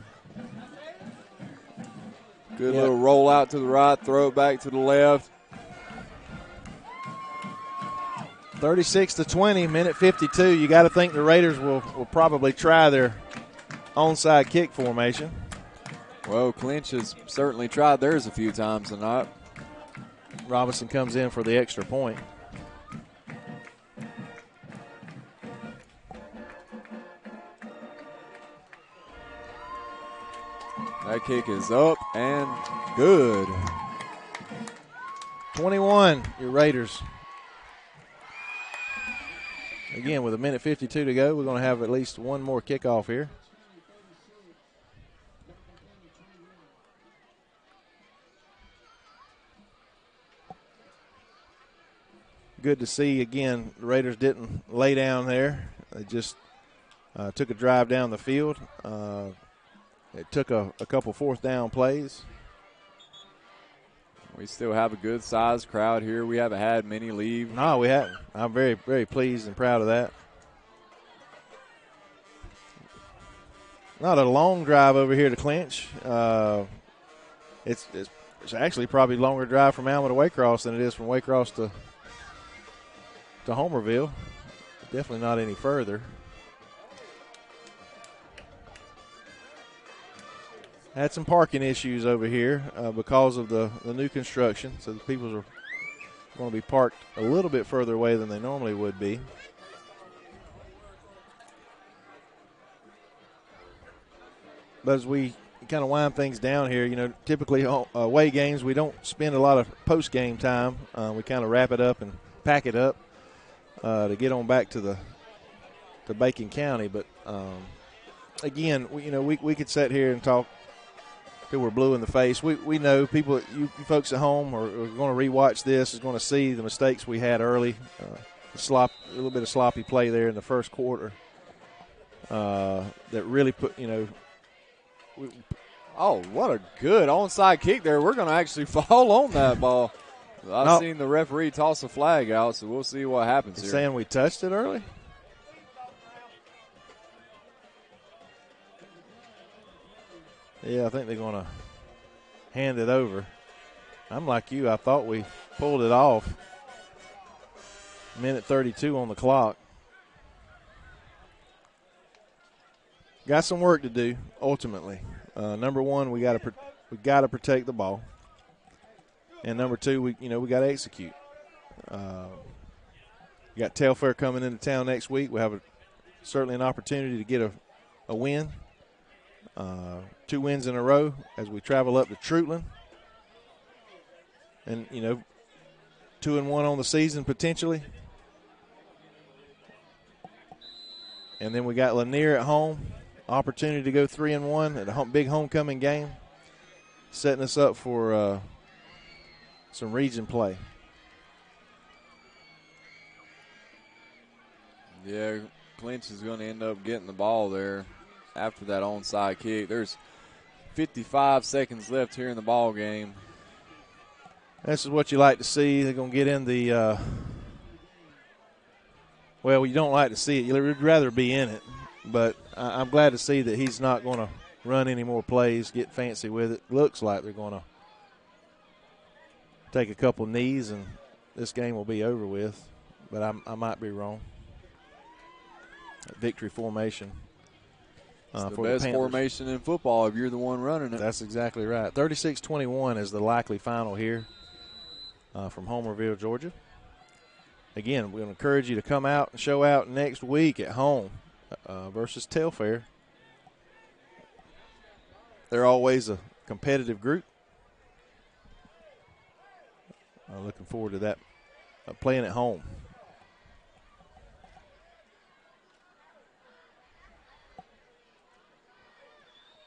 Good little roll out to the right, throw it back to the left. 36-20, minute 52. You got to think the Raiders will probably try their onside kick formation. Well, Clinch has certainly tried theirs a few times tonight. Robinson comes in for the extra point. That kick is up and good. 21, your Raiders. Again, with a minute 52 to go, we're going to have at least one more kickoff here. Good to see, again, the Raiders didn't lay down there. They just took a drive down the field. It took a couple fourth down plays. We still have a good-sized crowd here. We haven't had many leave. No, we haven't. I'm very, very pleased and proud of that. Not a long drive over here to Clinch. It's actually probably a longer drive from Alma to Waycross than it is from Waycross to Homerville. Definitely not any further. Had some parking issues over here because of the new construction. So the people are going to be parked a little bit further away than they normally would be. But as we kind of wind things down here, you know, typically away games, we don't spend a lot of post-game time. We kind of wrap it up and pack it up to get on back to Bacon County. But, again, we could sit here and talk till we're blue in the face. We know people, you folks at home are going to rewatch this, is going to see the mistakes we had early. A little bit of sloppy play there in the first quarter that really put, what a good onside kick there. We're going to actually fall on that ball. I've seen the referee toss a flag out, so we'll see what happens here. Saying we touched it early? Yeah, I think they're going to hand it over. I'm like you. I thought we pulled it off. Minute 32 on the clock. Got some work to do, ultimately. Number one, we got to protect the ball. And number two, we got to execute. We got Telfair coming into town next week. We have certainly an opportunity to get a win. 2 wins in a row as we travel up to Trutland. And, 2-1 on the season potentially. And then we got Lanier at home. Opportunity to go 3-1 at a big homecoming game. Setting us up for some region play. Yeah, Clinch is going to end up getting the ball there after that onside kick. There's 55 seconds left here in the ball game. This is what you like to see. They're going to get in the well, you don't like to see it. You'd rather be in it. But I'm glad to see that he's not going to run any more plays, get fancy with it. Looks like they're going to take a couple knees and this game will be over with. But I might be wrong. Victory formation. It's the best formation in football if you're the one running it. That's exactly right. 36-21 is the likely final here from Homerville, Georgia. again, we're going to encourage you to come out and show out next week at home versus Telfair. They're always a competitive group. Looking forward to that, playing at home.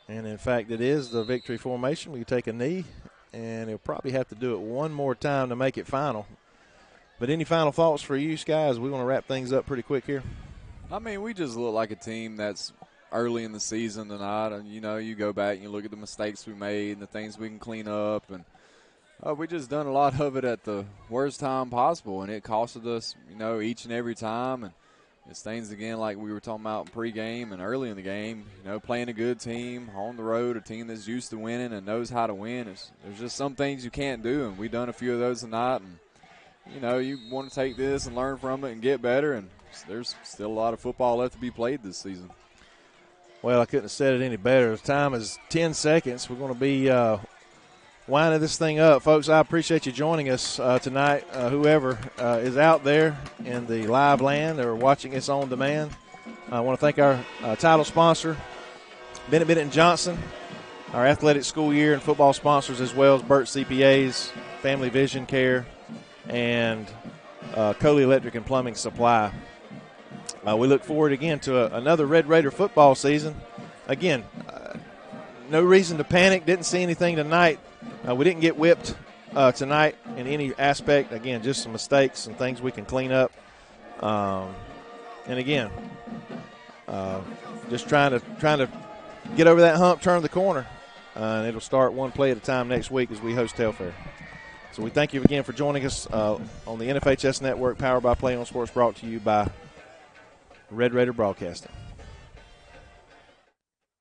And, in fact, it is the victory formation. We take a knee, and he'll probably have to do it one more time to make it final. But any final thoughts for you guys? We're going to wrap things up pretty quick here. I mean, we just look like a team that's early in the season tonight. And, you know, you go back and you look at the mistakes we made and the things we can clean up. And we just done a lot of it at the worst time possible. And it costed us, you know, each and every time. And it's things, again, like we were talking about pregame and early in the game, you know, playing a good team on the road, a team that's used to winning and knows how to win. There's just some things you can't do, and we done a few of those tonight. And, you know, you want to take this and learn from it and get better, and there's still a lot of football left to be played this season. Well, I couldn't have said it any better. The time is 10 seconds. We're going to be winding this thing up. Folks, I appreciate you joining us tonight, whoever is out there in the live land or watching us on demand. I want to thank our title sponsor, Bennett & Johnson, our athletic school year and football sponsors, as well as Burt CPAs, Family Vision Care, and Coley Electric and Plumbing Supply. We look forward again to another Red Raider football season. Again, no reason to panic. Didn't see anything tonight. We didn't get whipped tonight in any aspect. Again, just some mistakes and things we can clean up. And again, just trying to get over that hump, turn the corner, and it'll start one play at a time next week as we host Telfair. So we thank you again for joining us on the NFHS Network, powered by Play On Sports, brought to you by Red Raider Broadcasting.